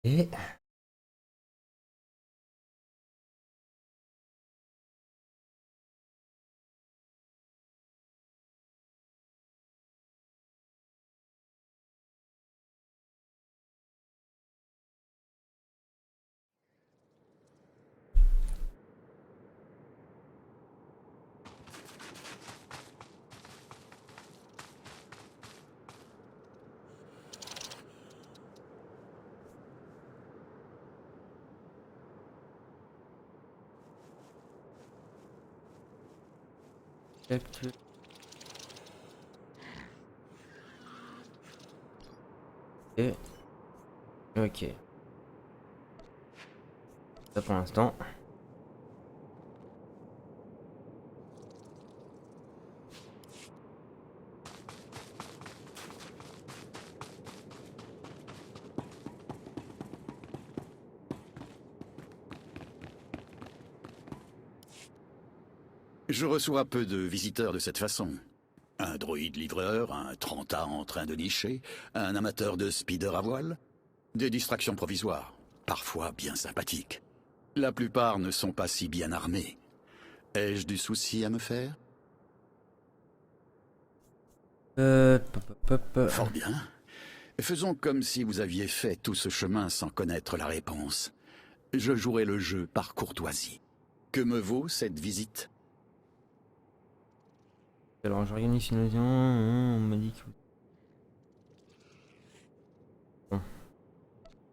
Et actu- et ok. Ça pour l'instant. Je reçois peu de visiteurs de cette façon. Un droïde livreur, un trenta en train de nicher, un amateur de speeder à voile. Des distractions provisoires, parfois bien sympathiques. La plupart ne sont pas si bien armés. Ai-je du souci à me faire? Pop. Fort bien. Faisons comme si vous aviez fait tout ce chemin sans connaître la réponse. Je jouerai le jeu par courtoisie. Que me vaut cette visite? Alors j'organise une audience. On m'a dit que. Bon.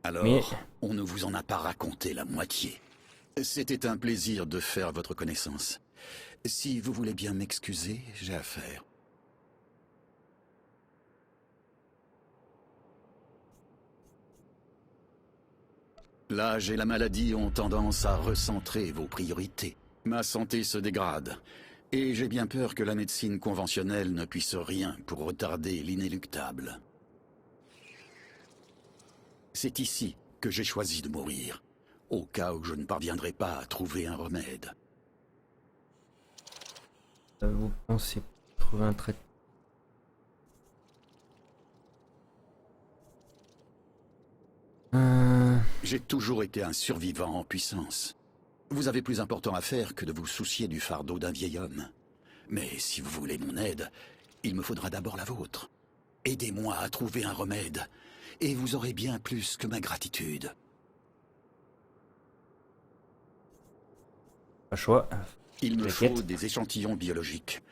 Mais Alors, on ne vous en a pas raconté la moitié. C'était un plaisir de faire votre connaissance. Si vous voulez bien m'excuser, j'ai affaire. L'âge et la maladie ont tendance à recentrer vos priorités. Ma santé se dégrade, et j'ai bien peur que la médecine conventionnelle ne puisse rien pour retarder l'inéluctable. C'est ici que j'ai choisi de mourir, au cas où je ne parviendrai pas à trouver un remède. vous pensez trouver un traitement? J'ai toujours été un survivant en puissance. Vous avez plus important à faire que de vous soucier du fardeau d'un vieil homme. Mais si vous voulez mon aide, il me faudra d'abord la vôtre. Aidez-moi à trouver un remède, et vous aurez bien plus que ma gratitude. Pas choix. Il me faut Jaquette. des échantillons biologiques,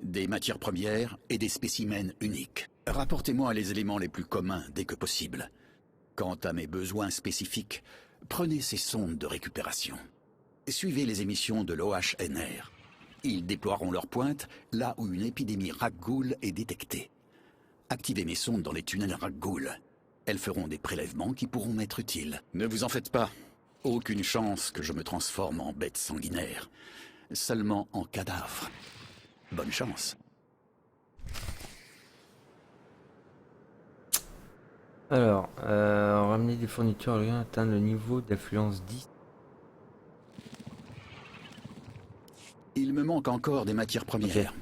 des matières premières et des spécimens uniques. Rapportez-moi les éléments les plus communs dès que possible. Quant à mes besoins spécifiques, prenez ces sondes de récupération. Suivez les émissions de l'OHNR. Ils déploieront leur pointe là où une épidémie ragdoll est détectée. Activez mes sondes dans les tunnels ragdoll. Elles feront des prélèvements qui pourront m'être utiles. Ne vous en faites pas. Aucune chance que je me transforme en bête sanguinaire. Seulement en cadavre. Bonne chance. Alors, ramener des fournitures à rien atteindre le niveau d'affluence 10. Il me manque encore des matières Ok. premières.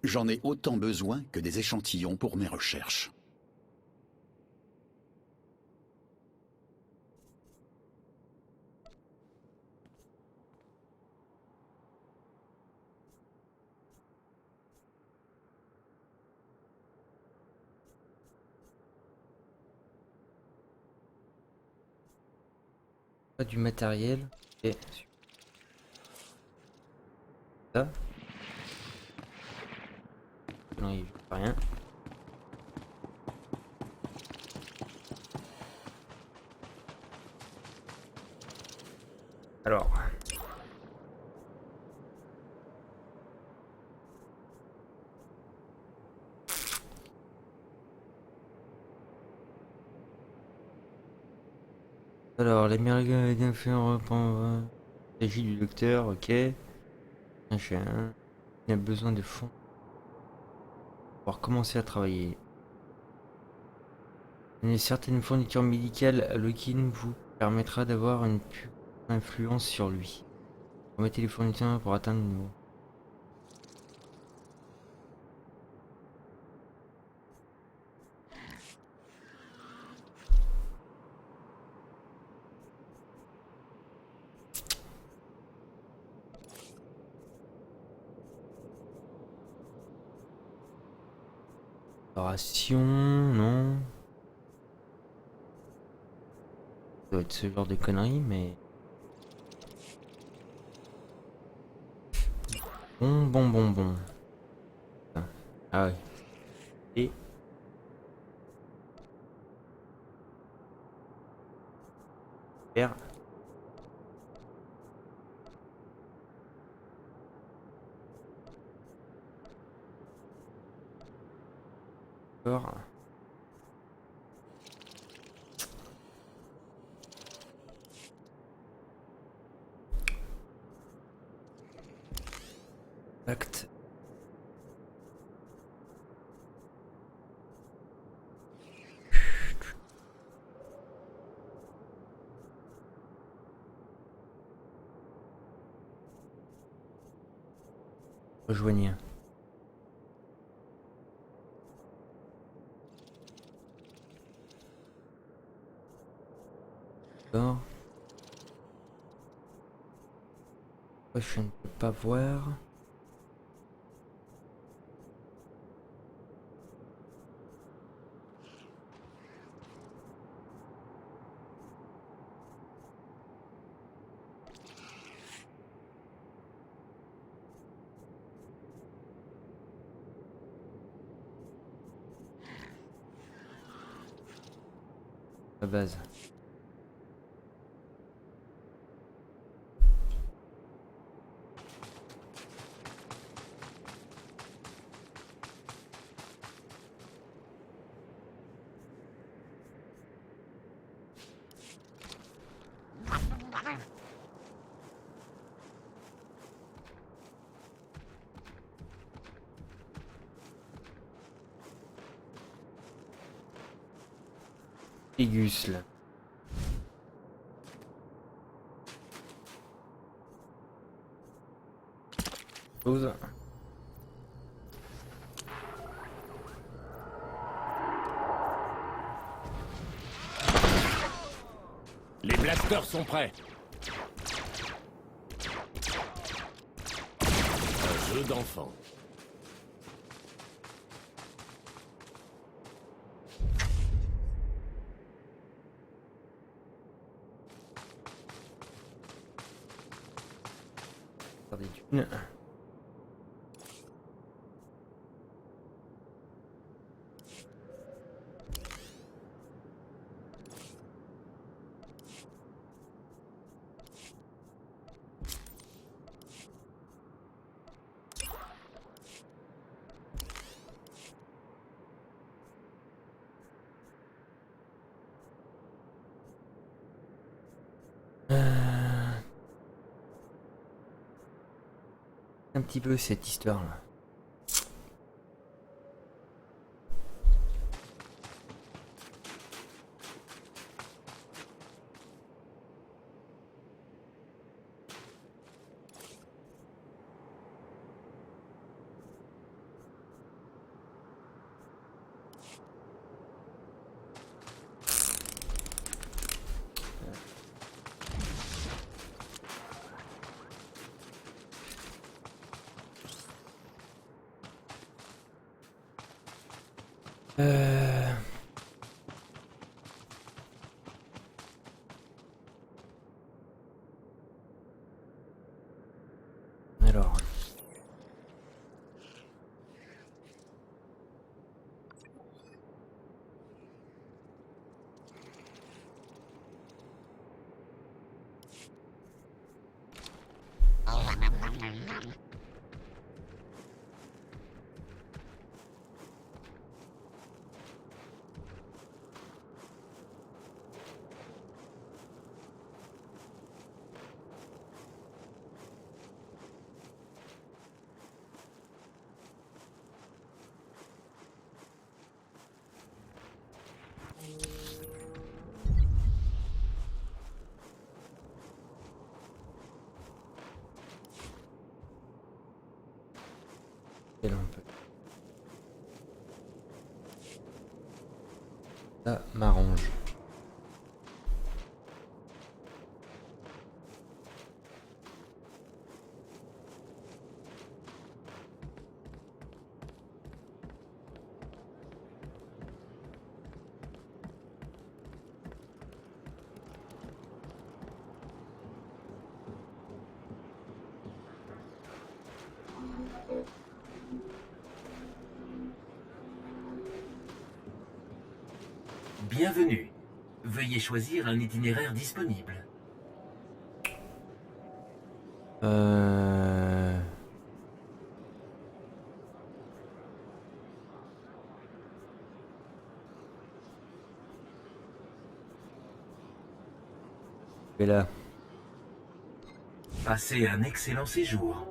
J'en ai autant besoin que des échantillons pour mes recherches. Pas du matériel. Et ça. Non, il fait rien. Alors. Alors, les merguez d'influence reprend. Il s'agit du docteur, ok. Machin. Il a besoin de fonds pour pouvoir commencer à travailler. Une certaine fourniture médicale à Lokin vous permettra d'avoir une plus grande influence sur lui. Remettez les fournitures pour atteindre le niveau. Préparation, non. Ça doit être ce genre de conneries, mais... Bon. Ah ouais. Et... Super. D'accord. Acte. Rejoignez. D'accord. Je ne peux pas voir. La base. Igus là. Pause. Les blasters sont prêts. Un jeu d'enfant. Faire des thunes. Un petit peu cette histoire là. Alors. Et là, on peut. Ça m'arrange. Bienvenue. Veuillez choisir un itinéraire disponible. Et là. Passez un excellent séjour.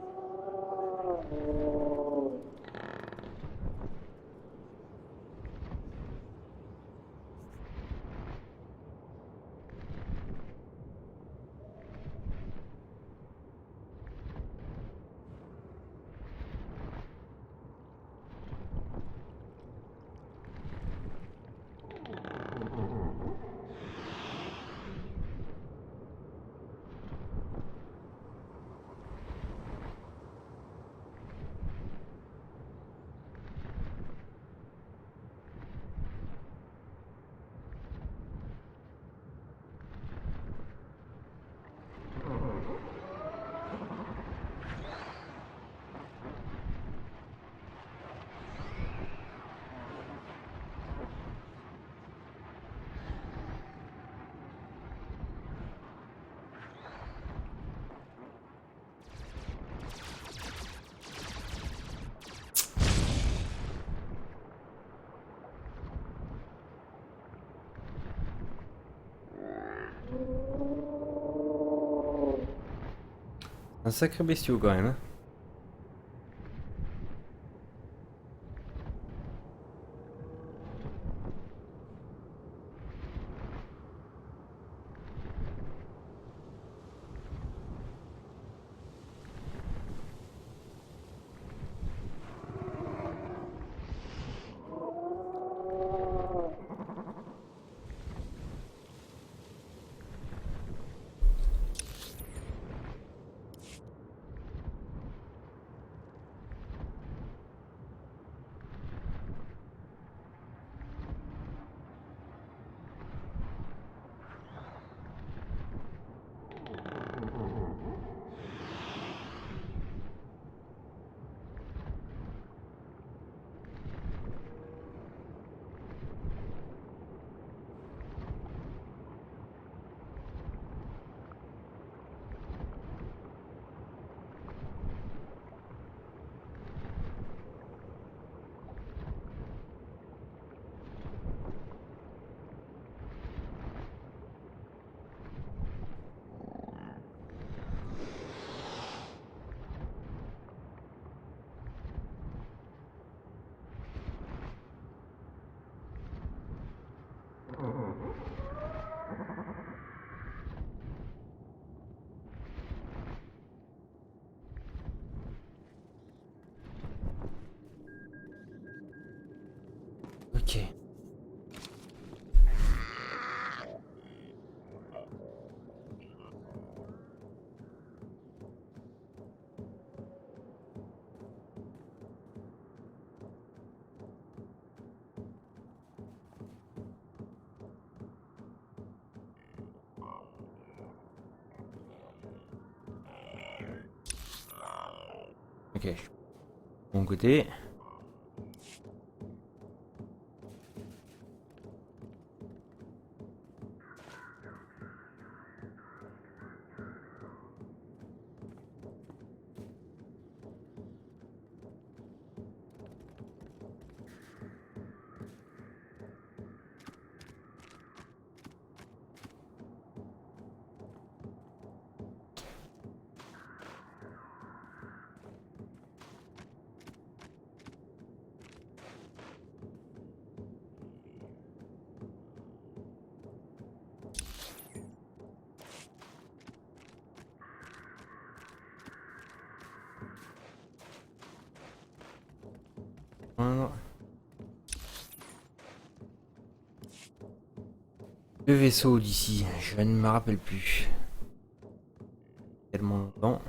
Un sacré bestiau quand même. Hein. Ok. Ok. Bon côté. Le vaisseau d'ici, je ne me rappelle plus. Tellement longtemps.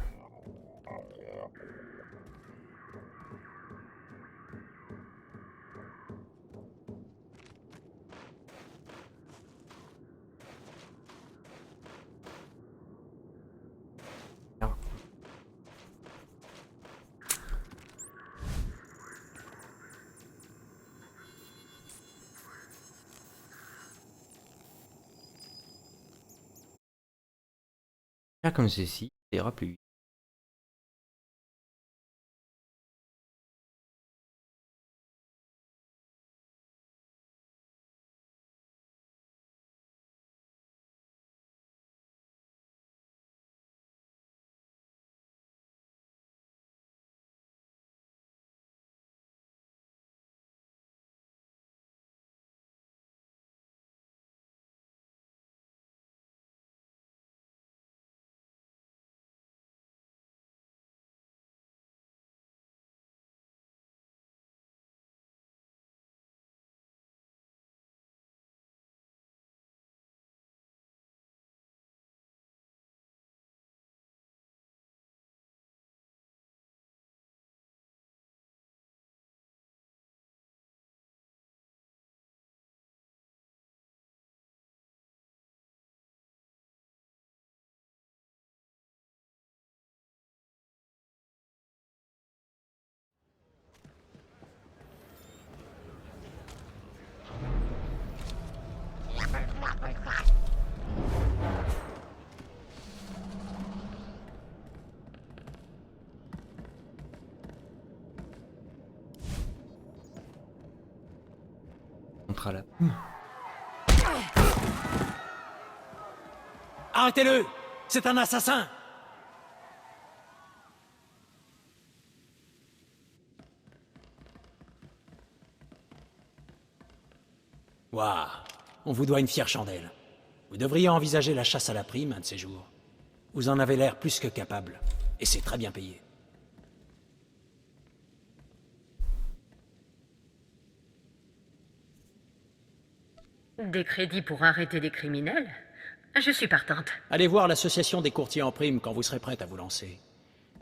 Faire comme ceci, ça ira plus vite. Contre la... Arrêtez-le! C'est un assassin! Waouh! On vous doit une fière chandelle. Vous devriez envisager la chasse à la prime un de ces jours. Vous en avez l'air plus que capable. Et c'est très bien payé. Des crédits pour arrêter des criminels? Je suis partante. Allez voir l'association des courtiers en prime quand vous serez prête à vous lancer.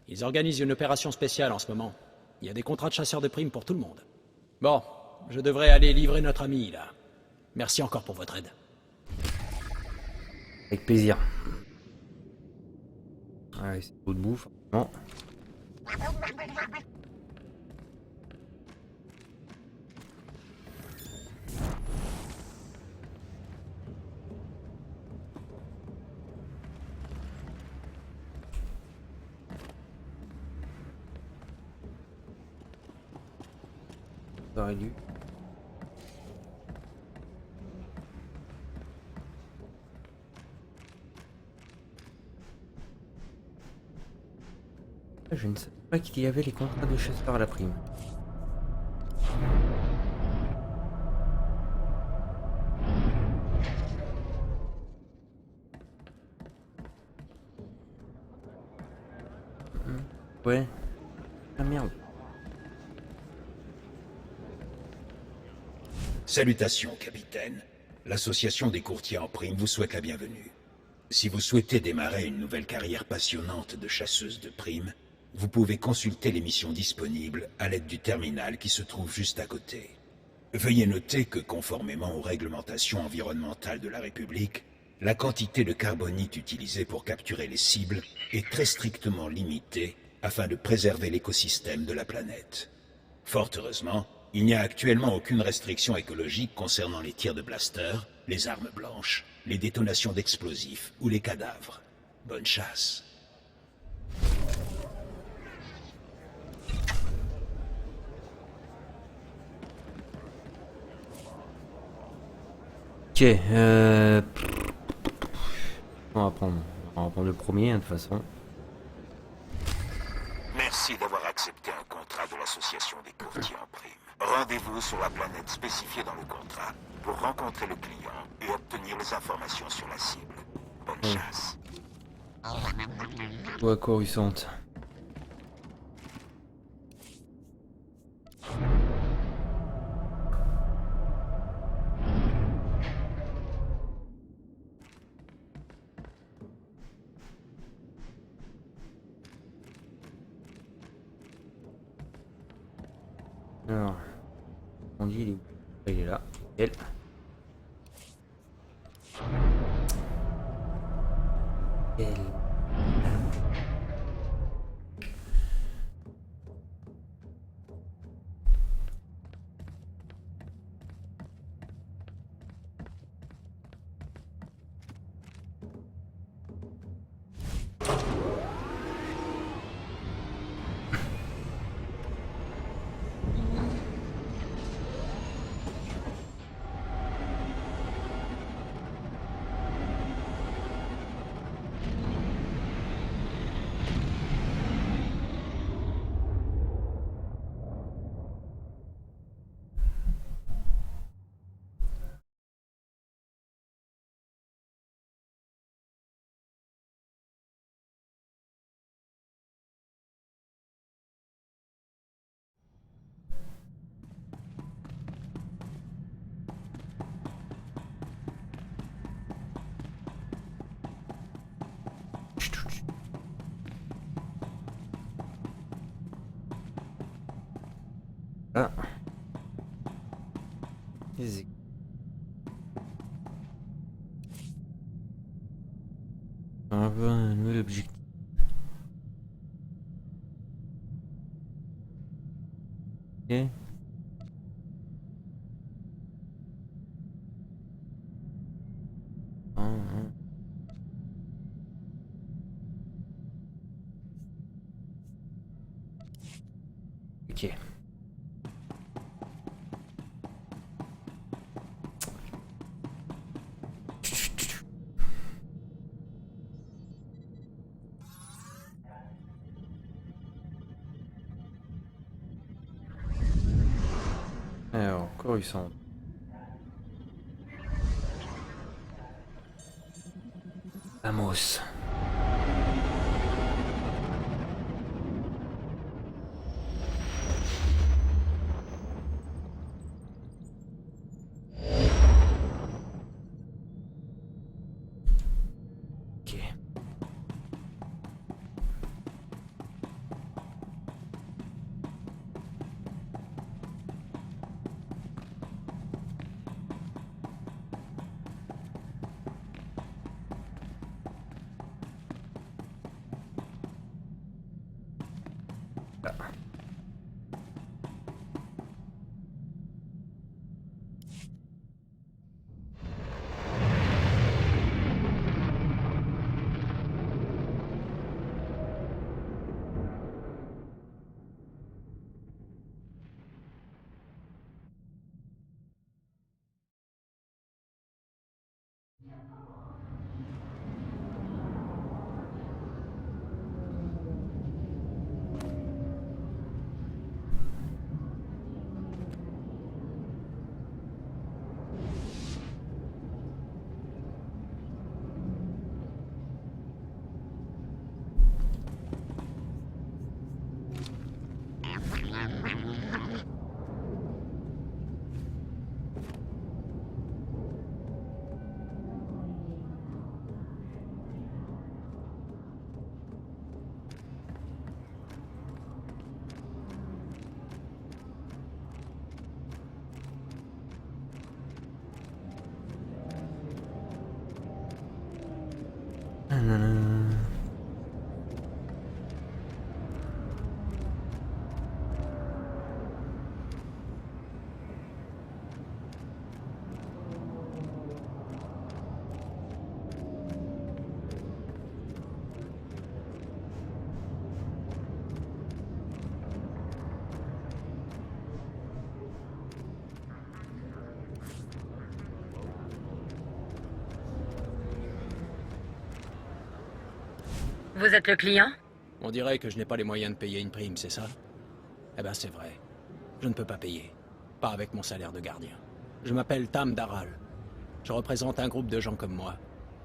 Ils organisent une opération spéciale en ce moment. Il y a des contrats de chasseurs de primes pour tout le monde. Bon, je devrais aller livrer notre ami, là. Merci encore pour votre aide. Avec plaisir. Allez, c'est beau de bouffe. Bon. Ça aurait dû. Je ne savais pas qu'il y avait les contrats de chasseurs à la prime. Ouais. Ah merde. Salutations, capitaine. L'association des courtiers en prime vous souhaite la bienvenue. Si vous souhaitez démarrer une nouvelle carrière passionnante de chasseuse de primes, vous pouvez consulter les missions disponibles à l'aide du terminal qui se trouve juste à côté. Veuillez noter que, conformément aux réglementations environnementales de la République, la quantité de carbonite utilisée pour capturer les cibles est très strictement limitée afin de préserver l'écosystème de la planète. Fort heureusement, il n'y a actuellement aucune restriction écologique concernant les tirs de blaster, les armes blanches, les détonations d'explosifs ou les cadavres. Bonne chasse. Ok, on va prendre le premier, hein, de toute façon. Merci d'avoir accepté un contrat de l'association des courtiers en prime. Rendez-vous sur la planète spécifiée dans le contrat pour rencontrer le client et obtenir les informations sur la cible. Bonne chasse. Voix coruscante. Alors, on dit il est où? Il est là. Elle. Elle. Easy. Un peu un nouvel objectif. Ok. Hein. Ok. Alors, encore ils sont. Vamos. Ok. Nanana. Vous êtes le client? On dirait que je n'ai pas les moyens de payer une prime, c'est ça? Eh ben c'est vrai. Je ne peux pas payer. Pas avec mon salaire de gardien. Je m'appelle Tam Daral. Je représente un groupe de gens comme moi.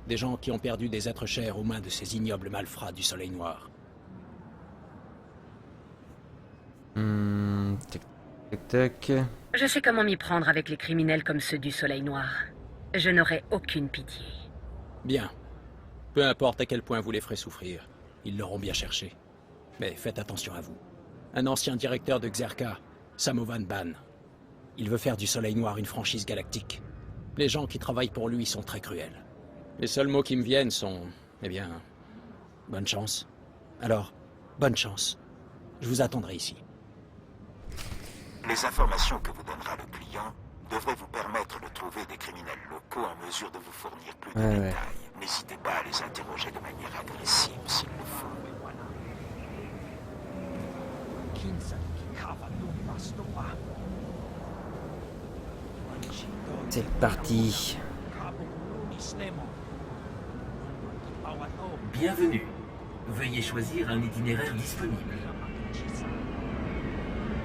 Des gens qui ont perdu des êtres chers aux mains de ces ignobles malfrats du Soleil Noir. Tac, tac, tac. Je sais comment m'y prendre avec les criminels comme ceux du Soleil Noir. Je n'aurai aucune pitié. Bien. Peu importe à quel point vous les ferez souffrir, ils l'auront bien cherché. Mais faites attention à vous. Un ancien directeur de Xerka, Samovan Ban. Il veut faire du Soleil Noir une franchise galactique. Les gens qui travaillent pour lui sont très cruels. Les seuls mots qui me viennent sont... Eh bien... bonne chance. Alors, bonne chance. Je vous attendrai ici. Les informations que vous donnera le client devraient vous permettre de trouver des criminels locaux en mesure de vous fournir plus de Ouais. détails. N'hésitez pas à les interroger de manière agressive s'il le faut. C'est parti. Bienvenue. Veuillez choisir un itinéraire disponible.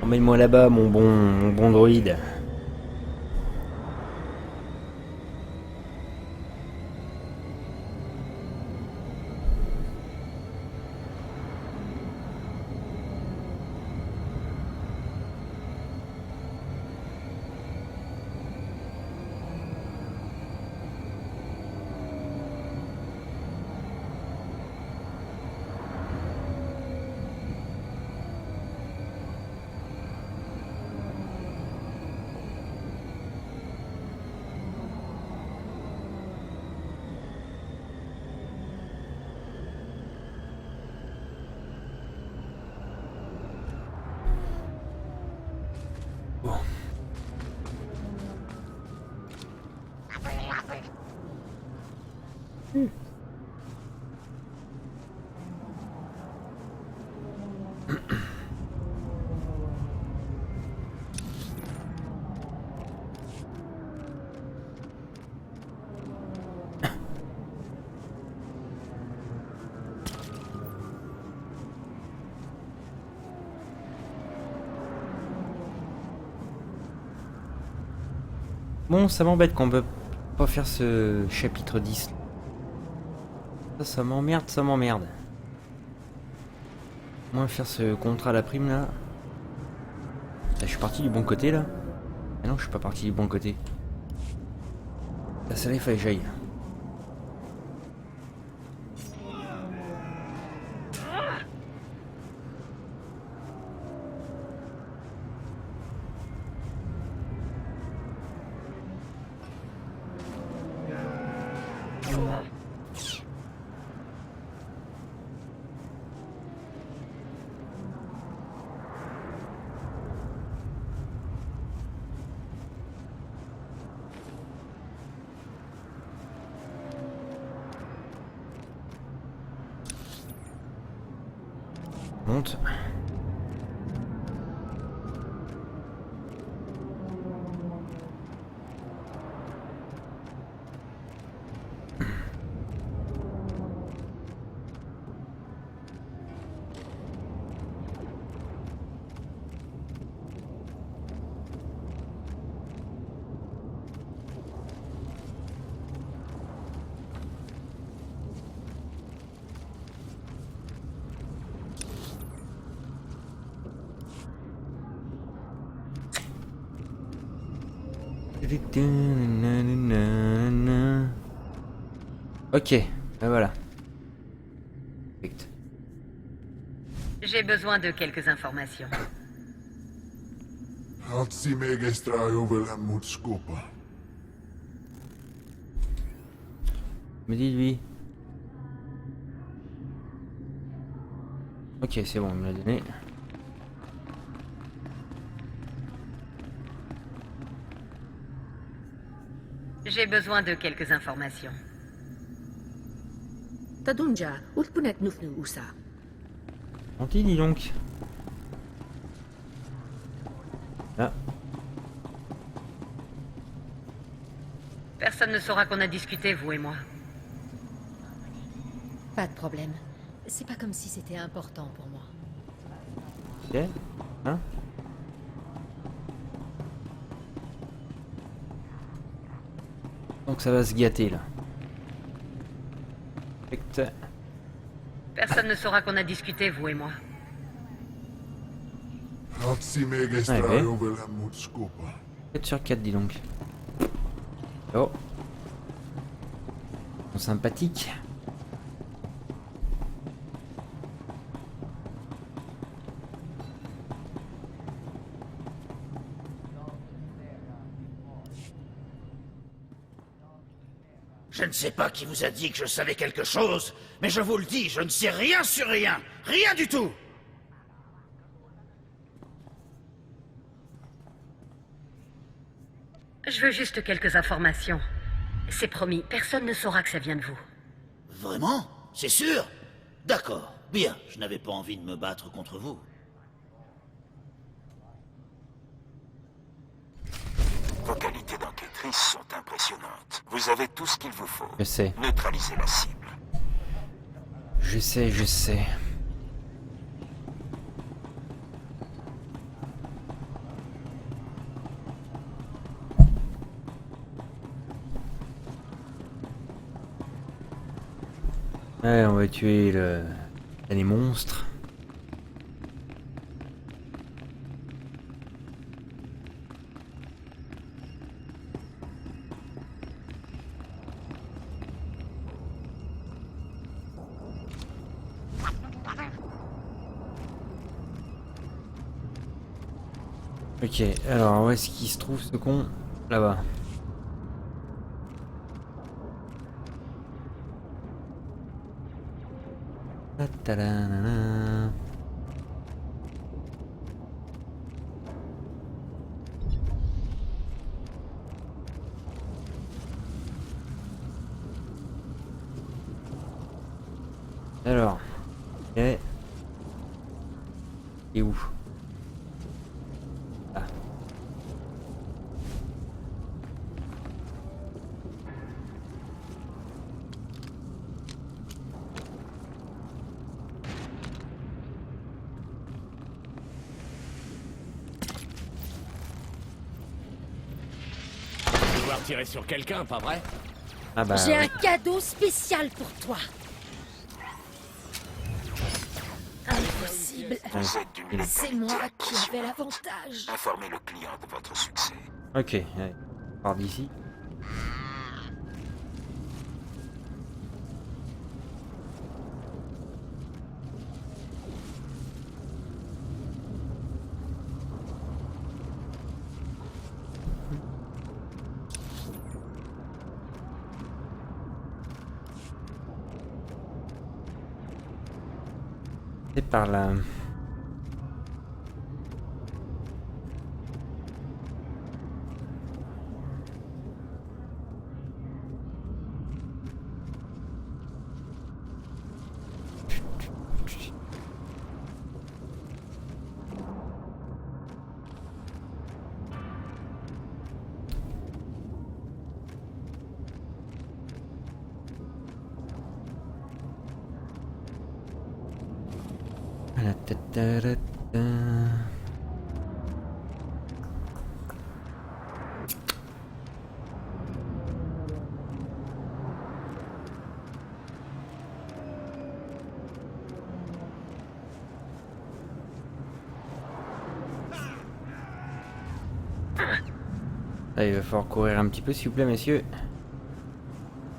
Emmène-moi là-bas, mon bon droïde. Bon, ça m'embête qu'on peut pas faire ce chapitre 10. Ça m'emmerde, ça m'emmerde. Moi, faire ce contrat à la prime là. Là, je suis parti du bon côté là. Ah non, je suis pas parti du bon côté. Là, ça là, il fallait que j'aille. Monte. Ok, ben voilà. Perfect. J'ai besoin de quelques informations. Hatsi megestra juvela mut skupa. Me dit lui. Ok, c'est bon, il me l'a donné. J'ai besoin de quelques informations. Tadunja, ulpunet nufnu usa. Gentil, dis donc. Ah, Personne ne saura qu'on a discuté, vous et moi. Pas de problème. C'est pas comme si c'était important pour moi. ok. Hein? Donc ça va se gâter là. Perfect. Personne ne saura qu'on a discuté, vous et moi. Hatsi megestra Ouais. juvela mut skupa. 4 sur 4, dis donc. Oh. Bon, sympathique. Je ne sais pas qui vous a dit que je savais quelque chose, mais je vous le dis, je ne sais rien sur rien. Rien du tout. Je veux juste quelques informations. C'est promis, personne ne saura que ça vient de vous. Vraiment? C'est sûr? D'accord. Bien, je n'avais pas envie de me battre contre vous. Vos qualités d'enquêtrice sont impressionnantes. Vous avez tout ce qu'il vous faut. Je sais. Neutralisez la cible. Je sais, je sais. Ouais, on va tuer les monstres. Ok, alors où est-ce qu'il se trouve ce con? Là-bas. Ta-ta-da-na-na. Et où? Ah. Devoir tirer sur quelqu'un, pas vrai? Ah bah. J'ai Ouais. un cadeau spécial pour toi. Impossible. Vous êtes d'une légalité C'est moi qui impressionnante. avais l'avantage. Informez le client de votre succès. Ok, allez. On part d'ici. C'est par là. Là, il va falloir courir un petit peu, s'il vous plaît, messieurs.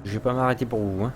Je vais pas m'arrêter pour vous, hein.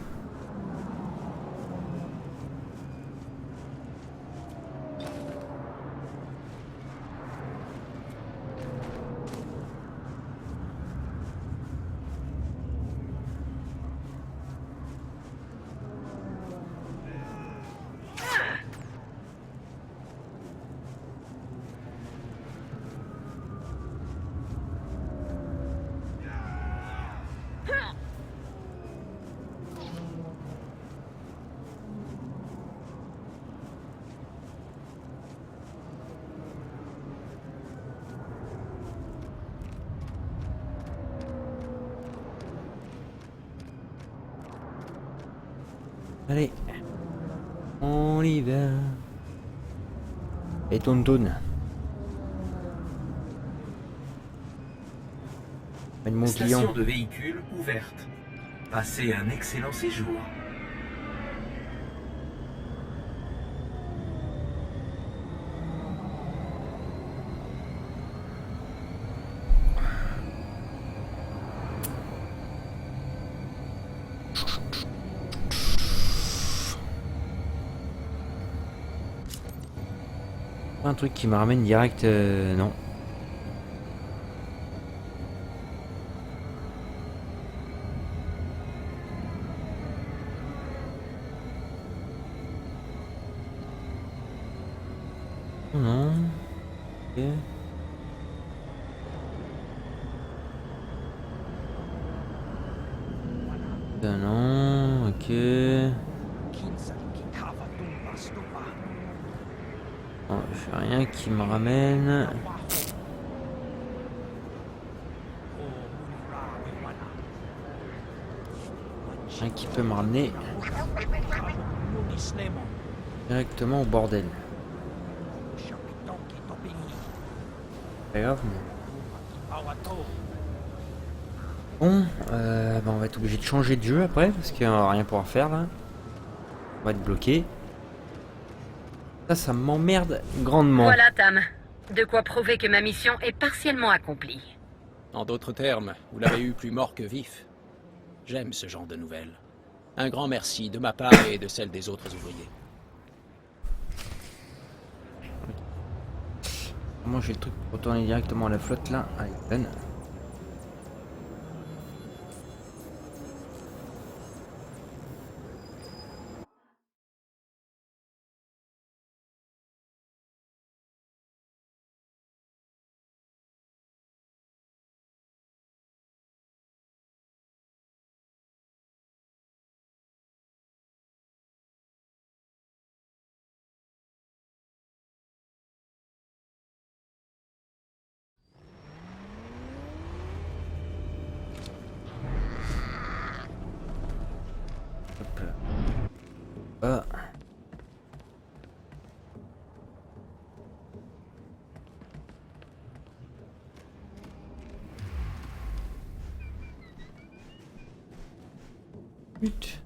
Allez. On y va. Et tourne. Mon client. Station de véhicules ouverte. Passez un excellent séjour. Un truc qui me ramène direct, non. Non. Ok. Non, ok. Bon, je fais rien qui me ramène. Rien qui peut me ramener directement au bordel. Pas grave. Bon, bah on va être obligé de changer de jeu après parce qu'on va rien pouvoir faire là. On va être bloqué. Ça m'emmerde grandement. Voilà, Tam. De quoi prouver que ma mission est partiellement accomplie. En d'autres termes, vous l'avez eu plus mort que vif. J'aime ce genre de nouvelles. Un grand merci de ma part et de celle des autres ouvriers. Moi j'ai le truc pour retourner directement à la flotte là. Allez, donne. pas. But.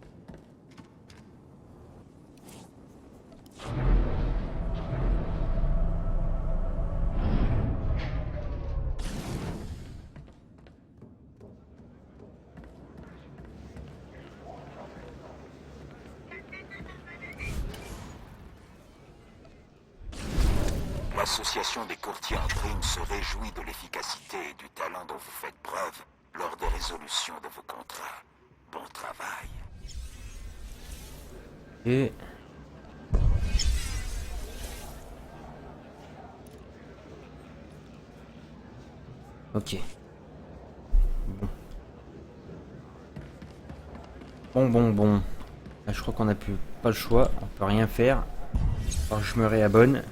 L'association des courtiers en prime se réjouit de l'efficacité et du talent dont vous faites preuve lors des résolutions de vos contrats. Bon travail. Et... Ok. Bon. Là, je crois qu'on a plus pas le choix. On peut rien faire. Alors je me réabonne.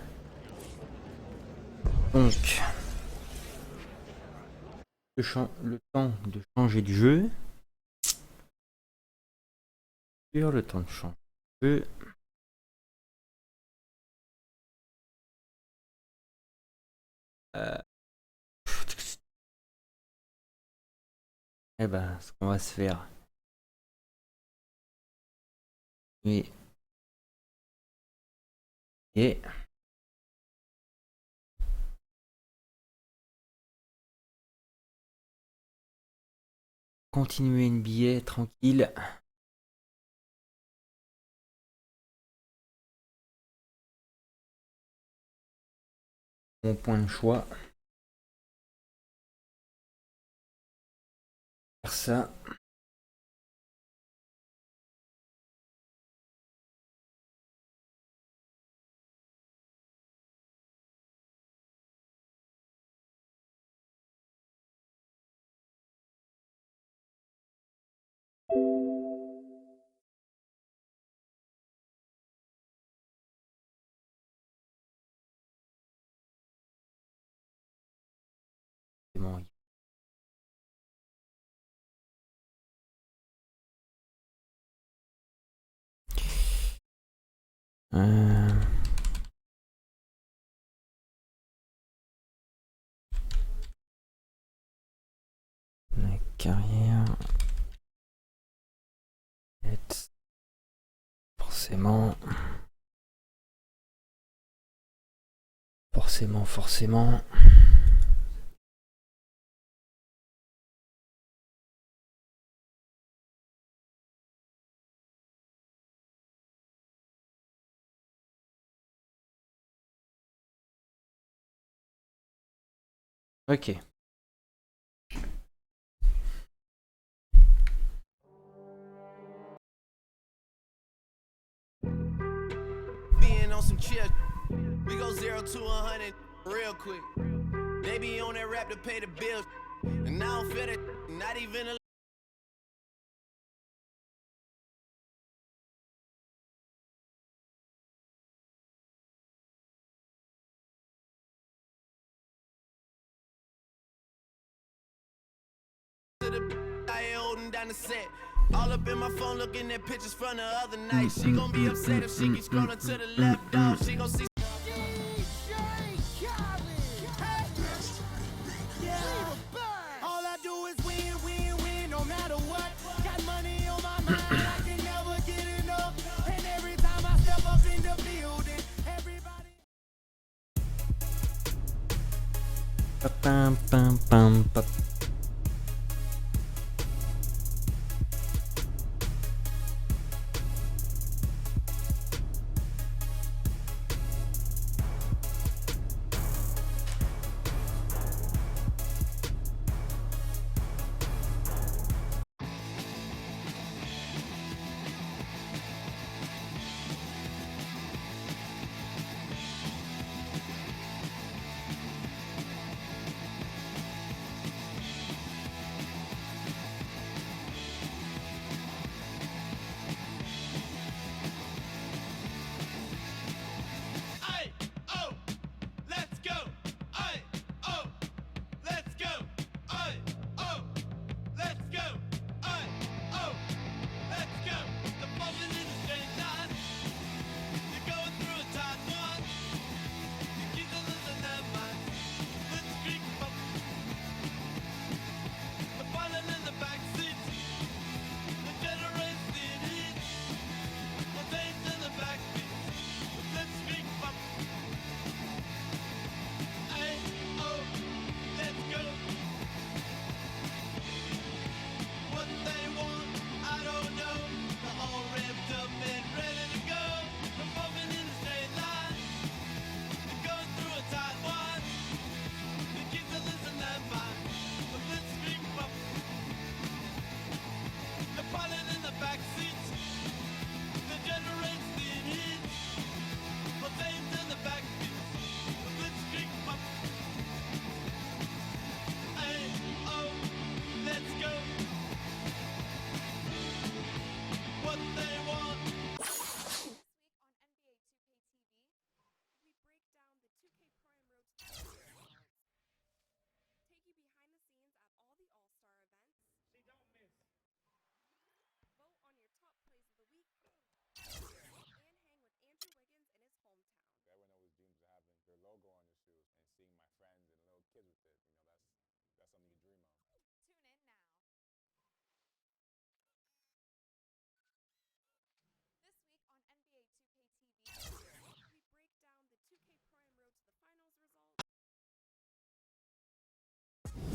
Donc... Le temps de changer de jeu. Sur le temps de changer de jeu. Eh ben, ce qu'on va se faire. Oui. Et continuer NBA tranquille. Mon point de choix. Faire ça. C'est bon. La carrière. Forcément. Forcément. Ok. Being on some chill, we go 0 to 100 real quick. They be on that rap to pay the bills, and I don't feel it, not even a. I ain't holding down the set. All up in my phone looking at pictures from the other night. She gon' be upset if she keeps scrolling to the left, dog. She gon' see. All I do is win, no matter what. Got money on my mind, I can never get enough. And every time I step up in the building, everybody. Pam, pam, pam, pam.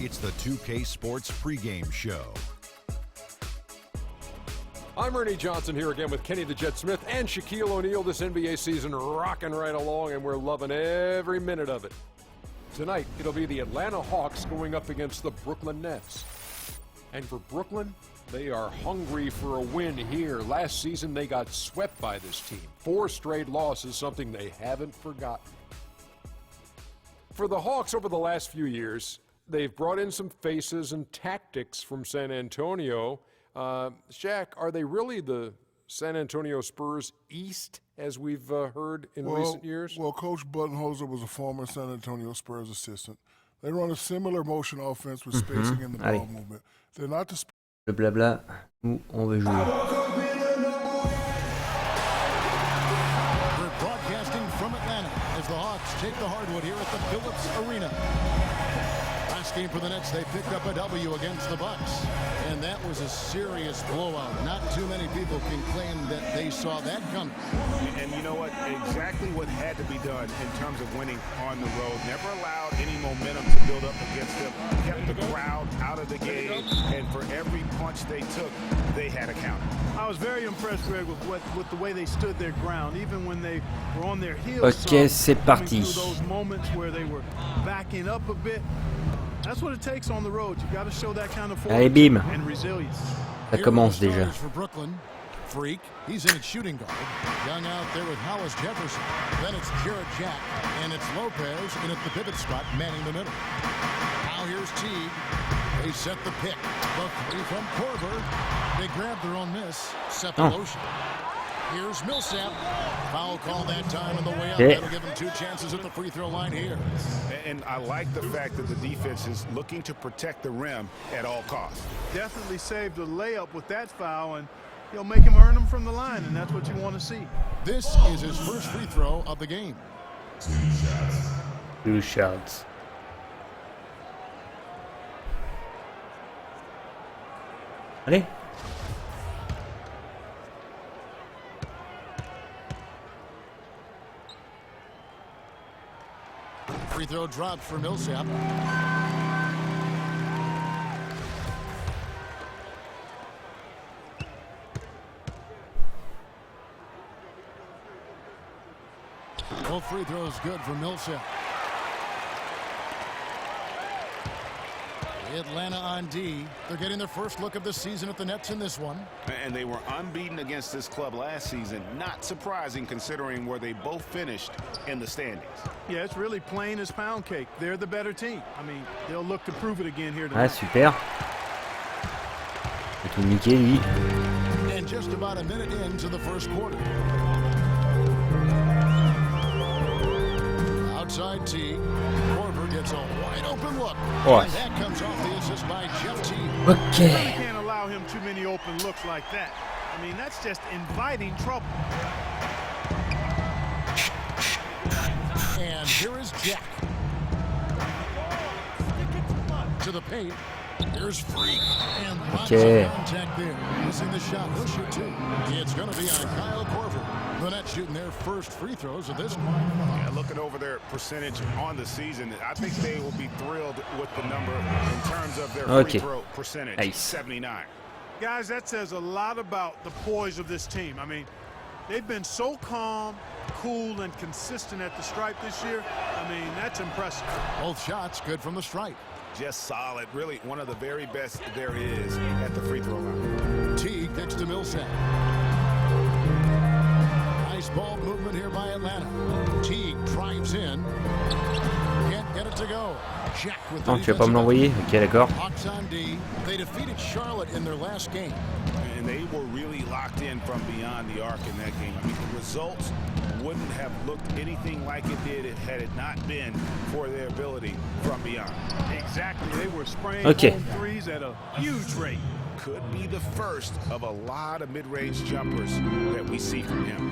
It's the 2K Sports pregame show. I'm Ernie Johnson here again with Kenny the Jet Smith and Shaquille O'Neal. This NBA season rocking right along, and we're loving every minute of it. Tonight, it'll be the Atlanta Hawks going up against the Brooklyn Nets. And for Brooklyn, they are hungry for a win here. Last season, they got swept by this team. 4 straight losses, something they haven't forgotten. For the Hawks over the last few years, they've brought in some faces and tactics from San Antonio. Shaq, are they really the San Antonio Spurs East, as we've heard in recent years? Well, Coach Budenholzer was a former San Antonio Spurs assistant. They run a similar motion offense with spacing in the ball movement. They're not the... Le blabla, où on veut jouer. We're broadcasting from Atlanta as the Hawks take the hardwood here at the Phillips Arena. Last game for the Nets, they picked up a W against the Bucks, and that was a serious blowout. Not too many people can claim that they saw that coming. And you know what? Exactly what had to be done in terms of winning on the road. Never allowed any momentum to build up against them. Kept the crowd out of the game, and for every punch they took, they had a counter. I was very impressed, Greg, with the way they stood their ground, even when they were on their heels. Ok, c'est parti. Those moments where they were backing up a bit. That's what it takes on the road. You got to show that kind of Allez, bim. and resilience. Ça commence déjà. For Brooklyn, Freak, he's in at shooting guard. Young out there with Hollis Jefferson. Then it's Jarrett Jack, and it's Lopez in at the pivot spot, manning the middle. Now here's Teague. They set the pick. The three from Korver. They grab their own miss. Set the motion. Here's Millsap. Foul call that time on the way out. That'll give him 2 chances at the free throw line here. And I like the fact that the defense is looking to protect the rim at all costs. Definitely saved a layup with that foul, and he'll make him earn them from the line, and that's what you want to see. This is his first free throw of the game. 2 shots. Allez. Free throw dropped for Millsap. Both free throws good for Millsap. Atlanta on D. They're getting their first look of the season at the Nets in this one. And they were unbeaten against this club last season. Not surprising considering where they both finished in the standings. Yeah, it's really plain as pound cake. They're the better team. I mean, they'll look to prove it again here tonight. Ah, super. Il a tout niqué, lui. And just about a minute into the first quarter. Outside T. Korver gets a wide open look. Oh. And that comes off the assist by Jeff T. Okay. You can't allow him too many open looks like that. I mean, that's just inviting trouble. And here is Jack. To the paint. There's Freak. And lots of contact there. Missing the shot. He'll shoot 2. It's going to be on Kyle Korver. The Nets shooting their first free throws of this one. Yeah, looking over their percentage on the season, I think they will be thrilled with the number in terms of their free throw percentage. Nice. 79. Guys, that says a lot about the poise of this team. I mean, they've been so calm, cool, and consistent at the stripe this year. I mean, that's impressive. Both shots good from the stripe. Just solid. Really one of the very best there is at the free throw line. Teague gets to Millsap. Nice ball movement here by Atlanta. Teague drives in. Can't get it to go. Jack with Non, tu vas pas me l'envoyer? Ok, d'accord. Hawks on D. They defeated Charlotte in their last game. And they were really locked in from beyond the arc in that game. I mean, the results wouldn't have looked anything like it did had it not been for their ability from beyond. Exactly. They were spraying home threes at a huge rate. Could be the first of a lot of mid-range jumpers that we see from him.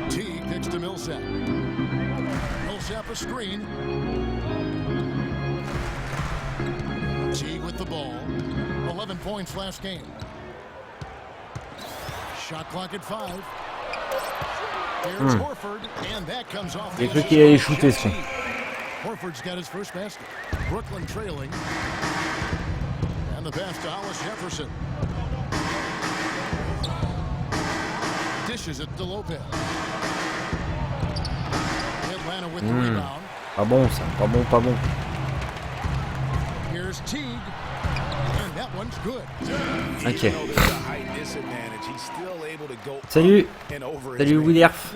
Teague gets to Millsap. Millsap a screen. Teague with the ball. 11 points last game. Shot clock at 5. There's Horford, and that comes off. J'ai cru qu'il allait shooter ce con. Horford's got his first basket. Brooklyn trailing. And the pass to Hollis Jefferson. Dishes it to Lopez. Atlanta with the rebound. Pas bon ça, pas bon, pas bon. Here's Teague. And that one's good. Ok. Salut. Salut Wilderf.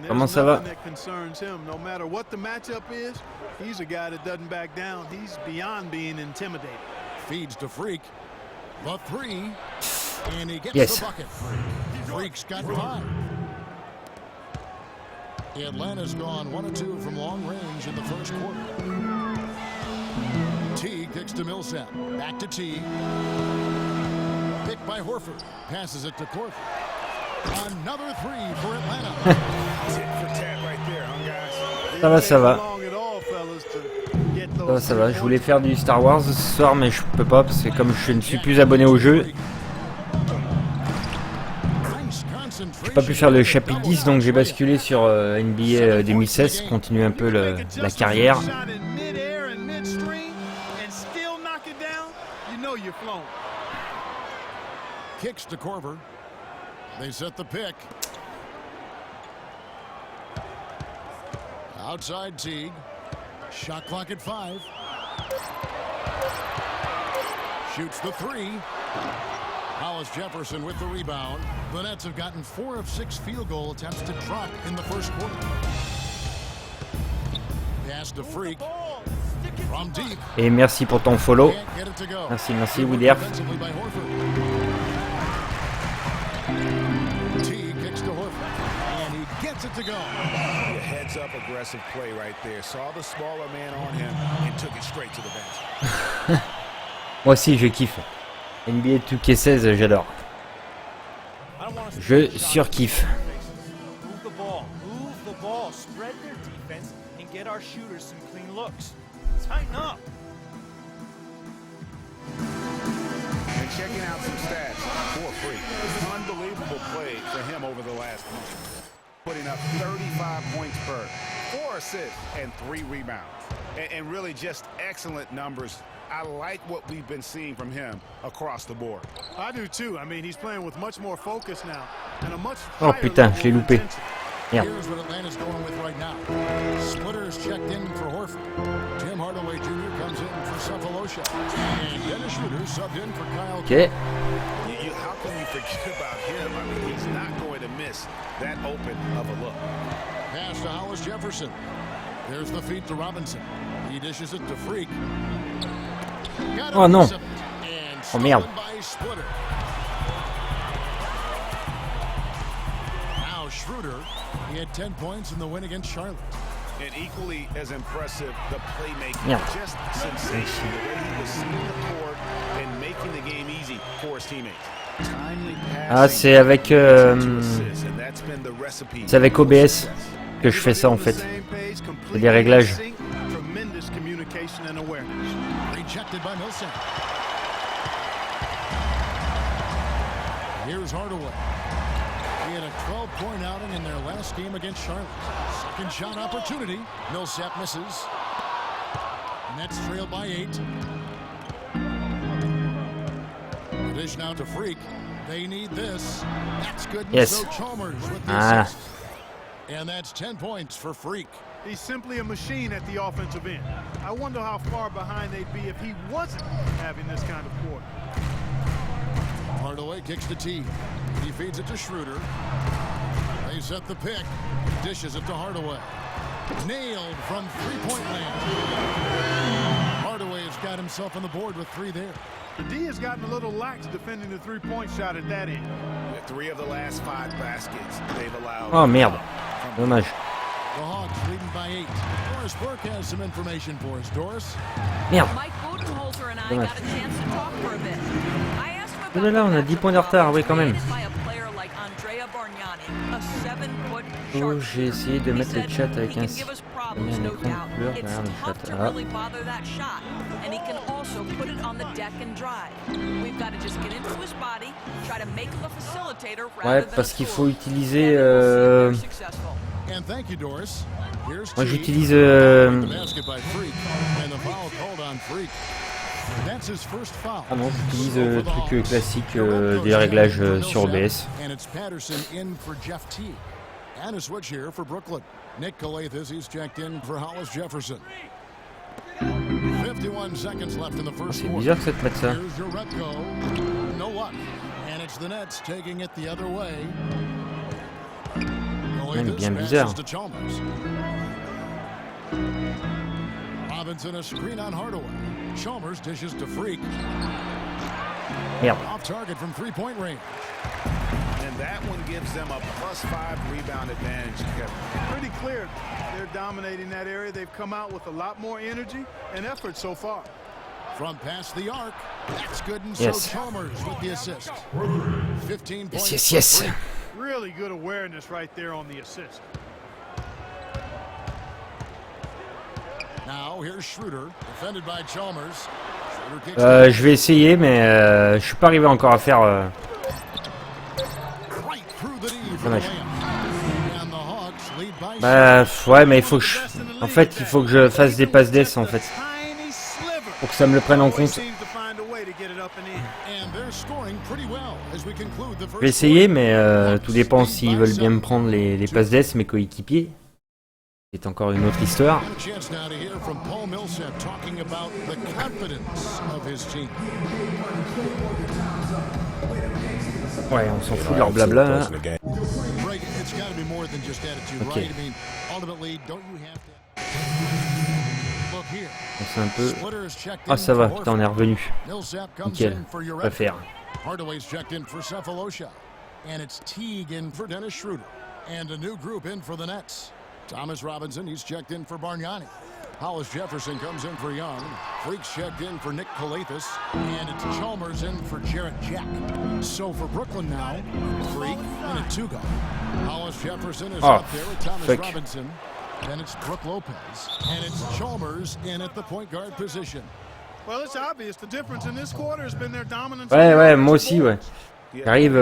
Comment ça va? No matter what the matchup is, he's a guy that doesn't back down. He's beyond being intimidated. Feeds to Freak. The 3. And he gets the bucket. Freak's got 5. Atlanta's gone 1 of 2 from long range in the first quarter. Teague kicks to Millsap. Back to Teague. Picked by Horford. Passes it to Corford. Another 3 for Atlanta. Ça va, ça va. Ça va, ça va. Je voulais faire du Star Wars ce soir, mais je peux pas parce que comme je ne suis plus abonné au jeu, j'ai pas pu faire le chapitre 10, donc j'ai basculé sur NBA 2016 pour continuer un peu la carrière. Kicks to Corver. They set the pick. Outside Teague. Shot clock at 5. Shoots the 3. Hollis Jefferson with the rebound. The Nets have gotten 4 of 6 field goal attempts to drop in the first quarter. Pass to Freak. From deep. Et merci pour ton follow. Merci, merci Wilderf. It to go. Heads up aggressive play right there. Saw the smaller man on him and took it straight to the bench. Moi aussi je kiffe. NBA 2K16 j'adore. Je surkiffe. Move the ball, spread their defense and get our shooters some clean looks. Tighten up. And checking out some stats for Freak. Unbelievable play for him over the last month. Putting up 35 points per, 4 assists, and 3 rebounds. And really just excellent numbers. I like what we've been seeing from him across the board. I do too. I mean, he's playing with much more focus now. And a much Oh putain, je l'ai loupé. Merde. Here's what Atlanta's going with right now. Splitters checked in for Horford. Tim Hardaway Jr. comes in for Cephalosha. And Dennis Schroeder subbed in for Kyle. Okay. How can you forget about him? I mean, he's not going to miss that open of a look. Pass to Hollis Jefferson. There's the feed to Robinson. He dishes it to Freak. Oh non. Oh merde. Now Schroeder, he had 10 points in the win against Charlotte. And equally as impressive, the playmaking. Merde. Just sensational. The way he was seeing the court and making the game easy for his teammates. Ah c'est avec c'est avec OBS que je fais ça en fait. C'est des réglages. Rejected by Millsap. Here's Hardaway. He had a 12-point outing in their last game against Charlotte. Second shot opportunity. Millsap misses. Nets trail by 8. The dish now to Freak. They need this. That's good. Yes. So Chalmers with the assist. And that's 10 points for Freak. He's simply a machine at the offensive end. I wonder how far behind they'd be if he wasn't having this kind of quarter. Hardaway kicks to Teague. He feeds it to Schroeder. They set the pick. Dishes it to Hardaway. Nailed from three-point land. Hardaway has got himself on the board with 3 there. The D has gotten a little lax defending the three-point shot at that end. 3 of the last 5 baskets they've allowed. Oh merde. Dommage. The Hawks leading by 8. Doris Burke has some information for us. Doris? Merde. Dommage. Oh là là, on a 10 points de retard, oui quand même. Oh, j'ai essayé de mettre le chat avec un écran de couleur derrière le chat. Ah. Ouais, parce qu'il faut utiliser... Moi j'utilise... Ah non, j'utilise le truc classique des réglages sur OBS. And a switch here for Brooklyn. Nick Calathis, he's checked in for Hollis Jefferson. 51 seconds left in the first C'est bizarre que ça te mette ça. Here's your red go. No luck. And it's the Nets taking it the other way. Même bien bizarre. Robinson a screen on Hardaway. Chalmers dishes to Freak. Merde. Off target from three-point range. And that one gives them a +5 rebound advantage. Pretty clear. They're dominating that area. They've come out with a lot more energy and effort so far. From past the arc. That's good, and yes. So Chalmers with the assist. 15 points. Yes, yes, yes. Really good awareness right there on the assist. Now here's Schroeder, defended by Chalmers. Je vais essayer, mais je suis pas arrivé encore à faire. Dommage. Bah ouais, mais il faut que je... En fait, il faut que je fasse des passes d'ess en fait, pour que ça me le prenne en compte. Je vais essayer, mais tout dépend s'ils veulent bien me prendre les passes d'ess, mes coéquipiers. C'est encore une autre histoire. Ouais, on s'en fout de leur blabla là. Ok. C'est un peu... Ah ça va, putain on est revenu. Nickel, on va faire. Hardaway's checked in for Cephalosha. And it's Teague in for Dennis Schroeder. And a new group in for the Nets. Thomas Robinson, he's checked in for Bargnani. Hollis Jefferson comes in for Young. Freak's checked in for Nick Calathis. And it's Chalmers in for Jarrett Jack. So for Brooklyn now, Freak and a two-go. Hollis Jefferson is up there with Thomas Robinson. Then it's Brook Lopez. And it's Chalmers in at the point guard position. Well, it's obvious the difference in this quarter has been their dominance. Ouais, moi aussi, ouais. J'arrive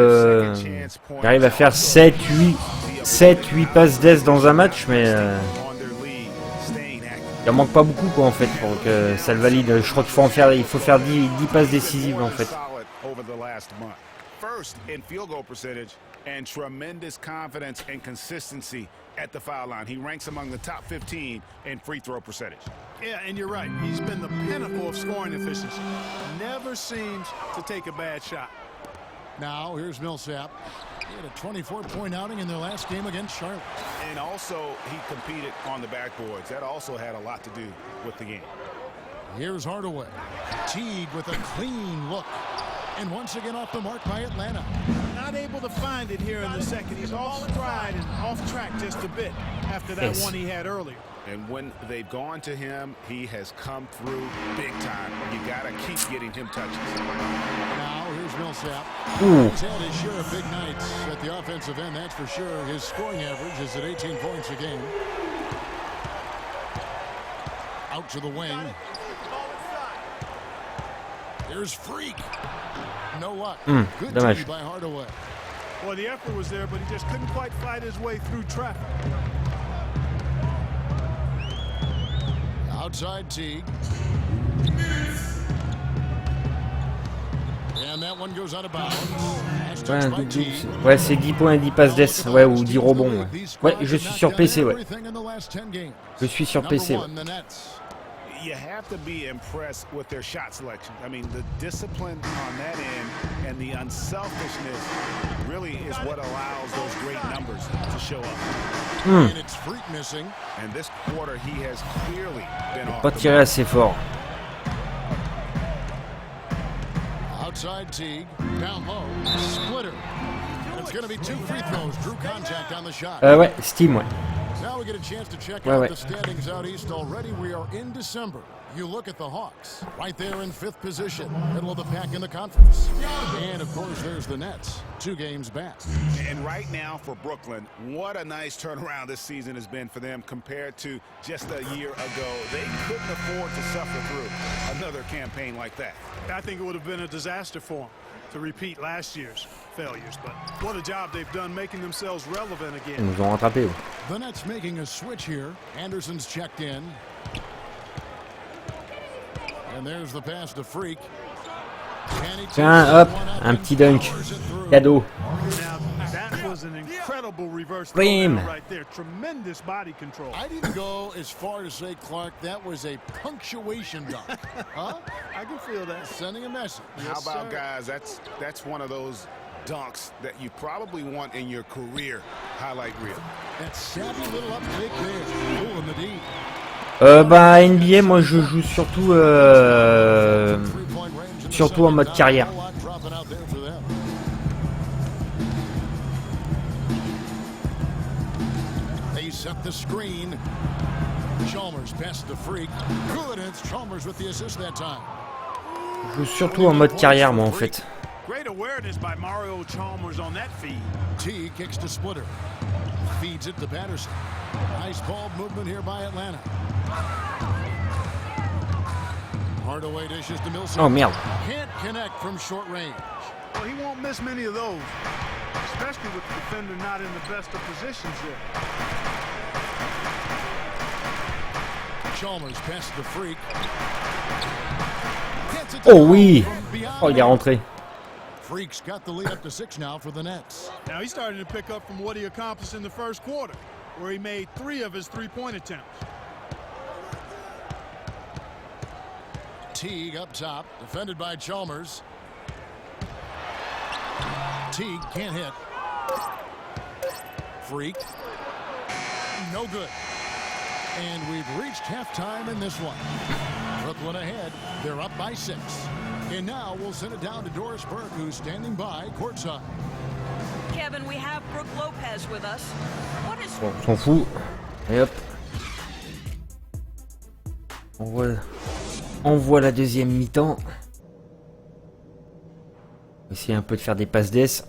à faire 7-8 passes d'ess dans un match, mais il en manque pas beaucoup quoi en fait pour que ça le valide. Je crois qu'il faut faire 10 passes décisives en fait. First in field goal percentage and tremendous confidence and consistency at the foul line. He ranks among the top 15 in free throw percentage. Yeah, and you're right. He's been the pinnacle of scoring efficiency. Never seems to take a bad shot. Now, here's Millsap. He had a 24-point outing in their last game against Charlotte. And also, he competed on the backboards. That also had a lot to do with the game. Here's Hardaway. Teague with a clean look. And once again off the mark by Atlanta. Not able to find it here in the second. He's off stride and off track just a bit after that one he had earlier. And when they've gone to him, he has come through big time. You got to keep getting him touches. Now, here's Millsap. He's had his share of big nights at the offensive end, that's for sure. His scoring average is at 18 points a game. Out to the wing. Here's Freak. No luck. Good dommage. by Hardaway. Well, the effort was there, but he just couldn't quite fight his way through traffic. Outside Teague. And that one goes out of bounds. Ouais, c'est 10 points et 10 passes d'ess, ouais, ou 10 rebonds. Ouais, je suis sur PC, ouais. Je suis sur PC, ouais. You have to be impressed with their shot selection. I mean, the discipline on that end and the unselfishness really is what allows those great numbers to show up. And it's Freak missing. And this quarter, he has clearly been off. Pas tiré assez fort. Outside Teague, down low, splitter. It's going to be two free throws. Drew contact on the shot. Ouais, Steam, ouais. Now we get a chance to check Ouais, out ouais. the standings out east already. We are in December. You look at the Hawks, right there in 5th position, middle of the pack in the conference. And, of course, there's the Nets, 2 games back. And right now for Brooklyn, what a nice turnaround this season has been for them compared to just a year ago. They couldn't afford to suffer through another campaign like that. I think it would have been a disaster for them to repeat last year's failures, but what a job they've done making themselves relevant Ils again. nous ont rattrapés. The Nets making a switch here. Anderson's checked in. And there's the pass to Freak. Tiens, hop, un petit dunk. Cadeau. Now, that was an incredible reverse Bam. throwdown right there. Tremendous body control. I didn't go as far to say, Clark, that was a punctuation dunk. Huh? I can feel that. Sending a message. How about, guys, that's one of those dunks that you probably want in your career highlight reel. That savvy little uptake there. Cool in the D. Bah NBA, moi je joue surtout surtout en mode carrière. They set the screen. Chalmers pass the Freak. Good, and it's Chalmers with the assist that time. Je joue surtout en mode carrière moi en fait. Great awareness by Mario Chalmers on that feed. T kicks to Splitter. Feeds it to Patterson. Nice ball movement here by Atlanta. Hardaway dishes to Millsap. Oh merde. Can't connect from short range. Well, he won't miss many of those, especially with the defender not in the best of positions there. Chalmers passes the Freak. Oh oui. Oh il est rentré. Freak's got the lead up to 6 now for the Nets. Now he's starting to pick up from what he accomplished in the first quarter, where he made 3 of his 3-point attempts. Teague up top, defended by Chalmers. Teague can't hit. Freak. No good. And we've reached halftime in this one. Brooklyn ahead. They're up by 6. And now we'll send it down to Doris Burke, who's standing by courtside. Kevin, we have Brooke Lopez with us. What is... Bon, on s'en fout. Et hop. On voit la deuxième mi-temps. On va essayer un peu de faire des passes d'ess.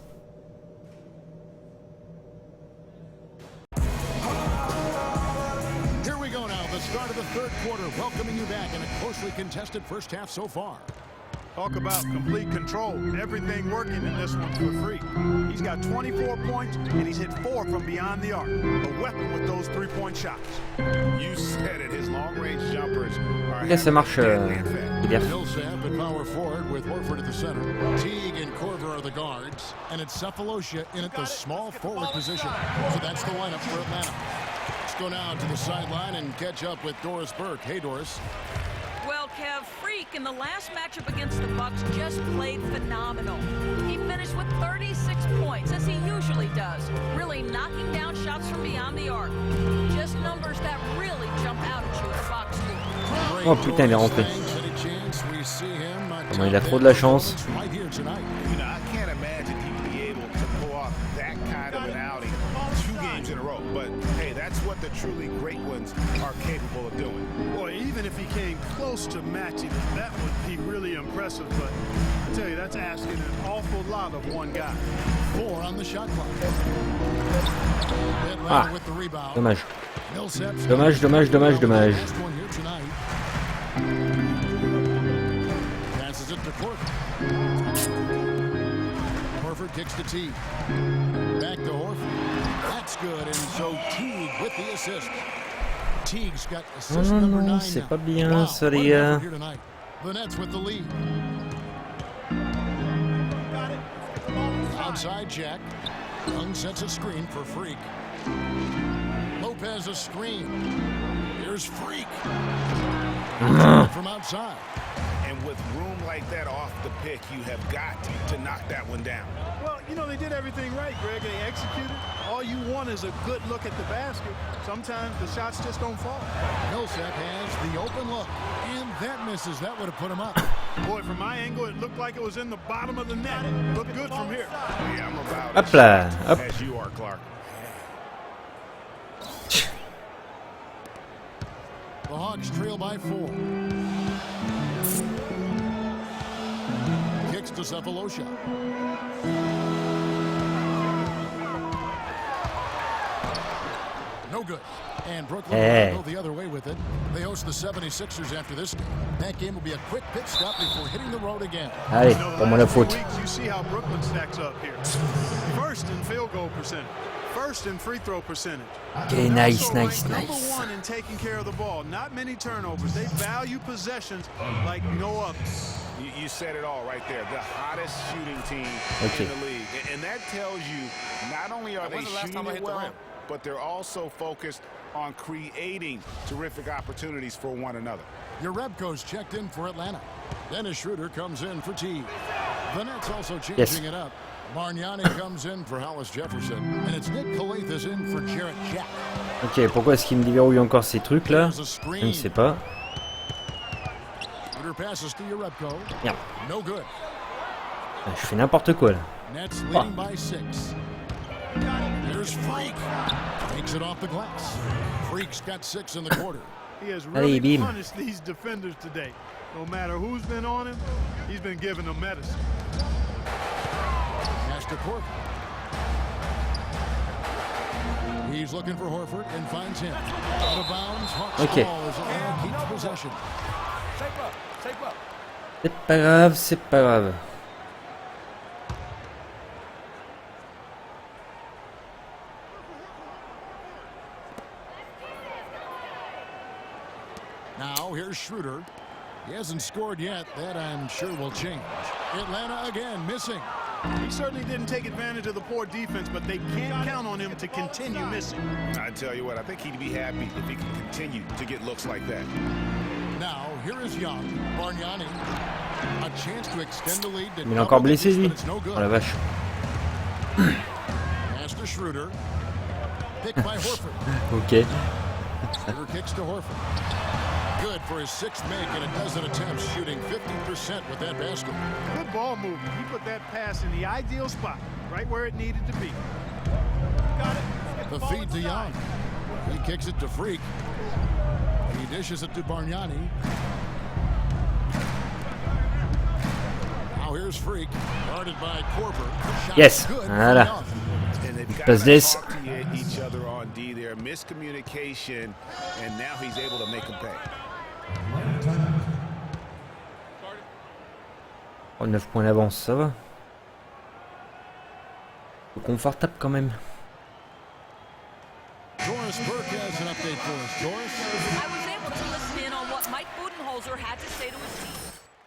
Here we go now, the start of the third quarter, welcoming you back in a closely contested first half so far. Talk about complete control. Everything working in this one for Freak. He's got 24 points, and he's hit 4 from beyond the arc. A weapon with those 3-point shots. You said it, his long-range jumpers are... Là ça marche. Millsap at power forward with Horford at the center. Teague and Korver are the guards, and it's Cephalosha in at the small forward position. So that's the lineup for Atlanta. Let's go now to the sideline and catch up with Doris Burke. Hey, Doris. Well, Kev, Freak in the last matchup against the Bucks just played phenomenal. He finished with 36 points, as he usually does, really knocking down shots from beyond the arc. Just numbers that really jump out at you at a box score. Oh putain il est rentré. Comment il a trop de la chance. You know, I can't imagine he'd be able to pull off that kind of an outing 2 games in a row. But, hey, that's what the truly great ones are capable of doing. Boy, even if he came close to matching it, that would be really impressive. But I tell you, that's asking an awful lot of one guy. 4 on the shot clock. Ah, with the rebound. dommage. Millsap's Dommage, dommage, dommage, dommage. Last one here tonight. Passes it to Horford. Horford kicks to Teague. Back to Horford. That's good, and so Teague with the assist. Teague's got assist Non, number non, 9 c'est now. pas bien Wow, ça what les an gars. effort here tonight. The Nets with the lead. Outside Jack. Young sets a screen for Freak. Lopez a screen. Here's Freak. From outside. And with room like that off the pick, you have got to knock that one down. Well, you know, they did everything right, Greg. They executed. All you want is a good look at the basket. Sometimes the shots just don't fall. Millsap has the open look, and that misses. That would have put him up. Boy, from my angle, it looked like it was in the bottom of the net. Looked good from here. Yeah, I'm about Hop là, hop. as you are, Clark. The Hawks trail by 4. Kicks to Cephalosha. No good. And Brooklyn will go the other way with it. They host the 76ers after this game. That game will be a quick pit stop before hitting the road again. Allez, pas moi la faute. You see how Brooklyn stacks up here. First in field goal percentage. First in free throw percentage. Okay, nice. Number one in taking care of the ball. Not many turnovers. They value possessions like no other. You said it all right there. The hottest shooting team in the league. And that tells you not only are they shooting it well, but they're also focused on creating terrific opportunities for one another. Your Rebco's checked in for Atlanta. Dennis Schroeder comes in for Teague. The Nets also changing it up. Bargnani comes in for Hollis Jefferson. And it's Nick Calathes in for Jarrett Jack. Ok, pourquoi est-ce qu'il me déverrouille encore ces trucs là? Je ne sais pas. Passes to your Rebco. Merde. No good. Je fais n'importe quoi là. Nets leading by 6. Here's Freak. Takes it off the glass. Freak's got 6 in the quarter. He has really punished these defenders today. No matter who's been on him, he's been giving them medicine. Pass to Horford. He's looking for Horford and finds him. Out of bounds. Hawks ball as Atlanta keeps possession. C'est pas grave, c'est pas grave. Now here's Schroeder. He hasn't scored yet. That I'm sure will change. Atlanta again missing. He certainly didn't take advantage of the poor defense, but they can't count on him to continue missing. I tell you what, I think he'd be happy if he can continue to get looks like that. Now, here is Young. Bargnani. A chance to extend the lead. Il est encore blessé lui. Oh la vache. Pass to Schroeder. Pick by Horford. Ok. Schroeder kicks to Horford. Good for his 6th make and a dozen attempts, shooting 50% with that basket. Good ball movement. He put that pass in the ideal spot, right where it needed to be. Got it. The feed to Young. He kicks it to Freak. He dishes it to Bargnani. Now here's Freak, guarded by Korver. Yes, voilà. Passe this. Each other on D there, miscommunication, and now he's able to make him pay. Oh, 9 points d'avance, ça va. Confortable quand même. Doris Burke has an update for us. Doris? I was able to listen in on what Mike Budenholzer had to say to his team.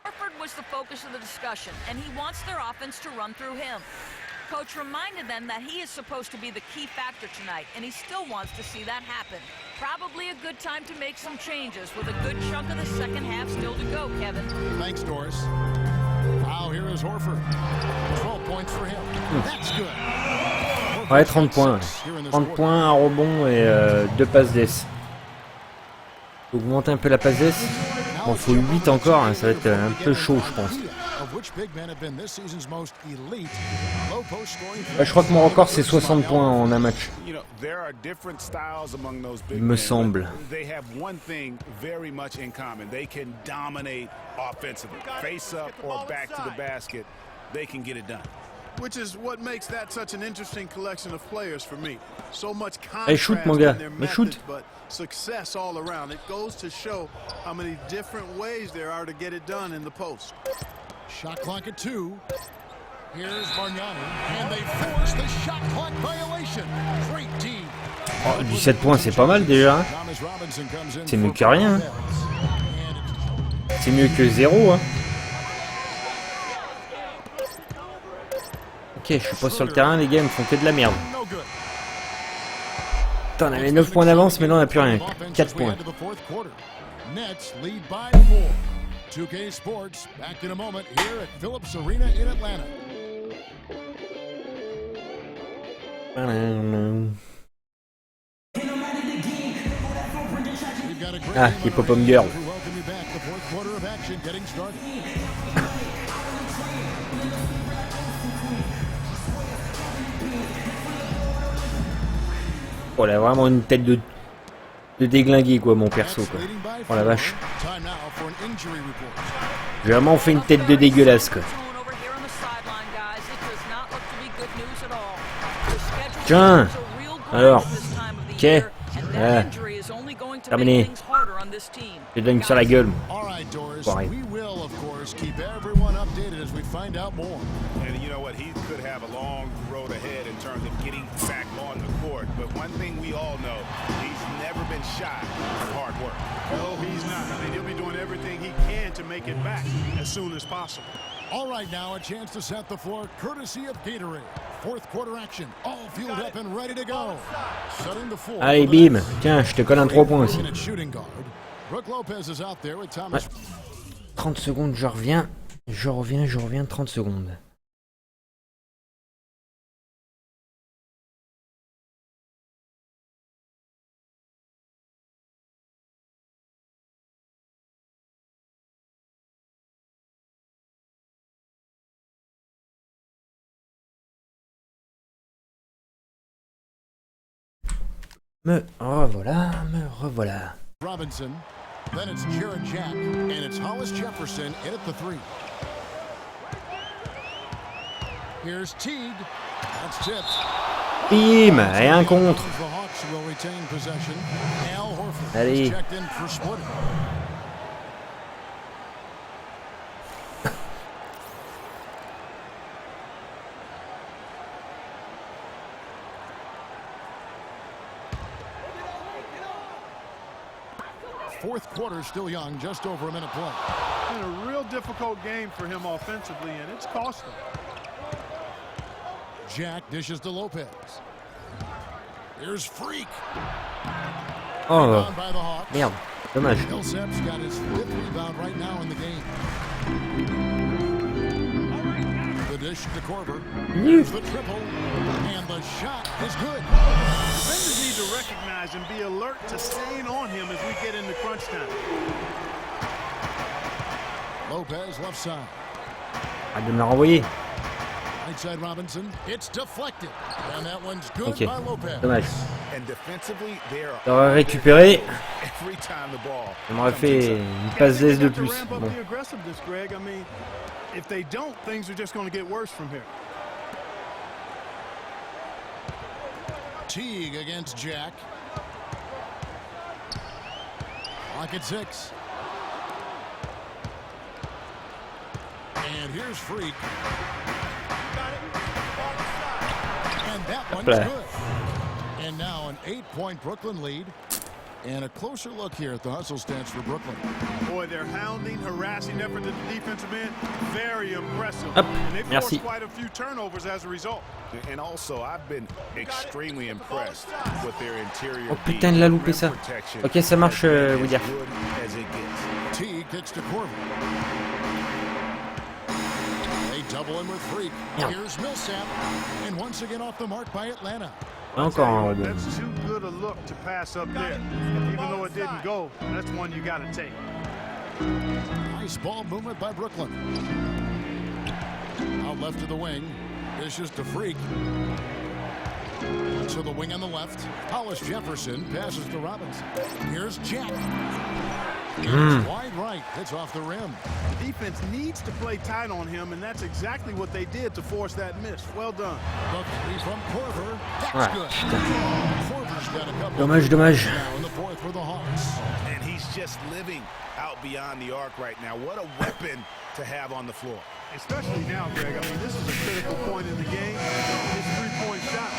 Horford was the focus of the discussion, and he wants their offense to run through him. Coach reminded them that he is supposed to be the key factor tonight, and he still wants to see that happen. Probably a good time to make some changes with a good chunk of the second half still to go, Kevin. Thanks, Doris. Now here is Horford. 12 points for him. That's good. Ouais, 30 points. 30 points, un rebond et 2 passes d'ess. Augmenter un peu la passe d'ess. Bon, faut 8 encore, hein, ça va être un peu chaud, je pense. Je crois que mon record c'est 60 points en un match. Il me semble. Which is what makes that such an interesting collection of players for me. So much Hey, shoot, mon gars. Mais shoot. But success all around. It goes to show how many different ways there are to get it done in the post. Shot clock at 2. Here's Bargnani, and they force the shot clock violation. Great team. Oh, 17 points, c'est pas mal déjà. Hein. C'est mieux que rien. Hein. C'est mieux que 0. Hein. Ok, je suis pas sur le terrain, les gars, ils me font que de la merde. Putain, on avait 9 points d'avance, mais là on n'a plus rien. 4 points. Nets lead by 4. 2K Sports back in a moment here at Phillips Arena in Atlanta. Ah, Hip-Hop Girl. Oh, elle a vraiment une tête de de déglinguer quoi mon perso quoi. Oh la vache. J'ai vraiment fait une tête de dégueulasse quoi. Tiens. Alors. Ok. Ah. Terminé. Je dingue sur la gueule. Pareil. And you know what? He could have a long road ahead in terms of getting back on the court. But one thing we all know, he's never been shy of hard work. No, he's not. I mean, he'll be doing everything he can to make it back as soon as possible. All right, now a chance to set the floor, courtesy of Gatorade. Fourth quarter action, all fueled up and ready to go. Setting the floor. Allez, bim. Tiens, je te colle un 3 points aussi. Ouais. 30 secondes, je reviens. Je reviens 30 secondes. Me revoilà. Robinson, then it's Jared Jack, and it's Hollis Jefferson in at the 3. Here's Teague. That's tipped. Bim, et un contre. The Hawks will retain possession. Al Horford Allez. is checked in for splitting. Fourth quarter still young, just over a minute play. Been a real difficult game for him offensively, and it's cost him. Jack dishes to Lopez. Here's Freak. Oh, merde, dommage. Millsap's got his 5th rebound right now in the game. The dish to Korver. Here's the triple, and the shot is good. Defenders need to recognize and be alert to staying on him as we get into crunch time. Lopez left side. Arrête de me la renvoyer. Right side Robinson. It's deflected. And that one's good Ok, by Lopez. dommage. And defensively, they are J'aurais récupéré. every time the ball. Ça m'aurait fait une passe d'aise de plus. Ramp up Bon. the aggressiveness, Greg. I mean, if they don't, things are just going to get worse from here. Teague against Jack. Lock at 6. And here's Freak. And that one's Play. good. And now an 8-point Brooklyn lead. And a closer look here at the hustle stats for Brooklyn. Boy, their hounding, harassing effort at the defensive end, very impressive. Hop, And they've merci. forced quite a few turnovers as a result. And also, I've been extremely impressed with their interior. Oh putain, il a loupé ça. Ok, ça marche, vous dire. As it gets. Teague kicks to Korver. They double in with Freak. Merde. Here's Millsap. And once again off the mark by Atlanta. Encore un rebond. That's too good a look to pass up there. Even though it didn't go, that's one you got to take. Nice ball movement by Brooklyn. Out left to the wing. Dishes to Freak. To the wing on the left. Hollis Jefferson passes to Robinson. Here's Jack. Wide right. Hits off the rim. The defense needs to play tight on him, and that's exactly what they did to force that miss. Well done. The three from Korver. That's Ouais, good. putain. Korver's got a couple Dommage, dommage. now in the fourth for the Hawks. And he's just living out beyond the arc right now. What a weapon to have on the floor. Especially now, Greg. I mean, this is a critical point in the game. His three-point shot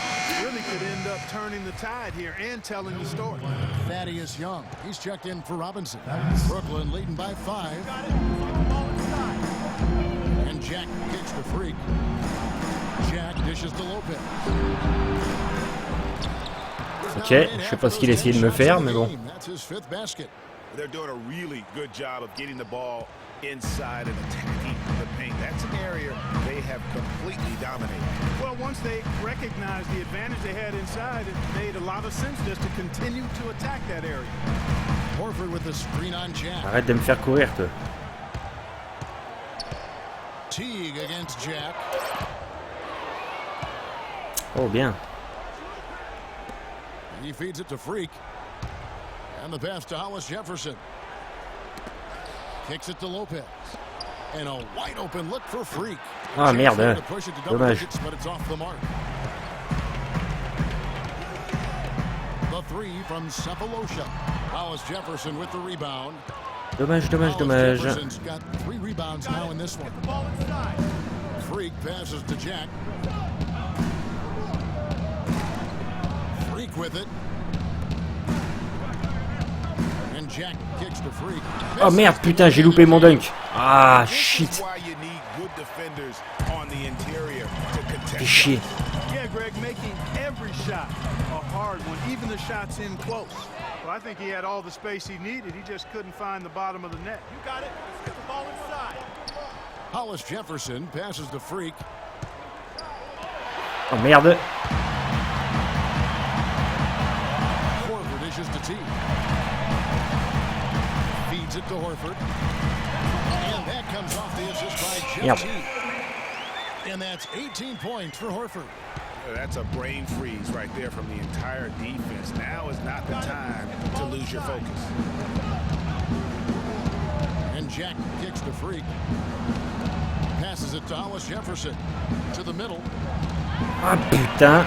really could end up turning the tide here and telling the story. Thaddeus Young. He's checked in for Robinson. Brooklyn leading by 5. And Jack kicks to Freak. Jack dishes to Lopez. Ok, je sais pas ce qu'il a essayé de me faire, mais bon. That's his 5th basket. They're doing a really good job of getting the ball inside and attacking the paint. That's an area they have completely dominated. Well, once they recognized the advantage they had inside, it made a lot of sense just to continue to attack that area. Horford with the screen on Jack. Arrête de me faire courir, toi. Teague against Jack. Oh, bien. He feeds it to Freak. And the pass to Hollis Jefferson. Kicks it to Lopez. And a wide open look for Freak. Ah merde, dommage. But it's off the mark. The three from Cephalosha. Hollis Jefferson with the rebound. Dommage, dommage, dommage. Jefferson's got 3 rebounds now in this one. Freak passes to Jack. Freak with it. And Jack kicks to Freak. Oh merde, putain, j'ai loupé mon dunk. Ah shit. Fais chier. Yeah, Greg, making every shot a hard one, even the shots in close. Well, I think he had all the space he needed. He just couldn't find the bottom of the net. You got it. Let's get the ball inside. Hollis Jefferson passes to Freak. Oh merde. Horford dishes to T. Feeds it to Horford. And that comes off the assist by Jeff T. And that's 18 points for Horford. That's a brain freeze right there from the entire defense. Now is not the time to lose your focus. And Jack kicks to Freak. Passes it to Hollis Jefferson. To the middle. Ah putain.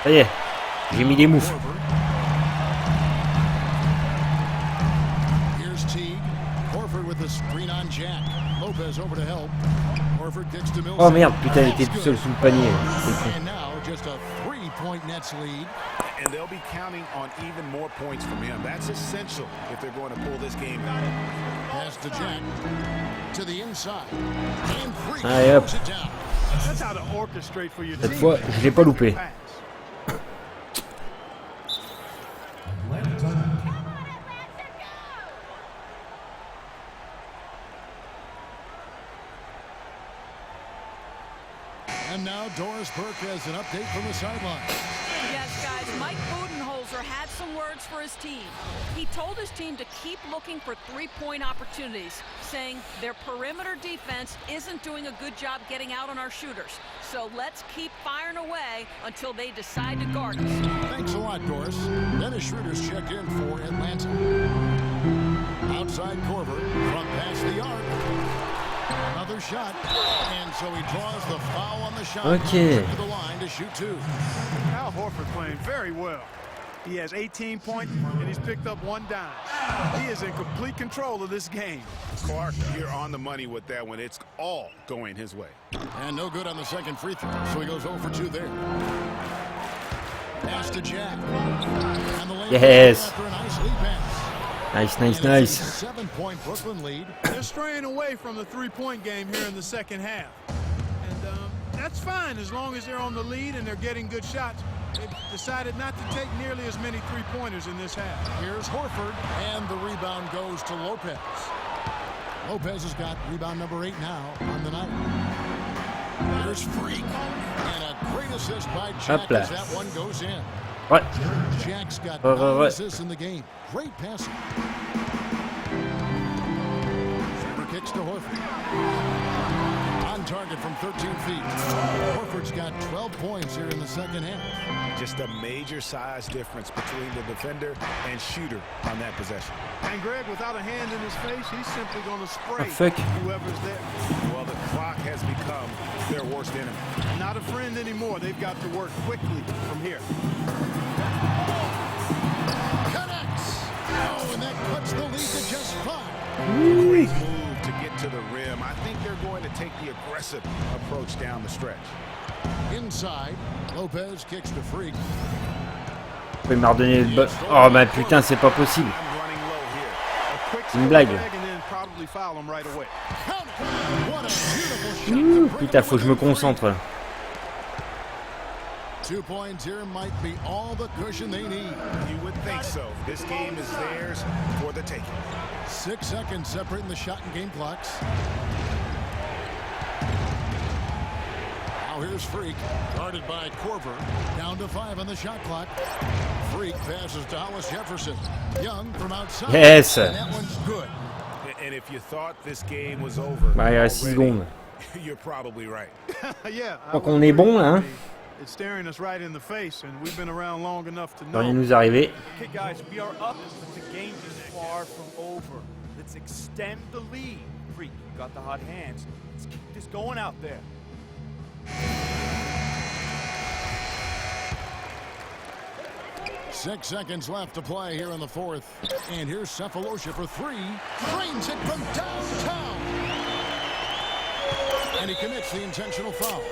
Ça y est, j'ai mis des moufles. Here's Teague. Horford with the screen on Jack. Lopez over to help. Horford kicks to Millsap. Oh merde, putain, il était tout seul sous le panier. And now just a 3-point Nets lead. And they'll be counting on even more points from him. That's essential if they're going to pull this game out. Pass to Jack. To the inside. And Freak Allez hop. it down. That's how to orchestrate for your Cette team. fois, je l'ai pas loupé. And now Doris Burke has an update from the sideline. Yes, guys, Mike Budenholzer had some words for his team. He told his team to keep looking for three-point opportunities, saying their perimeter defense isn't doing a good job getting out on our shooters. So let's keep firing away until they decide to guard us. Thanks a lot, Doris. Dennis Schroeder's checked in for Atlanta. Outside Corver, front past the arc. Another shot, and so he draws the foul on the shot. Okay. To the line to shoot 2. Al Horford playing very well. He has 18 points, and he's picked up 1 dime. He is in complete control of this game. Clark, you're on the money with that one. It's all going his way. And no good on the second free throw, so he goes 0 for 2 there. Pass to Jack. And the lane Yes. after a nice lead pass. Nice, nice, nice. 7-point Brooklyn lead. They're straying away from the three-point game here in the second half. And that's fine as long as they're on the lead and they're getting good shots. They've decided not to take nearly as many three-pointers in this half. Here's Horford, and the rebound goes to Lopez. Lopez has got rebound number 8 now on the night. Here's Freak, and a great assist by Jack as that one goes in. Ouais. Jack's got 9 assists in the game. Great passing. Super kicks to Horford. On target from 13 feet. Horford's got 12 points here in the second half. Just a major size difference between the defender and shooter on that possession. And Greg, without a hand in his face, he's simply going to spray whoever's there. Well, the clock has become their worst enemy. Not a friend anymore. They've got to work quickly from here. Connects. Oh, and that cuts the lead to just 5. Great move to get to the rim. I think they're going to take the aggressive approach down the stretch. Inside, Lopez kicks to Freak. Vous pouvez me redonner le bol. Oh bah putain, c'est pas possible. C'est une blague. Ouh, putain, faut que je me concentre. 2 points here might be all the cushion they need. You would think so. This game is theirs for the taking. 6 seconds separating the shot and game clocks. Now here's Freak, guarded by Corver. Down to 5 on the shot clock. Freak passes to Hollis Jefferson. Young from outside. Yes. And that one's good. And if you thought this game was over, Bah, il reste 6 secondes. you're probably right. Yeah. Je crois qu'on est bon là. Hein. It's staring us right in the face, and we've been around long enough to Peut rien know. nous arriver. Okay, guys, we are up. The game is far from over. Let's extend the lead. Freak, you got the hot hands. Let's keep this going out there. 6 seconds left to play here in the fourth. And here's Cephalosha for three. Drains it from downtown. And he commits the intentional foul.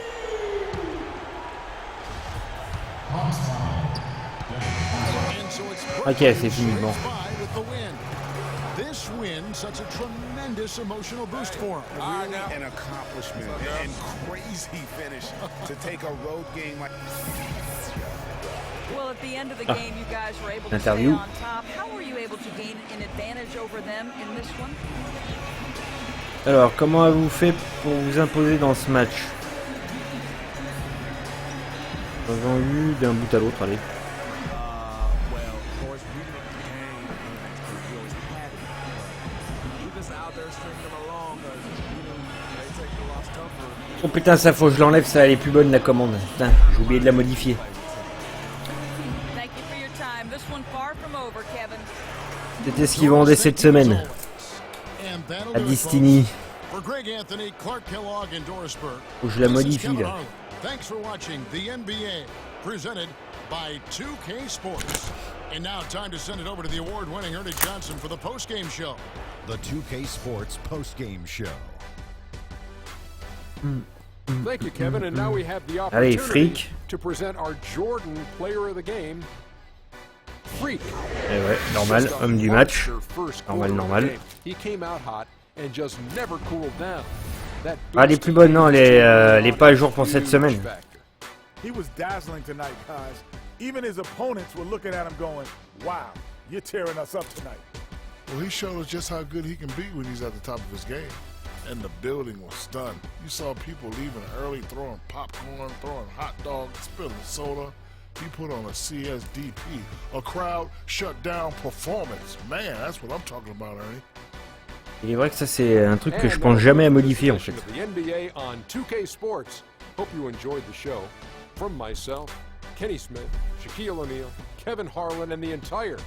And so it's Ok, c'est fini, bon. with the win. This win sets a tremendous emotional boost for him. An accomplishment and crazy finish to take a road game like. Well, at the end of the game, you guys were able to stay Interview. on top. How were you able to gain an advantage over them in this one? Alors, comment avez-vous fait pour vous imposer dans ce match? Nous avons eu d'un bout à l'autre, allez. Well, of course, we didn't gain anything. We always had it. We just out there stringing them along because they take the loss tougher. Oh putain, ça faut que je l'enlève, ça elle est plus bonne la commande. Putain, j'ai oublié de la modifier. Thank you for your time. This one far from over, Kevin. C'était ce qu'ils vendaient cette semaine. La Destiny. For Greg Anthony, Clark Kellogg, and Doris Burke. Faut que je la This is modifie Kevin là. Harlan. Thanks for watching the NBA, presented by 2K Sports. And now time to send it over to the award-winning Ernie Johnson for the post-game show. The 2K Sports post-game show. Thank you, Kevin. And now we have the Allez, opportunity Freak. to present our Jordan Player of the Game, Freak. Eh ouais, normal, homme du match. Normal, normal. He came out hot and just never cooled down. That Ah, les plus bonnes, non, les pas à jour pour cette semaine. He was dazzling tonight, guys. Even his opponents were looking at him going, wow, you're tearing us up tonight. Well, he showed us just how good he can be when he's at the top of his game. And the building was stunned. You saw people leaving early, throwing popcorn, throwing hot dogs, spilling soda. He put on a CSDP, a crowd shut down performance. Man, that's what I'm talking about, Ernie. Il est vrai que ça c'est un truc que je pense jamais à modifier en fait. The NBA on 2K Sports. Hope you enjoyed the show. From myself, Kenny Smith, Shaquille O'Neal, Kevin Harlan, and the entire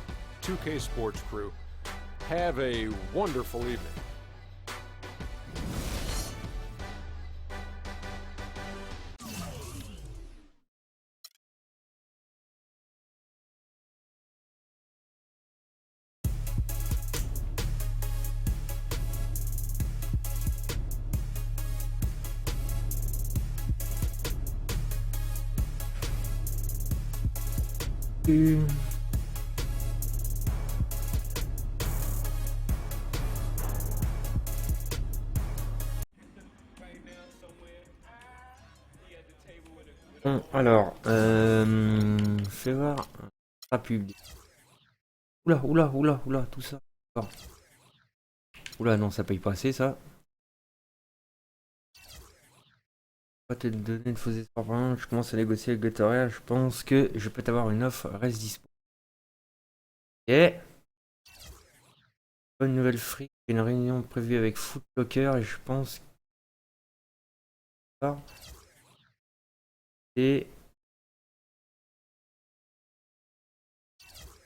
2K Sports crew. Have a wonderful evening. Bon, alors, fais voir. Pas pub. Oula, oula, oula, oula, tout ça. Bon. Oula, non, ça paye pas assez ça. Pas te donner de faux espoirs. Par exemple, je commence à négocier avec Gatorade. Je pense que je peux t'avoir une offre. Reste dispo. Ok. Bonne nouvelle fric. Une réunion prévue avec Footlocker et je pense que...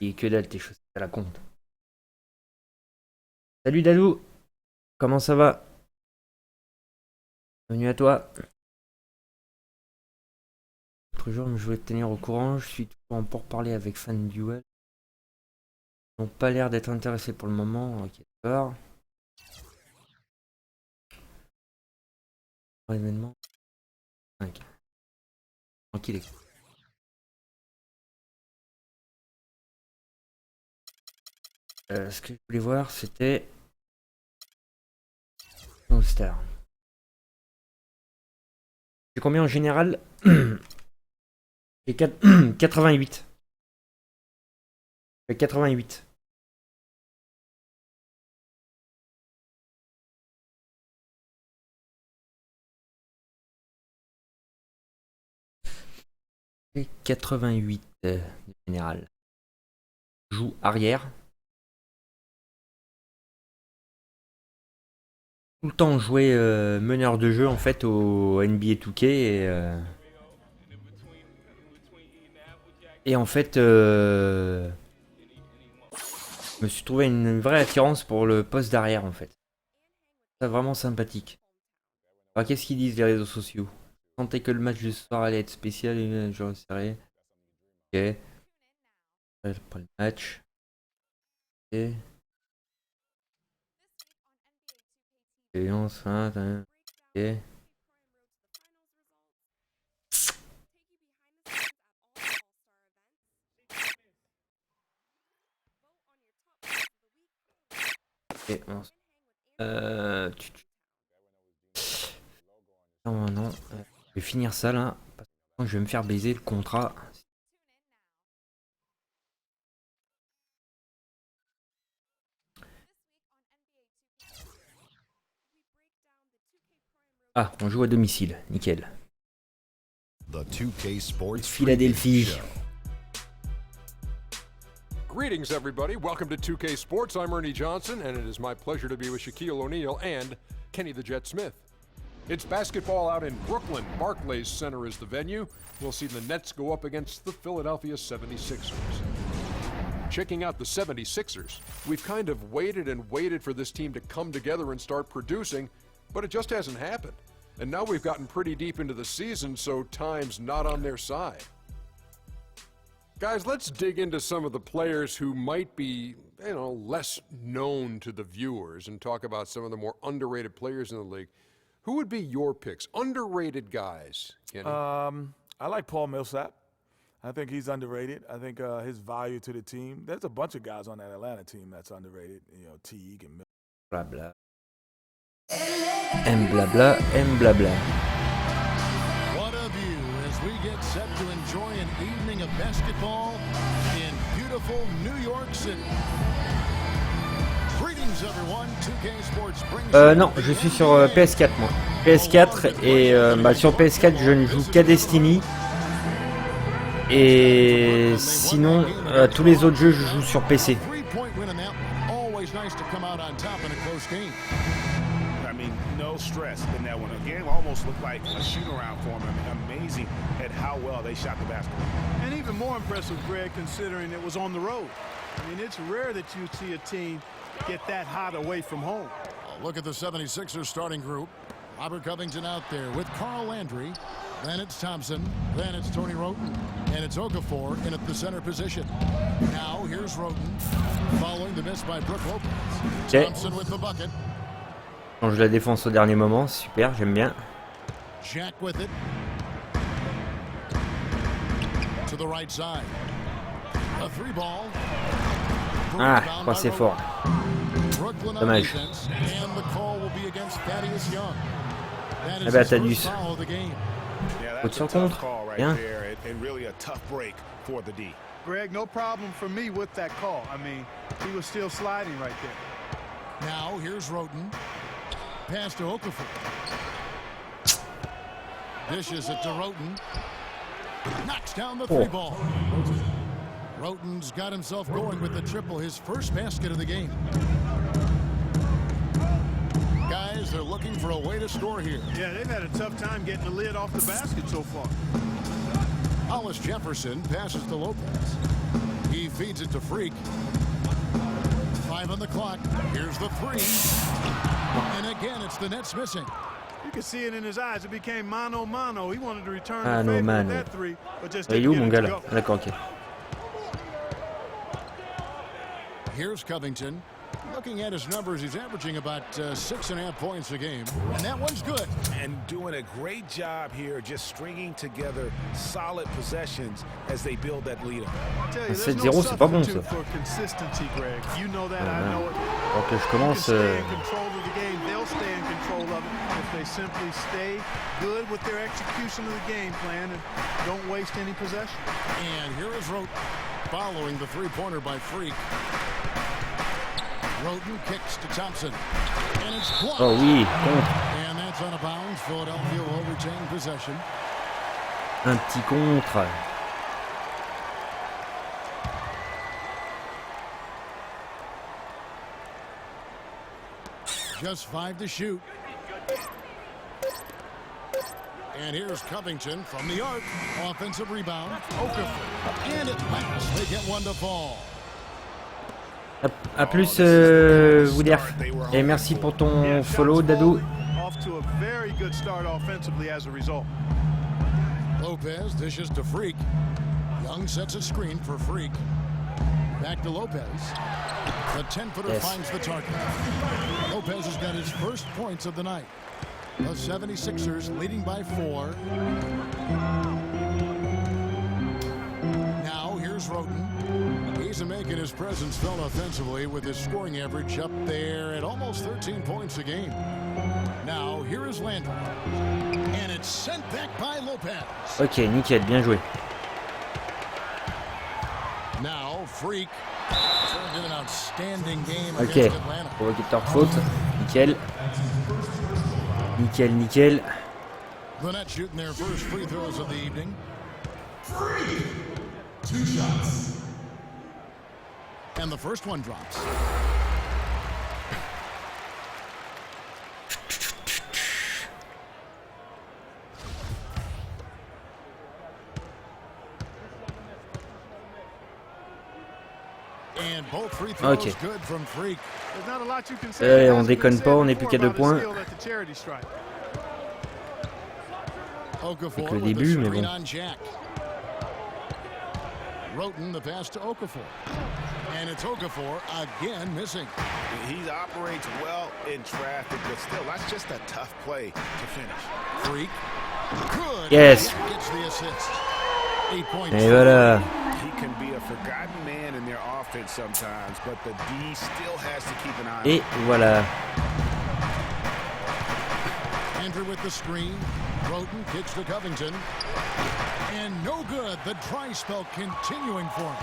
Et que dalle tes choses à la compte. Salut Dadou. Comment ça va? Bienvenue à toi. L'autre jour, je voulais te tenir au courant. Je suis toujours en pourparlers avec Fan Duel. Ils n'ont pas l'air d'être intéressés pour le moment. Ok, d'accord. Événement. 5. Tranquille. Ce que je voulais voir, c'était SWTOR. C'est combien en général? J'ai 88. J'ai 88. J'ai 88 de général. Je joue arrière. Tout le temps jouer meneur de jeu en fait au NBA 2K et Et en fait, je me suis trouvé une vraie attirance pour le poste d'arrière en fait. C'est vraiment sympathique. Alors qu'est-ce qu'ils disent les réseaux sociaux? Je sentais que le match de ce soir allait être spécial et je resserrais. Ok. Après le match. Ok. Et enfin, ok. Et non, non. Je vais finir ça là. Parce que je vais me faire baiser le contrat. Ah, on joue à domicile. Nickel. The 2K Sports Philadelphie. Greetings, everybody. Welcome to 2K Sports. I'm Ernie Johnson, and it is my pleasure to be with Shaquille O'Neal and Kenny the Jet Smith. It's basketball out in Brooklyn. Barclays Center is the venue. We'll see the Nets go up against the Philadelphia 76ers. Checking out the 76ers, we've kind of waited and waited for this team to come together and start producing, but it just hasn't happened. And now we've gotten pretty deep into the season, so time's not on their side. Guys, let's dig into some of the players who might be, less known to the viewers and talk about some of the more underrated players in the league. Who would be your picks? Underrated guys, Kenny? I like Paul Millsap. I think he's underrated. I think his value to the team. There's a bunch of guys on that Atlanta team that's underrated. Teague and Blah blah. M blabla, M blabla. What a view as we get set to enjoy an evening of basketball in beautiful New York City. Greetings everyone, 2K Sports brings Non, je suis sur PS4 moi. PS4 et sur PS4 je ne joue qu'à Destiny. Et sinon, tous les autres jeux je joue sur PC. No stress in that one. The game almost looked like a shoot-around for him. Amazing at how well they shot the basketball. And even more impressive, Greg, considering it was on the road. I mean, it's rare that you see a team get that hot away from home. Look at the 76ers starting group. Robert Covington out there with Carl Landry. Then it's Thompson. Then it's Tony Roten. And it's Okafor in at the center position. Now here's Roten following the miss by Brook Lopez. Thompson with the bucket. Change la défense au dernier moment, super, j'aime bien. Jack with it. To the right side. A three ball. Ah, pas assez fort. Dommage. And the call will be against Thaddeus Young. Ah bah Thaddeus. Faute sur contre. Bien. Greg, no problem for me with that call. I mean, he was still sliding right there. Now here's Roten. Pass to Okafor. Dishes it to Roten. Knocks down the three ball. Roten's got himself going with the triple, his first basket of the game. Guys, they're looking for a way to score here. Yeah, they've had a tough time getting the lid off the basket so far. Hollis Jefferson passes to Lopez. He feeds it to Freak. 5 on the clock. Here's the three. And again, it's the Nets missing. You can see it in his eyes. It became mano-mano. He wanted to return Ah the non, favor mano. with that three, but just Il est didn't où mon get gars it to là? go. Ah, d'accord, ok. Here's Covington. Looking at his numbers, he's averaging about 6.5 points a game. And that one's good. And doing a great job here, just stringing together solid possessions as they build that lead up. I tell you, there's 7-0, no c'est pas bon ça. substitute for consistency, Greg. You know that, I know it. Alors que je You commence. can stay in control of the game. They'll stay in control of it if they simply stay good with their execution of the game plan and don't waste any possession. And here is Roten following the three-pointer by Freak. Roten kicks to Thompson. And it's blocked. Oh oui, contre. And that's out of bounds. Philadelphia will retain possession. Un petit contre. Just 5 to shoot. And here's Covington from the arc. Offensive rebound. Okafor. And at last, they get one to fall. A plus, Wouderf. Et merci pour ton follow, Dadou. Off to a very good start offensively as a result. Lopez dishes to Freak. Young sets a screen for Freak. Back to Lopez. The 10-footer finds the target. Lopez has got his first points of the night. The 76ers leading by 4. Now here's Roten. He's making his presence felt offensively with his scoring average up there at almost 13 points a game. Now here is Landry. And it's sent back by Lopez. Ok, nickel, bien joué. Now Freak. Turned in an outstanding game Ok, against Atlanta. provocateur faute. Nickel. Nickel, nickel. The Nets shooting their first free throws of the evening. 2 shots. And the first one drops. And both free throws Ok. good from Freak. There's not a lot you can say On déconne pas, on n'est plus qu'à 2 points. Okafor le with début, the mais screen bon. on Jack. Roten the pass to Okafor. And it's Okafor again missing. He operates well in traffic, but still, that's just a tough play to finish. Freak. Good. Yes. Jack gets the assist. 8 points. Et voilà. He can be a forgotten man in their offense sometimes, but the D still has to keep an eye on Et him. voilà. Andrew with the screen. Roten kicks to Covington. And no good. The dry spell continuing for him.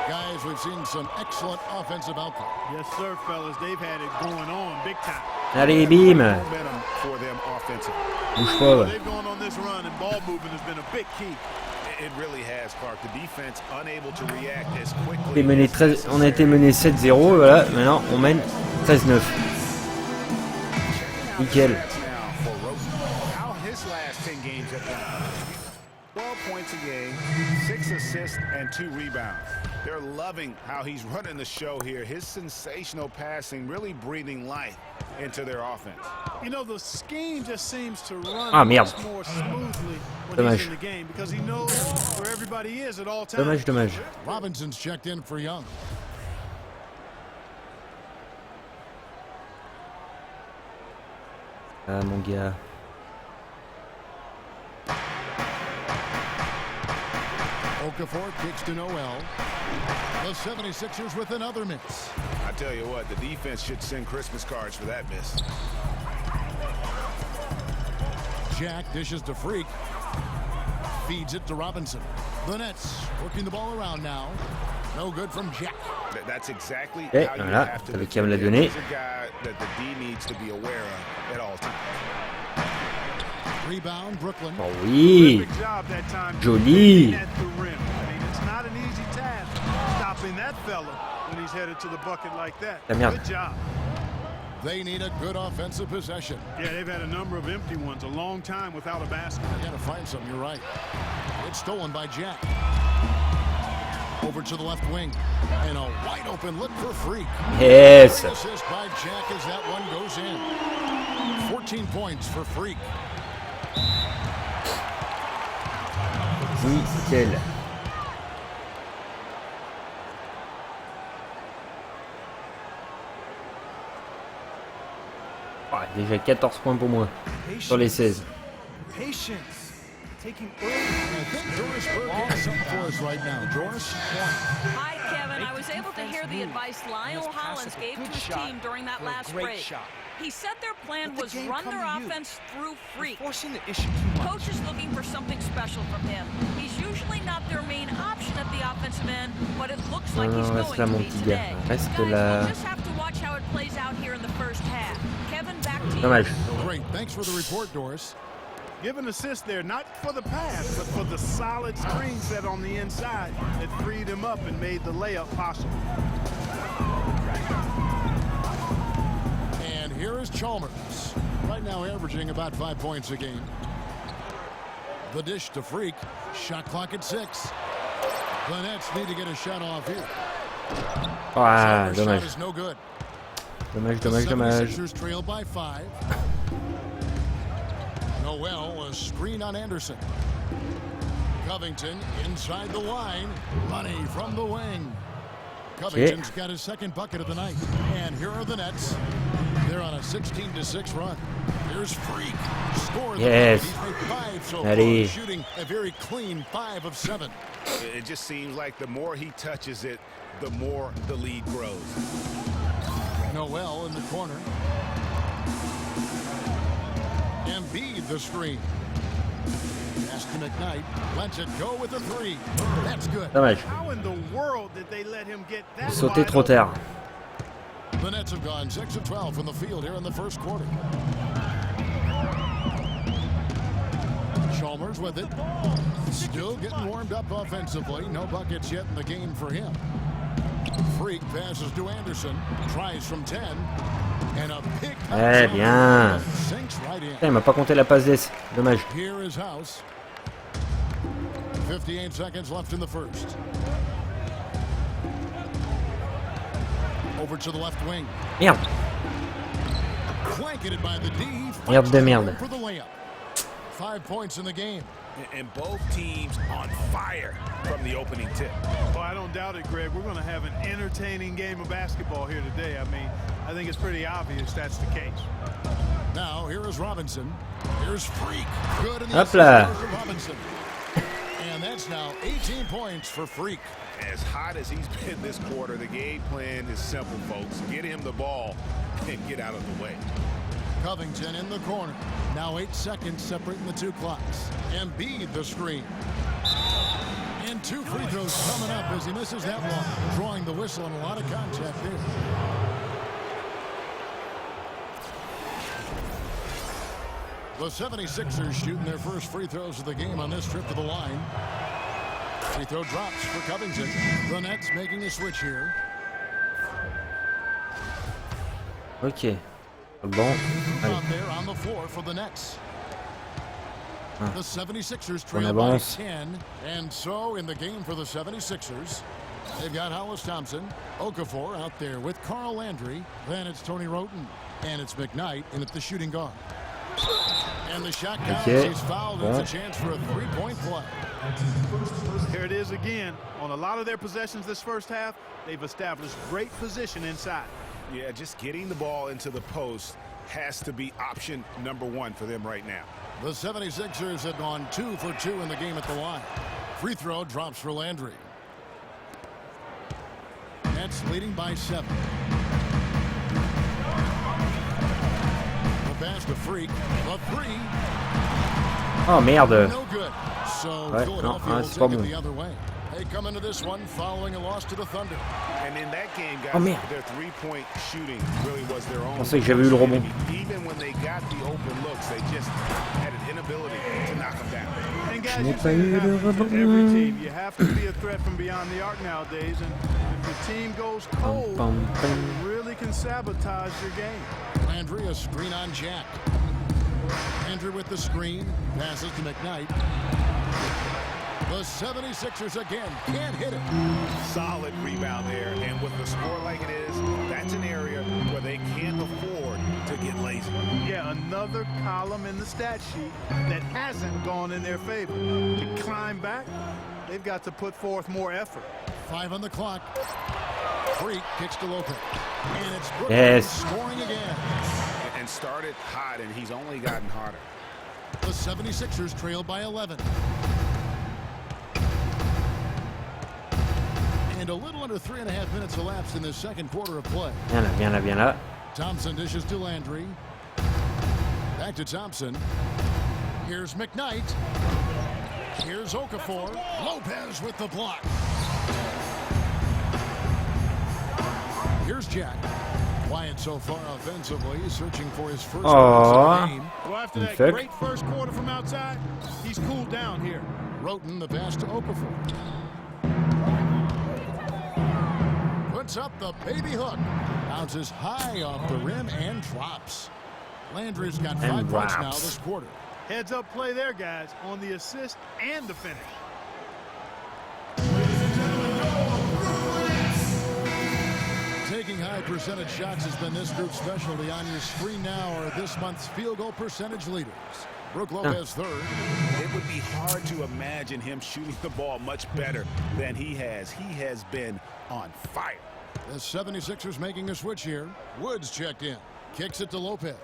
Guys, we've seen some excellent offensive output. Yes, sir, fellas. They've had it going on big time. Allez, bim. Momentum for them offensively. Bouge pas. They've gone on this run, and ball movement has been a big key. It really has, Clark. The defense unable to react as quickly. On a été mené 13 on a été mené 7-0, voilà. Maintenant, on mène 13-9. Nickel. How his last 10 games have been. 12 points a game, 6 assists, and 2 rebounds. They're loving how he's running the show here. His sensational passing really breathing life into their offense. You know, the scheme just seems to run merde. much more smoothly when Dommage. he's in the game because he knows where everybody is at all times. Dommage, dommage. Robinson's checked in for Young. Ah, mon gars. Okafor kicks to Noel. The 76ers with another miss. I tell you what, the defense should send Christmas cards for that miss. Jack dishes to Freak. Feeds it to Robinson. The Nets working the ball around now. No good from Jack. That's exactly Et how you voilà, have to ça veut defend qu'à me la him. donner. He's a guy that the D needs to be aware of at all times. Rebound, Brooklyn. Oh oui. Terrific job that time Joli. at the rim. I mean, it's not an easy task stopping that fella when he's headed to the bucket like that. Ah, merde. Good job. They need a good offensive possession. Yeah, they've had a number of empty ones a long time without a basket. They gotta find some, you're right. It's stolen by Jack. Over to the left wing. And a wide open look for Freak. Yes. Great assist by Jack as that one goes in. 14 points for Freak. Nickel. Ah, déjà 14 points pour moi sur les 16. Patience. Taking early. I think Doris Burke has something for us right now. Doris? Hi, Kevin. I was able to hear the advice Lionel Hollins gave to his team during that last break. He said their plan was run their offense through Freak. Coach is looking for something special from him. He's usually not their main option at the offensive end, but it looks like he's reste going là, to mon be petit today. gars. Reste Guys, là. we'll just have to watch how it plays out here in the first half. Kevin, back to you. Dommage. Great. Thanks for the report, Doris. Give an assist there, not for the pass, but for the solid screen set on the inside that freed him up and made the layup possible. And here is Chalmers. Right now averaging about 5 points a game. The dish to Freak. Shot clock at 6. The Nets need to get a shot off here. Ah, Shot dommage. is no good. Dommage, The dommage, dommage. 76ers trail by 5. Noel, a screen on Anderson. Covington inside the line. Money from the wing. Covington's got his second bucket of the night. And here are the Nets. They're on a 16-6 run. Here's Freak. Score. Yes. He's made 5 so Allez. far, shooting a very clean 5 of 7. It just seems like the more he touches it, the more the lead grows. Noel in the corner. Embiid the screen. Pass to McKnight. Lets it go with a 3. That's good. Dommage. How in the world did they let him get that Sauté wide trop open? tard. The Nets have gone 6 of 12 from the field here in the first quarter. Chalmers with it. Still getting warmed up offensively. No buckets yet in the game for him. Freak passes to Anderson. Tries from 10. And a pick. Eh bien. Sinks right in. Putain, il m'a pas compté la passe d'ess. Dommage. Here is House. 58 seconds left in the first. Over to the left wing. Merde. Blanketed by the D. Merde de merde. For the layup. 5 points in the game. And both teams on fire from the opening tip. Well, I don't doubt it, Greg. We're going to have an entertaining game of basketball here today. I mean, I think it's pretty obvious that's the case. Now, here is Robinson. Here's Freak. Good in the Hop là. assist for Robinson. And that's now 18 points for Freak. As hot as he's been this quarter, the game plan is simple, folks. Get him the ball and get out of the way. Covington in the corner. Now 8 seconds separating the two clocks. Embiid the screen. And 2 free throws coming up as he misses that one. Drawing the whistle and a lot of contact there. The 76ers shooting their first free throws of the game on this trip to the line. Free throw drops for Covington. The Nets making a switch here. Ok. Bon. Allez. Out there on the floor for the Nets. Ah. The 76ers On trail by avance. 10. And so in the game for the 76ers, they've got Hollis Thompson, Okafor out there with Carl Landry. Then it's Tony Roten. And it's McKnight in at the shooting guard. And the shot counts. Okay. He's fouled. Bon. It's a chance for a 3-point play. Here it is again. On a lot of their possessions this first half, they've established great position inside. Yeah, just getting the ball into the post has to be option number 1 for them right now. The 76ers have gone 2 for 2 in the game at the line. Free throw drops for Landry. Nets leading by 7. The pass to Freak. The 3. Oh merde. No good. So Ouais, Philadelphia non, will c'est pas take it bon. the other way. They come into this one following a loss to the Thunder. And in that game, guys, Oh, merde. their three-point shooting really was their own. Je pensais que j'avais eu le rebond. Even when they got the open looks, they just had an inability to knock them down. And Je guys, n'ai you pas see eu it le happen to every rebond. team. You have to be a threat from beyond the arc nowadays, and if the team goes cold, Pum, pum. it really can sabotage your game. Landry, a screen on Jack. Andrew with the screen. Passes to McKnight. The 76ers again can't hit it. Solid rebound there, and with the score like it is, that's an area where they can't afford to get lazy. Yeah, another column in the stat sheet that hasn't gone in their favor. To climb back, they've got to put forth more effort. 5 on the clock. Freak kicks to Lopez. And it's Brooklyn Yes. scoring again. And started hot, and he's only gotten hotter. The 76ers trail by 11. And a little under 3.5 minutes elapsed in this second quarter of play. Viens là, viens là, viens là. Thompson dishes to Landry. Back to Thompson. Here's McKnight. Here's Okafor. Lopez with the block. Here's Jack. Quiet so far offensively, searching for his first points of the game. Well, after that Fuck. great first quarter from outside, he's cooled down here. Roten the pass to Okafor. Puts up the baby hook. Bounces high off the rim and drops. Landry's got 5 points now this quarter. Heads up play there, guys, on the assist and the finish. Taking high percentage shots has been this group's specialty. On your screen now are this month's field goal percentage leaders. Brooke Lopez third. It would be hard to imagine him shooting the ball much better than he has. He has been on fire. The 76ers making a switch here. Woods checked in. Kicks it to Lopez.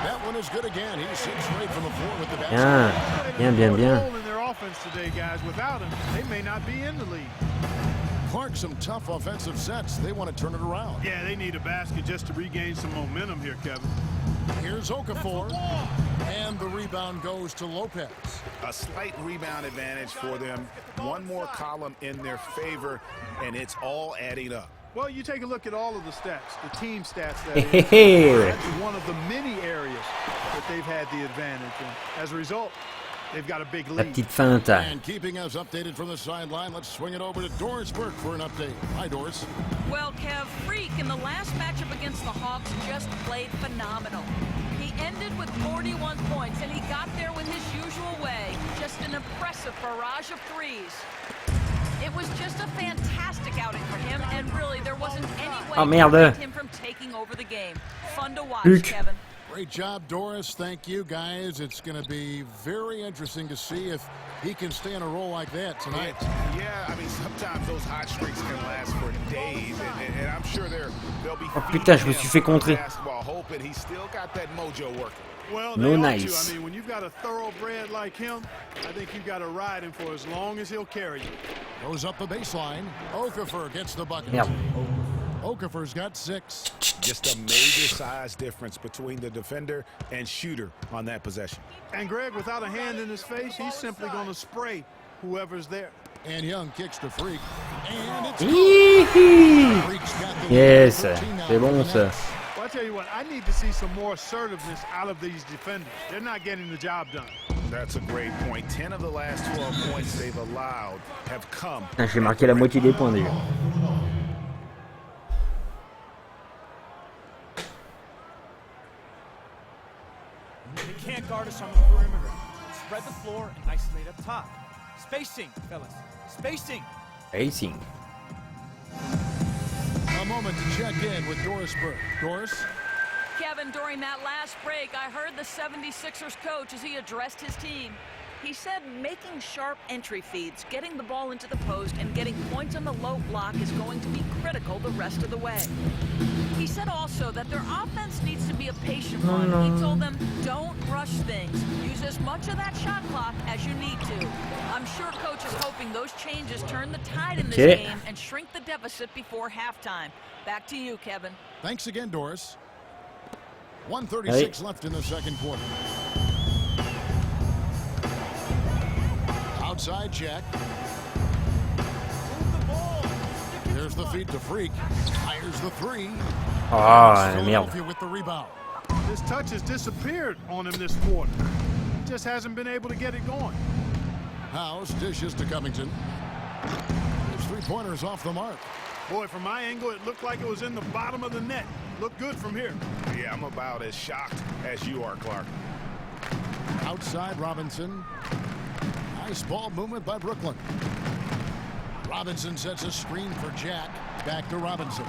That one is good again. He shoots straight from the floor with the basket. Bien. In their offense today, guys. Without him, they may not be in the league. Clark, some tough offensive sets. They want to turn it around. Yeah, they need a basket just to regain some momentum here, Kevin. Here's Okafor. And the rebound goes to Lopez. A slight rebound advantage for them. One more column in their favor, and it's all adding up. Well, you take a look at all of the stats, the team stats. That's one of the many areas that they've had the advantage. And as a result, they've got a big La lead. petite feinte. And keeping us updated from the sideline, let's swing it over to Doris Burke for an update. Hi, Doris. Well, Kev, Freak in the last matchup against the Hawks just played phenomenal. He ended with 41 points, and he got there with his usual way. Just an impressive barrage of threes. It was just a fantastic outing for him, and really, there wasn't any way to prevent him from taking over the game. Fun to watch, Kevin. Great job, Doris. Thank you, guys. It's going to be very interesting to see if he can stay on a roll like that tonight. Yeah, I mean, sometimes those hot streaks can last for days, and I'm sure they'll be. Oh putain, je me suis fait contrer. Hoping he's still got that mojo working. Well, no I nice. mean, when you've got a thoroughbred like him, I think you've got to ride him for as long as he'll carry you. Goes up the baseline. Okafor gets the bucket. Merde. Okafor's got 6. Just a major size difference between the defender and shooter on that possession. And Greg, without a hand in his face, he's simply going to spray whoever's there. And Young kicks to Freak. And it's Yes, c'est bon ça. Well, I tell you what, I need to see some more assertiveness out of these defenders. They're not getting the job done. That's a great point. 10 of the last 12 points they've allowed have come. J'ai marqué la moitié des points déjà. They can't guard us on the perimeter. Spread the floor and isolate up top. Spacing, fellas. Spacing. Spacing. A moment to check in with Doris Burke. Doris? Kevin, during that last break, I heard the 76ers coach as he addressed his team. He said making sharp entry feeds, getting the ball into the post, and getting points on the low block is going to be critical the rest of the way. He said also that their offense needs to be a patient one. He told them, don't rush things. Use as much of that shot clock as you need to. I'm sure Coach is hoping those changes turn the tide in this game and shrink the deficit before halftime. Back to you, Kevin. Thanks again, Doris. 1:36 left in the second quarter. Outside check. There's the feed to Freak. Fires the 3. Merde. With the rebound. This touch has disappeared on him this quarter. Just hasn't been able to get it going. House dishes to Covington. His 3-pointers off the mark. Boy, from my angle, it looked like it was in the bottom of the net. Looked good from here. Yeah, I'm about as shocked as you are, Clark. Outside Robinson. Nice ball movement by Brooklyn. Robinson sets a screen for Jack. Back to Robinson.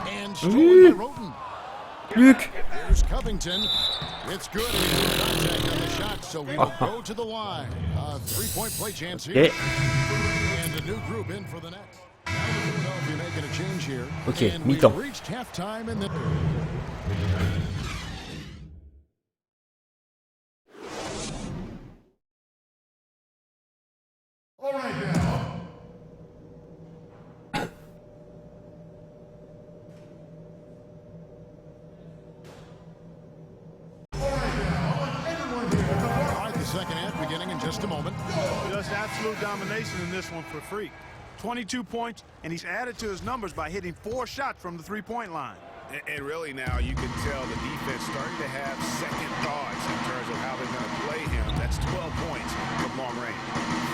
And stolen by Roten. Luke. Here's Covington. It's good. He's contact on the shot, so we will go to the line. A 3-point play chance here. And a new group in for the next. Philadelphia making a change here. Okay, and mi-temps. we've reached halftime in the... All right now. Second half beginning in just a moment. Just absolute domination in this one for Freak. 22 points, and he's added to his numbers by hitting 4 shots from the 3-point line. And really now you can tell the defense starting to have second thoughts in terms of how they're going to play him. That's 12 points from long range.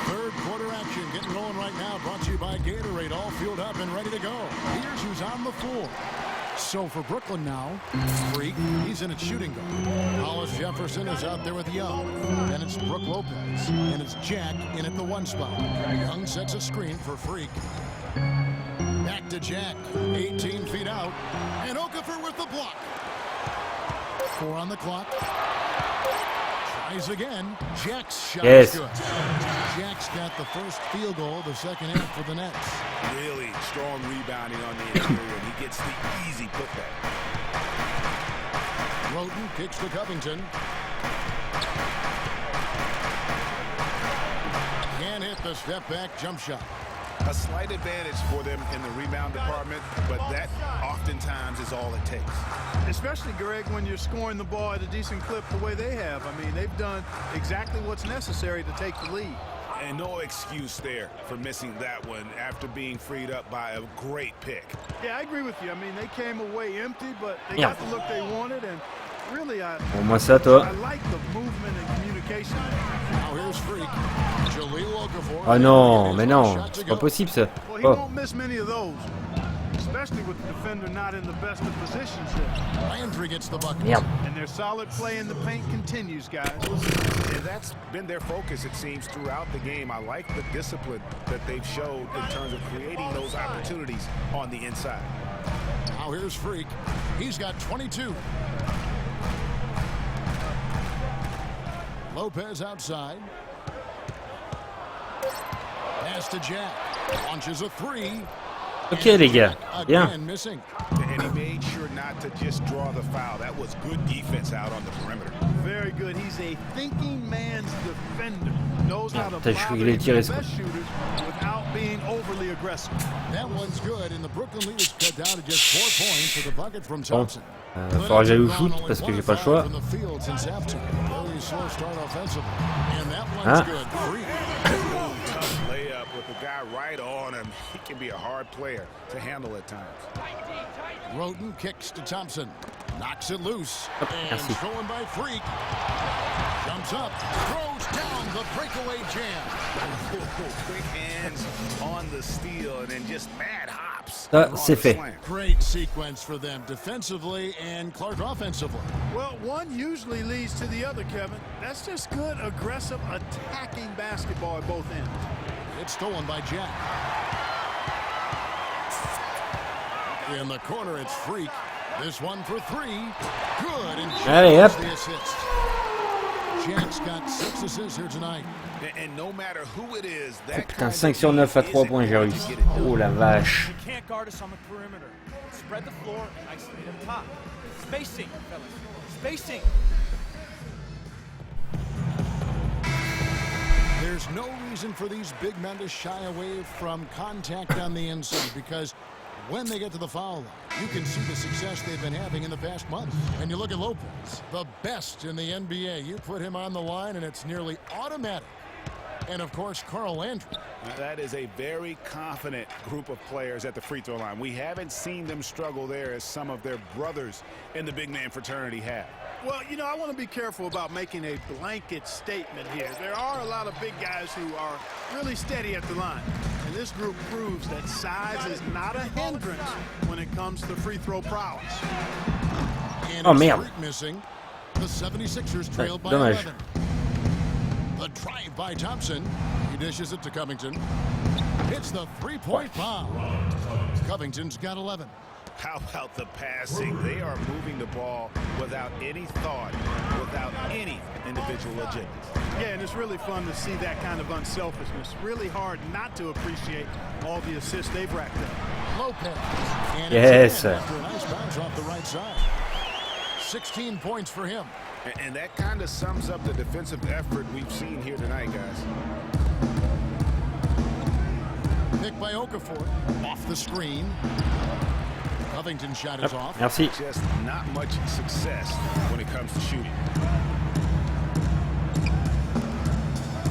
Third quarter action getting rolling right now. Brought to you by Gatorade. All fueled up and ready to go. Here's who's on the floor. So for Brooklyn now, Freak, he's in at shooting guard. Hollis Jefferson is out there with Young. Then it's Brook Lopez. And it's Jack in at the 1 spot. Young sets a screen for Freak. Back to Jack, 18 feet out. And Okafor with the block. 4 on the clock. Tries again. Jack's shot is good. Jack's got the first field goal of the second half for the Nets. Really strong rebounding on the interior. He gets the easy putback. Roten kicks to Covington. Can't hit the step back jump shot. A slight advantage for them in the rebound department, but that oftentimes is all it takes. Especially, Greg, when you're scoring the ball at a decent clip the way they have. I mean, they've done exactly what's necessary to take the lead. And no excuse there for missing that one after being freed up by a great pick. Yeah, I agree with you. I mean, they came away empty, but they got the look they wanted, and really, I like the movement and communication. Now here's Freak. Ah non, mais non, c'est pas possible ça. Well, he won't miss many of those, especially with the defender not in the best of positions there. Landry gets the bucket. Merde. And their solid play in the paint continues, guys. And that's been their focus, it seems, throughout the game. I like the discipline that they've showed in terms of creating those opportunities on the inside. Now here's Freak. He's got 22. Lopez outside. Pass to Jack. Launches a 3. Ok les gars, bien. And he made sure not to just draw the foul. That was good defense out on the perimeter. Very good. He's a thinking man's defender. Knows how to block the best shooters without being overly aggressive. That one's good, and the Brooklyn lead is cut down to just 4 points for the bucket from Thompson. Faudra que j'aille au shoot parce que j'ai pas le choix. Tough layup with the guy right on him. He can be a hard player to handle at times. Roten kicks to Thompson. Knocks it loose. And Merci. stolen by Freak. Jumps up. Throws down the breakaway jam. Quick hands on the steal and then just mad hops. Ça, c'est fait. Great sequence for them defensively and Clark offensively. Well, one usually leads to the other, Kevin. That's just good, aggressive, attacking basketball at both ends. It's stolen by Jack. In the corner, it's Freak. This one for 3. Good. And Allez, hop. the assist. Jack's got 6 assists here tonight. And no matter who it is, Oh putain, 5 sur 9 à 3 points, j'ai réussi. Oh la vache. You can't guard us on the perimeter. Spread the floor and isolate up top. Spacing, fellas. Spacing. There's no reason for these big men to shy away from contact on the inside because when they get to the foul line, you can see the success they've been having in the past month. And you look at Lopez, the best in the NBA. You put him on the line and it's nearly automatic. And of course, Carl Landry. Now, that is a very confident group of players at the free throw line. We haven't seen them struggle there as some of their brothers in the big man fraternity have. Well, you know, I want to be careful about making a blanket statement here. There are a lot of big guys who are really steady at the line. And this group proves that size is not a hindrance when it comes to free throw prowess. And oh, merde. Missing. The 76ers trailed by Dommage. 11. The drive by Thompson. He dishes it to Covington. It's the three-point foul. Covington's got 11. How about the passing? They are moving the ball without any thought, without any individual agendas. Yeah, and it's really fun to see that kind of unselfishness. Really hard not to appreciate all the assists they've racked up. Lopez. And yes. After a nice bounce off the right side. 16 points for him. And that kind of sums up the defensive effort we've seen here tonight, guys. Pick by Okafor. Off the screen. Covington shot is off. Merci. Just not much success when it comes to shooting.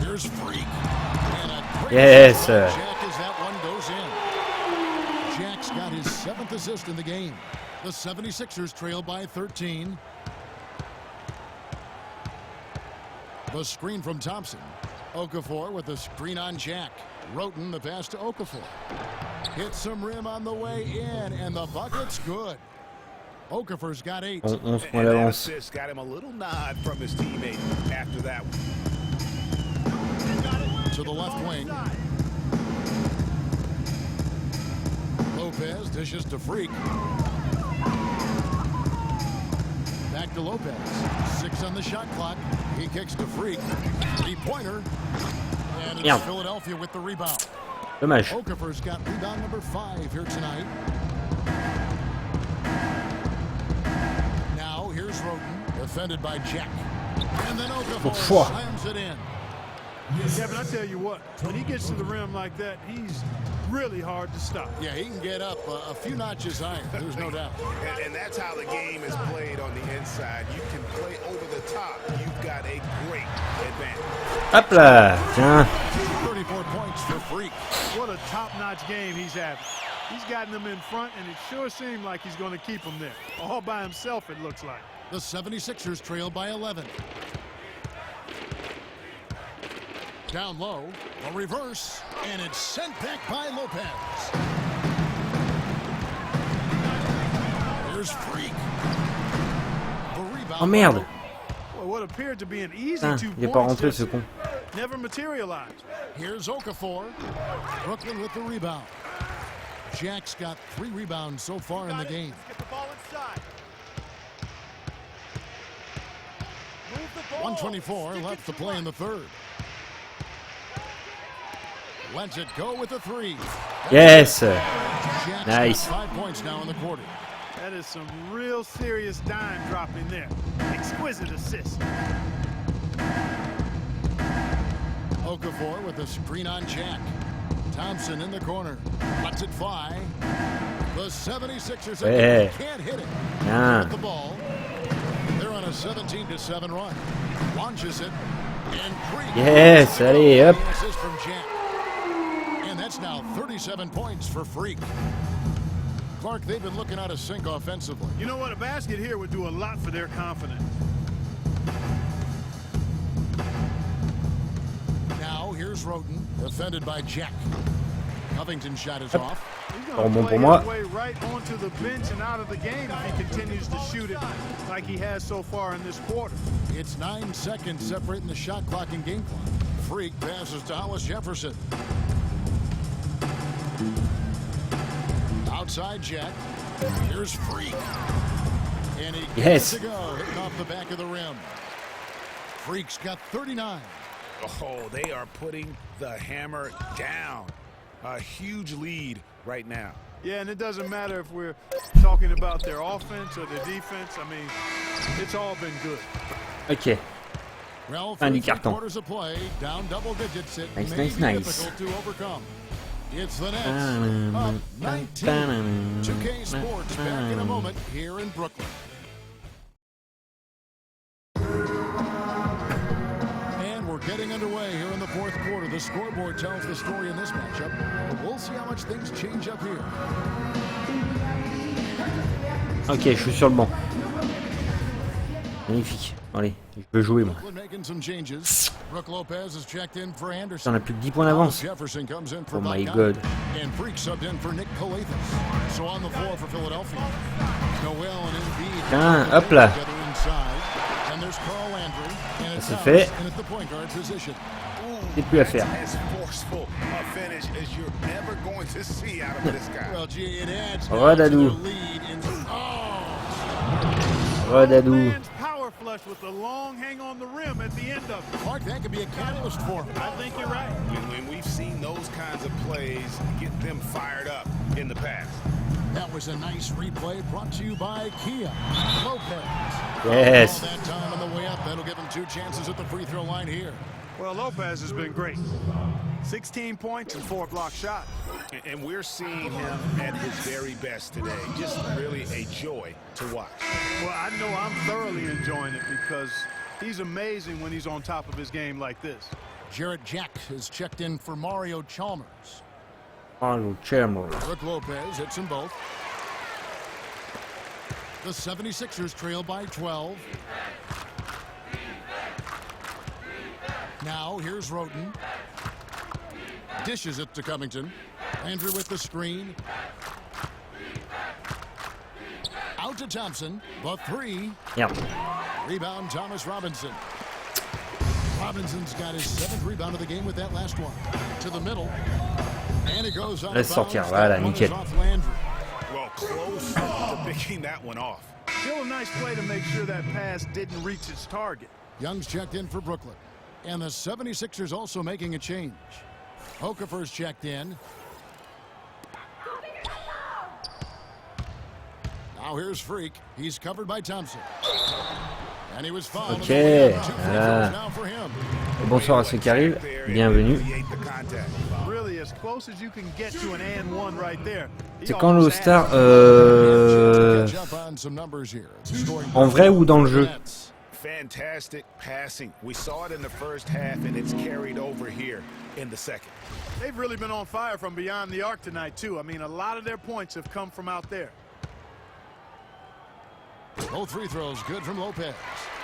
Here's Freak. And a great yes. Jack as that one goes in. Jack's got his 7th assist in the game. The 76ers trail by 13. The screen from Thompson. Okafor with the screen on Jack. Roten the pass to Okafor. Hits some rim on the way in, and the bucket's good. Okafor's got 8. 11 points d'avance. Assist got him a little nod from his teammate after that one. To the left wing. Lopez dishes to Freak. Back to Lopez. 6 on the shot clock. He kicks to Freak. 3-pointer. And it's Philadelphia with the rebound. Dommage. Okafor's got rebound number 5 here tonight. Now here's Roten, defended by Jack. And then Okafor slams it in. Yeah, but I tell you what, when he gets to the rim like that, he's really hard to stop. Yeah, he can get up a few notches higher, there's no doubt. And that's how the game is played on the inside. You can play over the top. You've got a great advantage. Hop là, tiens. 34 points for Freak. What a top-notch game he's having. He's gotten them in front, and it sure seemed like he's going to keep them there. All by himself, it looks like. The 76ers trail by 11. Down low, a reverse, and it's sent back by Lopez. Here's Freak. The rebound. Oh merde. Well, what appeared to be an easy Ah, 2 il est pas points rentré ce con. never materialized. Here's Okafor. Brooklyn with the rebound. Jack's got 3 rebounds so far in the game. Get the ball inside. 124 left to play in the third. Lets it go with a 3. Yes. Jack's Nice. got 5 points now in the quarter. That is some real serious dime dropping there. Exquisite assist. Okafor with a screen on Jack. Thompson in the corner. Lets it fly. The 76ers can't hit it. Ah. With the ball. They're on a 17-7 run. Launches it. And Freak. Yes, allez, hop. Assist from Jack. And that's now 37 points for Freak. Clark, they've been looking out of sync offensively. You know what? A basket here would do a lot for their confidence. Now here's Roten, defended by Jack. Covington's shot is off. He's Bon, going bon to pour play moi. his way right onto the bench and out of the game if he continues to shoot it like he has so far in this quarter. It's 9 seconds separating the shot clock and game clock. Freak passes to Hollis Jefferson. Outside Jack. Here's Freak. And he gets to go, hitting off the back of the rim. Freak's got 39. Oh, they are putting the hammer down. A huge lead right now. Yeah, and it doesn't matter if we're talking about their offense or their defense. I mean, it's all been good. Ok. Well, Fin du through carton. 3/4 of play, down double digits, it Nice, may nice, be nice. difficult to overcome. It's the Nets up 19. 2K Sports back in a moment here in Brooklyn. And we're getting underway here in the fourth quarter. The scoreboard tells the story in this matchup, but we'll see how much things change up here. Ok, je suis sur le banc. Magnifique. Allez, je peux jouer moi. Making some changes. Brook Lopez is checked in for Anderson. On a plus que 10 points d'avance. Jefferson comes in for Oh my Buckeye. god. And Freak subbed in for Nick Calathis. So on the floor for Philadelphia. Noel and Embiid. Tiens, hop là. Together inside. And there's Carl Landry. And it's Ça c'est fait. in at the point guard position. C'est plus à faire. As forceful a finish as you're ever going to see out of this guy. Well, gee, it adds now to Rodadou. their lead in Rodadou. Power flush with the long hang on the rim at the end of it. Clark, that could be a catalyst for him. I think you're right. When we've seen those kinds of plays get them fired up in the past. That was a nice replay brought to you by Kia. Lopez. Yes. All that time on the way up. That'll give him 2 chances at the free throw line here. Well, Lopez has been great. 16 points and 4 block shots. And we're seeing him at his very best today. Just really a joy to watch. Well, I know I'm thoroughly enjoying it because he's amazing when he's on top of his game like this. Jarrett Jack is checked in for Mario Chalmers. Mario Chalmers. Brook Lopez hits them both. The 76ers trail by 12. Now here's Roten. Dishes it to Covington. Andrew with the screen. Out to Thompson. The three. Merde. Rebound, Thomas Robinson. Robinson's got his 7th rebound of the game with that last one. To the middle. And it goes out. Laisse sortir, voilà, nickel. Well, close to picking that one off. Still a nice play to make sure that pass didn't reach its target. Young's checked in for Brooklyn. And the 76ers also making a change. Okafor's checked in. Now here's Freak. He's covered by Thompson. And he was fouled. Ok, voilà. Bonsoir à ceux qui arrivent, bienvenue. C'est quand le All-Star en vrai ou dans le jeu? Fantastic passing. We saw it in the first half, and it's carried over here in the second. They've really been on fire from beyond the arc tonight, too. I mean, a lot of their points have come from out there. Both free throws good from Lopez.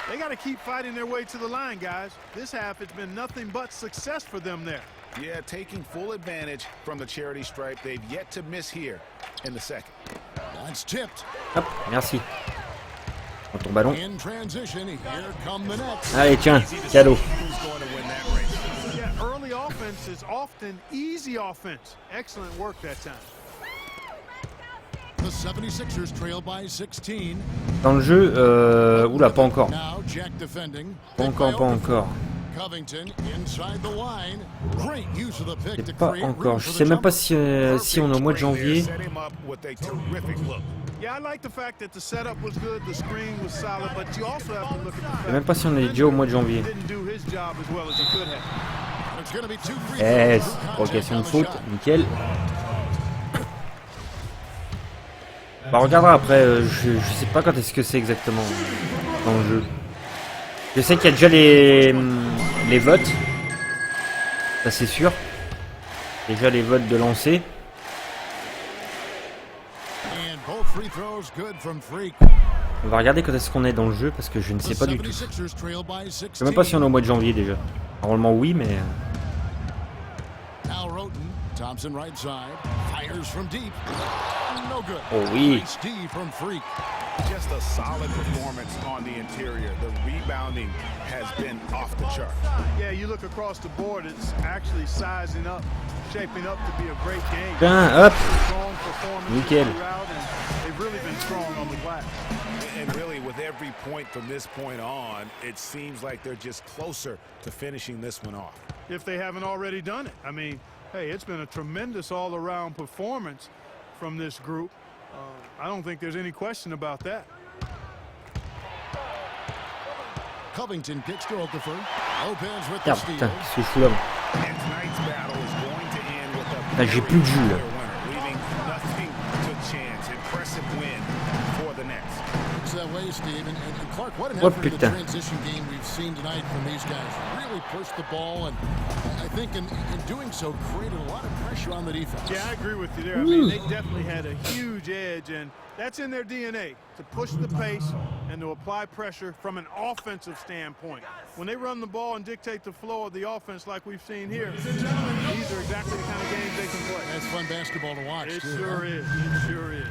They got to keep fighting their way to the line, guys. This half has been nothing but success for them there. Yeah, taking full advantage from the charity stripe. They've yet to miss here in the second. That's tipped. Hop, merci. Prends ton ballon. In transition, here come the Nets. Allez, tiens, cadeau. Yeah, early offense is often easy offense. Excellent work that time. The 76ers trail by 16. Dans le jeu, oula, pas encore. Now Jack defending. Pas encore. Covington inside the line. Great use of the pick to Pas create encore. room Je for sais the même pas jumper. si on est au mois de janvier. Yeah, I like the fact that the setup was good, the screen was solid, but you also have to look at the Je sais fact même pas si on est déjà au mois de janvier. he didn't do his job as well as he could have. It's going to be 2 free Yes, throws. provocation de faute, nickel. Bah on regardera après, je sais pas quand est-ce que c'est exactement dans le jeu. Je sais qu'il y a déjà les votes, ça c'est sûr. Déjà les votes de lancer. And both free throws good from Freak. On va regarder quand est-ce qu'on est dans le jeu parce que je ne sais pas du tout. 76ers trail by Je 16. sais même pas si on est au mois de janvier déjà. Normalement oui, mais... Al Roten, Thompson right side, fires from deep. No good. Oh oui. Nice D from Freak. Just a solid performance on the interior. The rebounding has been off the chart. Yeah, you look across the board, it's actually sizing up, shaping up to be a great game. Tiens, hop. Strong performance Nickel. throughout, and they've really been strong on the glass. And really, with every point from this point on, it seems like they're just closer to finishing this one off. If they haven't already done it. I mean, hey, it's been a tremendous all-around performance from this group. I don't think there's any question about that. Covington kicks to Okafor. Lopez with the Merde, steal. putain, qu'est-ce que je fous là? And tonight's battle is going to end with a Là, j'ai plus de jus là. leaving nothing to chance. Impressive win for the Nets. Looks that way, Steve. And Clark, what an Oh, effort in the putain. transition game we've seen tonight from these guys. Really pushed the ball, and I think in doing so created a lot of pressure on the defense. Yeah, I agree with you there. I mean, they definitely had a huge edge, and that's in their DNA, to push the pace and to apply pressure from an offensive standpoint. When they run the ball and dictate the flow of the offense like we've seen here, these are exactly the kind of games they can play. That's fun basketball to watch. It too, sure huh? is. It sure is.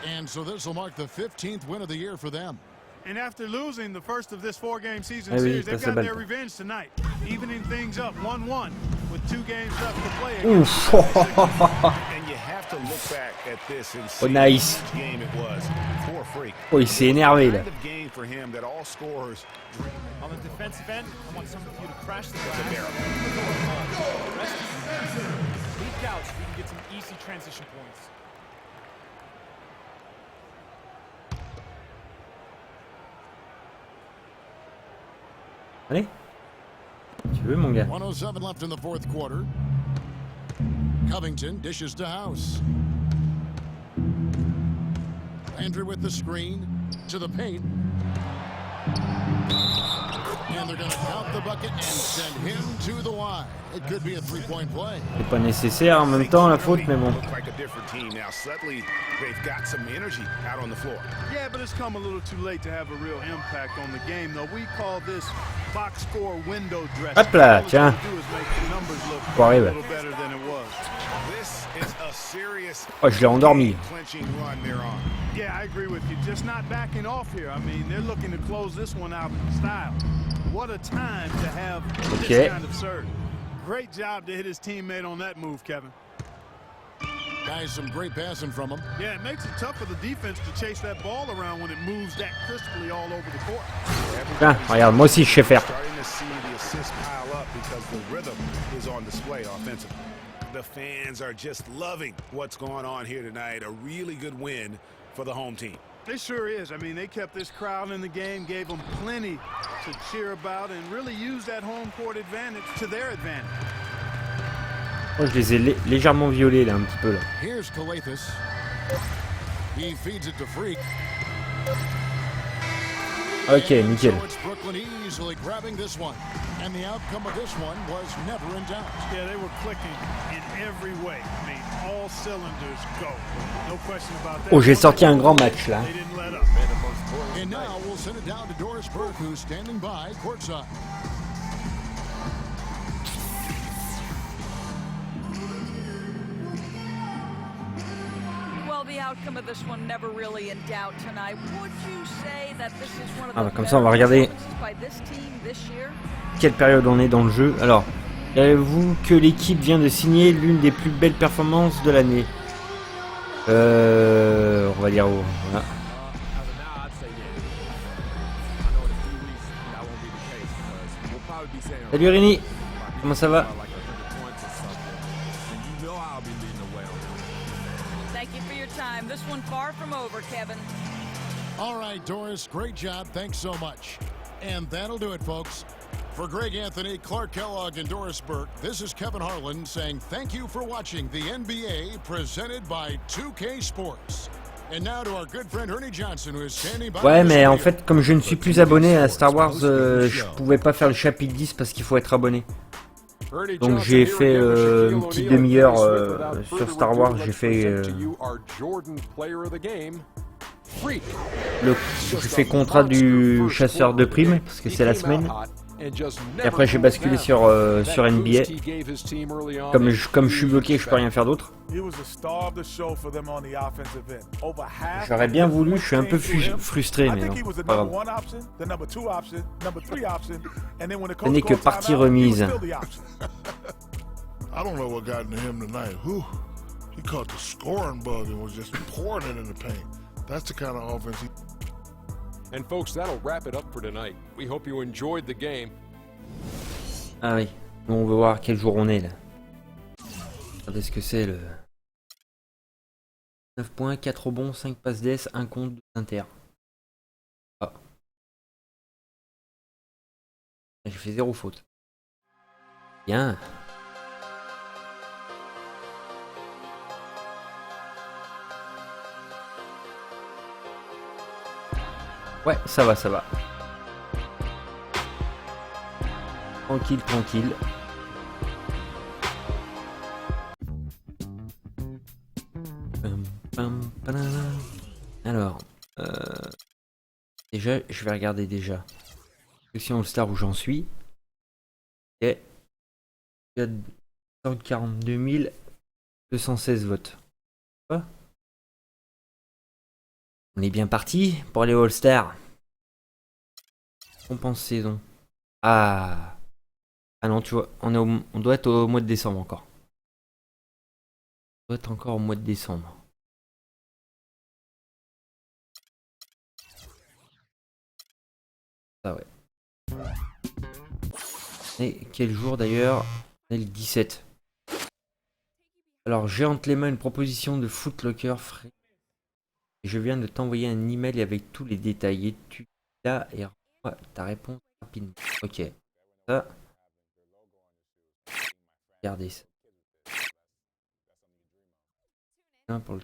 And so this will mark the 15th win of the year for them. And after losing the first of this 4-game season Ah oui, series, they've passe la got balle. their revenge tonight, evening things up 1-1 with 2 games left to play. Ouf. And you have to look back at this and see Oh, nice. which game it was for Freak. Oh, il s'est énervé là. Kind of game for him that all scorers dream. On the defensive end, I want some of you to crash the glass. Leak out so we can get some easy transition points. Allez. Tu veux mon gars? 107 left in the fourth quarter. Covington dishes to House. Andrew with the screen to the paint. And they're going to count the bucket and send him to the line. It could be a three-point play. C'est pas nécessaire en même temps la faute, mais bon. Look like a different team now. Suddenly, they've got some energy out on the floor. Yeah, but it's come a little too late to have a real impact on the game, though. We call this Hop là, tiens. Bon, arrive. Oh, je l'ai endormi. Yeah, I agree with you. Just not backing off here. I mean, they're looking to close this one out in style. What a time to have this kind of serve. Great job to hit his teammate on that move, Kevin. Guys, some great passing from him. Yeah, it makes it tough for the defense to chase that ball around when it moves that crisply all over the court. Ah, regarde, moi aussi je sais faire. Starting to see the assists pile up because the rhythm is on display offensively. The fans are just loving what's going on here tonight. A really good win for the home team. It sure is. I mean, they kept this crowd in the game, gave them plenty to cheer about, and really used that home court advantage to their advantage. Oh, je les ai légèrement violés là, un petit peu là. Here's Calathis. He feeds it to Freak. Ok, nickel. So it's Brooklyn easily grabbing this one. And the outcome of this one was never in doubt. Yeah, they were clicking in every way. I mean, all cylinders go. No question about that. Oh, j'ai sorti un grand match là. They didn't let up. And now we'll send it down to Doris Burke, who's standing by courtside. Well, the outcome of this one never really in doubt tonight. Would you say that this is one of Ah the bah comme ça on va regarder by this team this year? quelle période on est dans le jeu. Alors, savez-vous que l'équipe vient de signer l'une des plus belles performances de l'année? On va dire voilà. Salut Rini, comment ça va? Thank you for your time. This one far from over, Kevin. All right, Doris, great job. Thanks so much. And that'll do it, folks. For Greg Anthony, Clark Kellogg, and Doris Burke, this is Kevin Harlan saying thank you for watching the NBA presented by 2K Sports. And now to our good friend Ernie Johnson, who is standing by. Ouais, mais en fait, comme je ne suis plus abonné à Star Wars, je pouvais pas faire le chapitre 10 parce qu'il faut être abonné. Donc j'ai fait une petite demi-heure sur Star Wars, j'ai fait j'ai fait contrat du chasseur de primes parce que c'est la semaine. Et après j'ai basculé sur NBA. Comme je suis bloqué, je peux rien faire d'autre. J'aurais bien voulu, je suis un peu frustré, mais non, c'est pas grave. Ce n'est que partie remise. I don't know what got into him tonight. Whew. He caught the scoring bug and was just pouring it in the paint. That's the kind of offense he... And folks, that'll wrap it up for tonight. We hope you enjoyed the game. Ah oui, bon, on veut voir quel jour on est là. Regardez ce que c'est le 9 points, 4 rebonds, 5 passes d'ess, 1 contre, 2 inter. Ah. J'ai fait 0 faute. Bien. Ouais, ça va, ça va. Tranquille, tranquille. Alors, déjà, je vais regarder déjà. Section All-Star où j'en suis. Et il y a 142 216 votes. Quoi ? On est bien parti pour les All-Star. Compense saison. Ah. Ah non, tu vois, on doit être au mois de décembre encore. On doit être encore au mois de décembre. Ah ouais. Et quel jour d'ailleurs? On est le 17. Alors j'ai entre les mains une proposition de Footlocker frais. Je viens de t'envoyer un email avec tous les détails. Et tu l'as et renvoie ta réponse rapidement. Ok. Ça. Regardez ça. Pour le...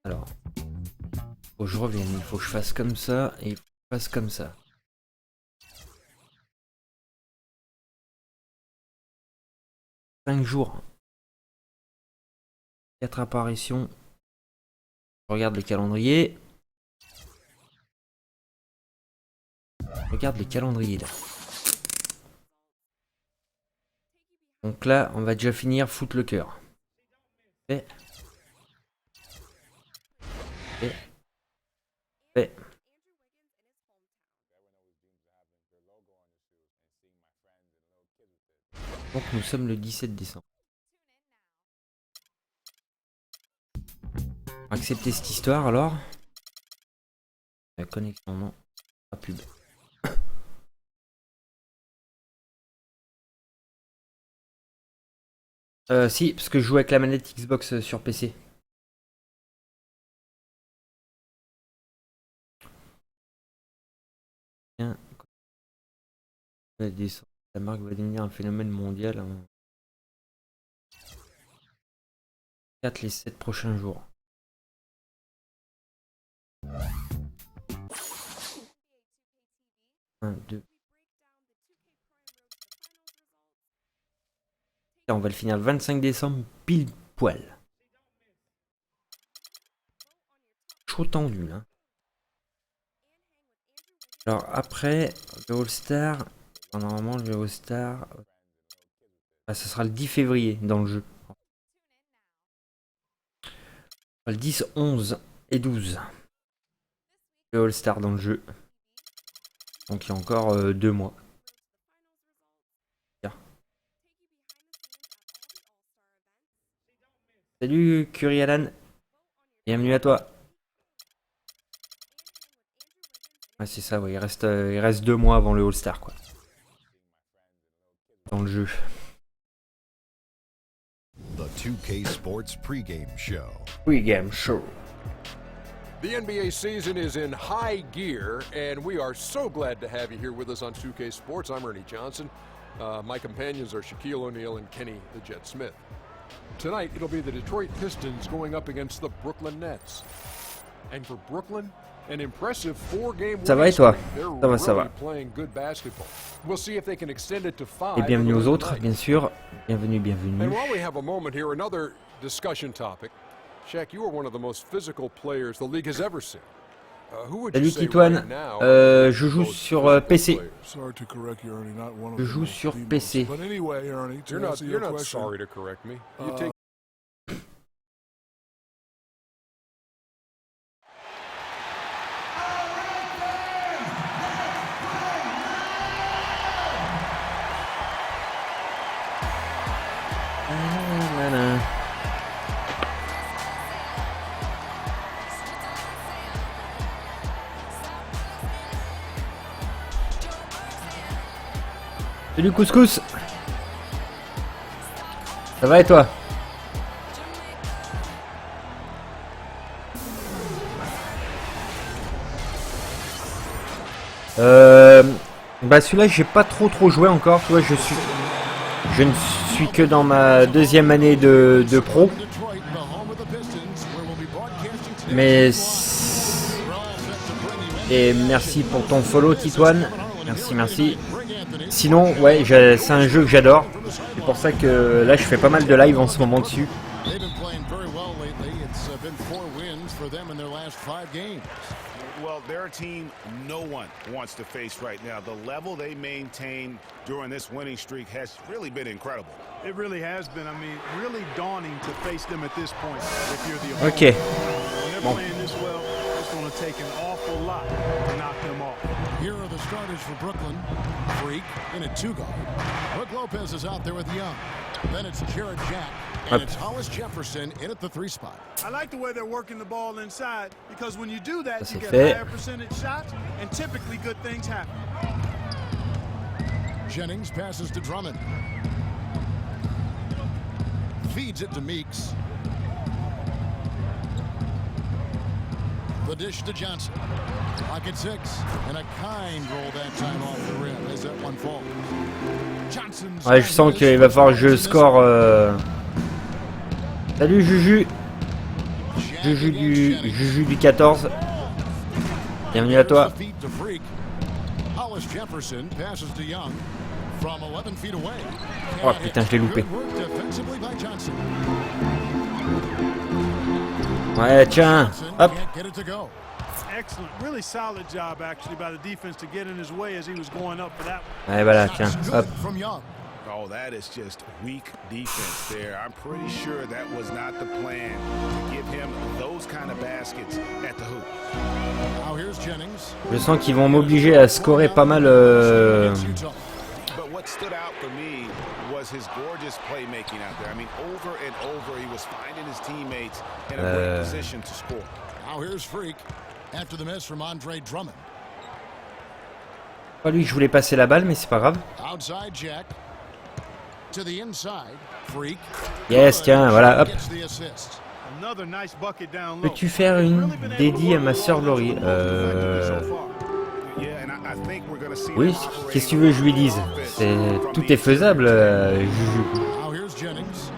Alors. Faut que je revienne. Il faut que je fasse comme ça et je fasse comme ça. Cinq jours. 4 apparitions. Je regarde le calendrier. Regarde les calendriers là. Donc là, on va déjà finir foutre le cœur. Fait. Fait. Fait. Donc nous sommes le 17 décembre. Accepter cette histoire alors. La connexion non. Pas pub. Si, parce que je joue avec la manette Xbox sur PC. Bien. La marque va devenir un phénomène mondial en 4 les 7 prochains jours. Un, deux. On va le finir le 25 décembre, pile poil. Chaud tendu là. Alors après, le All-Star, normalement le All-Star, ça sera le 10 février dans le jeu. Le 10, 11 et 12. Le All-Star dans le jeu. Donc il y a encore 2 mois. Salut Curry Alan, bienvenue à toi. Ouais, c'est ça, ouais, il reste 2 mois avant le All-Star quoi. Dans le jeu. The 2K Sports pregame show. Pregame show. The NBA season is in high gear, and we are so glad to have you here with us on 2K Sports. I'm Ernie Johnson. My companions are Shaquille O'Neal and Kenny the Jet Smith. Tonight, it'll be the Detroit Pistons going up against the Brooklyn Nets. And for Brooklyn, an impressive 4-game Ça va et toi? Ça va, ça va. Playing good basketball. We'll see if they can extend it to 5. Et bienvenue aux autres, bien sûr. Bienvenue, bienvenue. And while we have a moment here, another discussion topic. Shaq, you are one of the most physical players the league has ever seen. Salut Kitwan, je joue sur PC. Je joue sur PC. You're not sorry to correct me. You take Salut Couscous. Ça va et toi? Bah celui-là j'ai pas trop joué encore, tu vois, je ne suis que dans ma 2e année de pro. Mais et merci pour ton follow Titoine. Merci. Sinon, ouais, c'est un jeu que j'adore. C'est pour ça que là, je fais pas mal de live en ce moment dessus. Well, they're a team no one wants to face right now. The level they maintain during this winning streak has really been incredible. It really has been. I mean, really daunting to face them at this point if you're the opponent. Ok. When they're playing this well, it's going to take an awful lot to knock them off. Here are the starters for Brooklyn. Freak in a 2-guard. Brook Lopez is out there with Young. Then it's Jared Jack. And it's Hollis Jefferson in at the 3 spot. I like the way they're working the ball inside because when you do that, you get higher percentage shots and typically good things happen. Jennings passes to Drummond. Feeds it to Meeks. The dish to Johnson. Pocket 6. And a kind roll that time off the rim as that one falls. Johnson's Ouais, je sens qu'il va falloir que je score. Salut Juju. Juju du 14. Bienvenue à toi. Hollis Jefferson passes to Young from 11 feet away. Oh putain, je l'ai loupé. Ouais, tiens. Hop. Excellent, really solid job actually by the defense to get in his way as he was going up for that one. Allez, voilà, tiens, hop. Oh, that is just weak defense there. I'm pretty sure that was not the plan to give him those kind of baskets at the hoop. Now here's Jennings. Je sens qu'ils vont m'obliger à scorer pas mal. But what stood out for me was his gorgeous playmaking out there. I mean, over and over, he was finding his teammates in a great position to score. Now here's Freak after the miss from Andre Drummond. Pas lui que je voulais passer la balle, mais c'est pas grave. Outside Jack to the inside. Freak. Yes, tiens, voilà, hop. Another nice bucket down low. Peux-tu faire une dédie à ma sœur Laurie? Oui, qu'est-ce que tu veux que je lui dise? Tout est faisable, Juju. Now here's Jennings.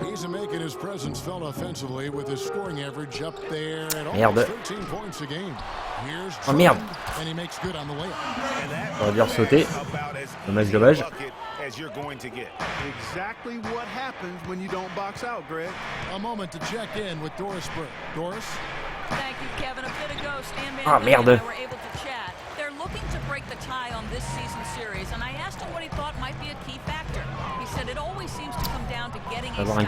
He's making his presence felt offensively with his scoring average up there at almost 13 points a game. Here's Oh merde. and he makes good on the layup. J'aurais dû ressauter. Dommage. As you're going to get. Exactly what happens when you don't box out, Greg. A moment to check in with Doris Burke. Doris? Thank you, Kevin. A bit ago, Stan Ah, Van merde. and I were able to chat. They're looking to break the tie on this season series, and I asked him what he thought might be a key factor. He said it always seems to come down to getting a stop. We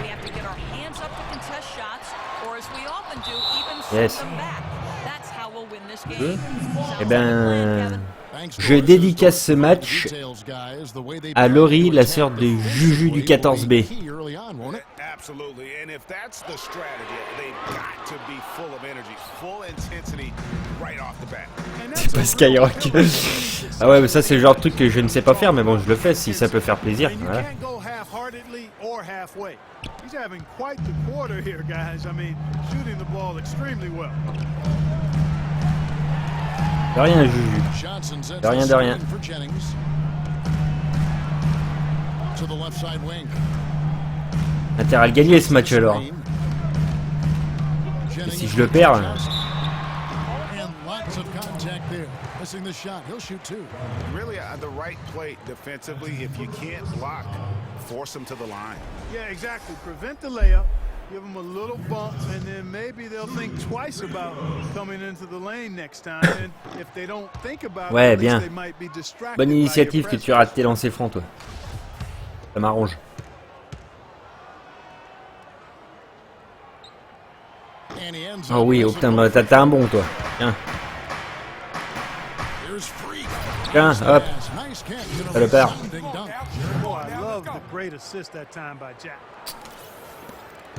have to get our hands up to contest shots, or as we often do, even send them back. That's how we'll win this game. Eh ben, je dédicace ce match à Laurie, la sœur de Juju du 14B. Absolutely, and if that's the strategy, they've got to be full of energy, full intensity right off the bat. C'est pas Skyrock. Ah ouais, mais ça c'est le genre de truc que je ne sais pas faire, mais bon, je le fais si ça peut faire plaisir. Voilà. He's having quite the quarter here, guys. I mean, shooting the ball extremely well. De rien, Juju. De rien. Intérêt à le gagner ce match alors. Et si je le perds. Really, the right play defensively. If you can't block, force them to the line. Yeah, exactly. Prevent the layup. Give them a little bump, and then maybe they'll think twice about coming into the lane next time. And if they don't think about Ouais, it, bien. they might be distracted. Bonne initiative que tu rates tes lancers francs, toi. Ça m'arrange. Oh oui, oh putain, bah, t'as un bon, toi. Tiens. Tiens, hop. Ça le perd. Oh, I love the great assist that time by Jack.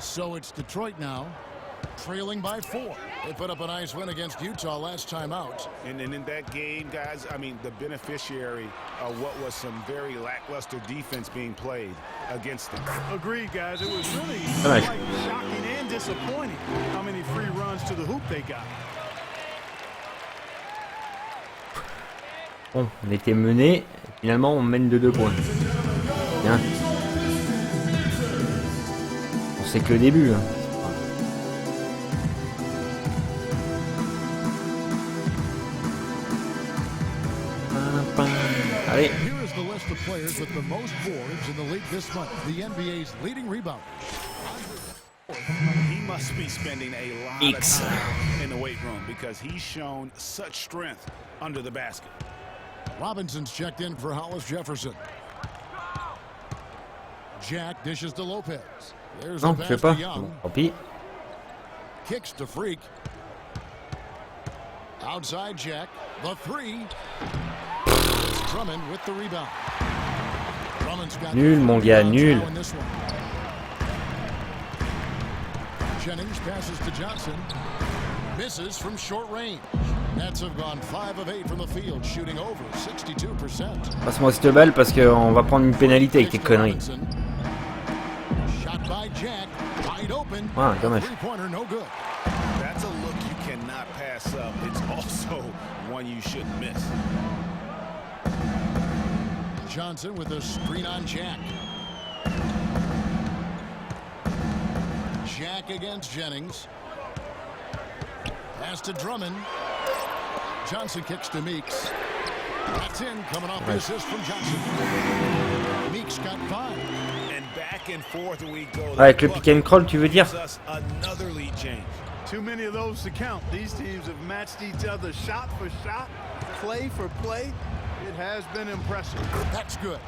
So it's Detroit now, trailing by 4. They put up a nice win against Utah last time out. And in that game, guys, I mean, the beneficiary of what was some very lackluster defense being played against them. Agreed, guys. It was really Dommage. quite shocking and disappointing how many free runs to the hoop they got. Bon, on était mené. Finalement, on mène de 2 points. Bien. C'est que le début. Hein. Allez. Here is the list of players with the most boards in the league this month. The NBA's leading rebounder. He must be spending a lot of time in the weight room because he's shown such strength under the basket. Robinson's checked in for Hollis Jefferson. Jack dishes to Lopez. There's Non, a je sais pass pas. to Young. Bon, tant pis. Kicks to Freak. Outside Jack. The 3. Drummond with the rebound. Drummond's got Nul, mon gars, nul. now in this one. Jennings passes to Johnson. Misses from short range. Nets have gone 5 of 8 from the field, shooting over 62%. Passe-moi cette balle parce qu'on va prendre une pénalité avec tes conneries. Shot by Jack, wide open. Ah, dommage. Three-pointer, no good. That's a look you cannot pass up. It's also one you shouldn't miss. Johnson with a screen on Jack. Jack against Jennings. Pass to Drummond. Johnson kicks to Meeks. That's in, coming off the assist from Johnson. Meeks got 5. And back Avec le pick and crawl, tu veux dire? Too many of those to count. These teams have matched each other shot for shot, play for play. It has been impressive. That's good.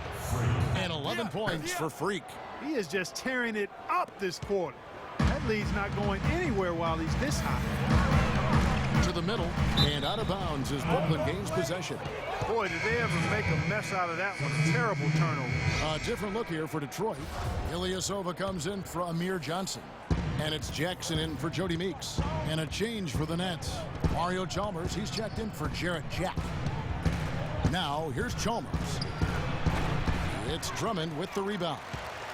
And 11 points for Freak. He is just tearing it up this quarter. That lead's not going anywhere while he's this high. To the middle, and out of bounds as Brooklyn gains possession. Boy, did they ever make a mess out of that one. A terrible turnover. A different look here for Detroit. Ilyasova comes in for Amir Johnson. And it's Jackson in for Jody Meeks. And a change for the Nets. Mario Chalmers, he's checked in for Jarrett Jack. Now, here's Chalmers. It's Drummond with the rebound.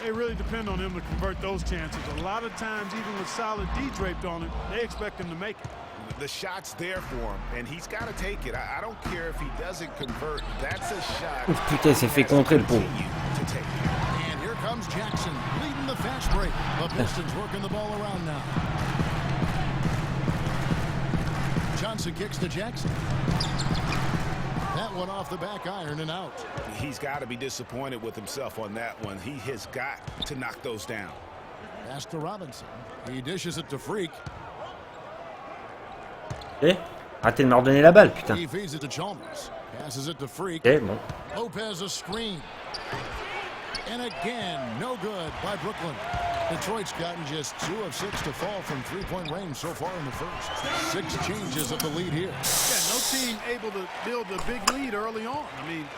They really depend on him to convert those chances. A lot of times, even with solid D draped on it, they expect him to make it. The shot's there for him, and he's got to take it. I don't care if he doesn't convert. That's a shot. Ouf, putain, c'est fait contrer le pauvre. And here comes Jackson, leading the fast break. The Pistons working the ball around now. Johnson kicks to Jackson. That one off the back iron and out. He's got to be disappointed with himself on that one. He has got to knock those down. Pass to Robinson. He dishes it to Freak. Eh? Arrêtez de me redonner la balle, putain. He feeds it to Chalmers. Passes it to Freak. Eh, bon. Lopez a screen. And again, no good by Brooklyn. Detroit's gotten just 2 of 6 to fall from three-point range so far in the first. 6 changes of the lead here. Yeah, no team able to build a big lead early on. I mean,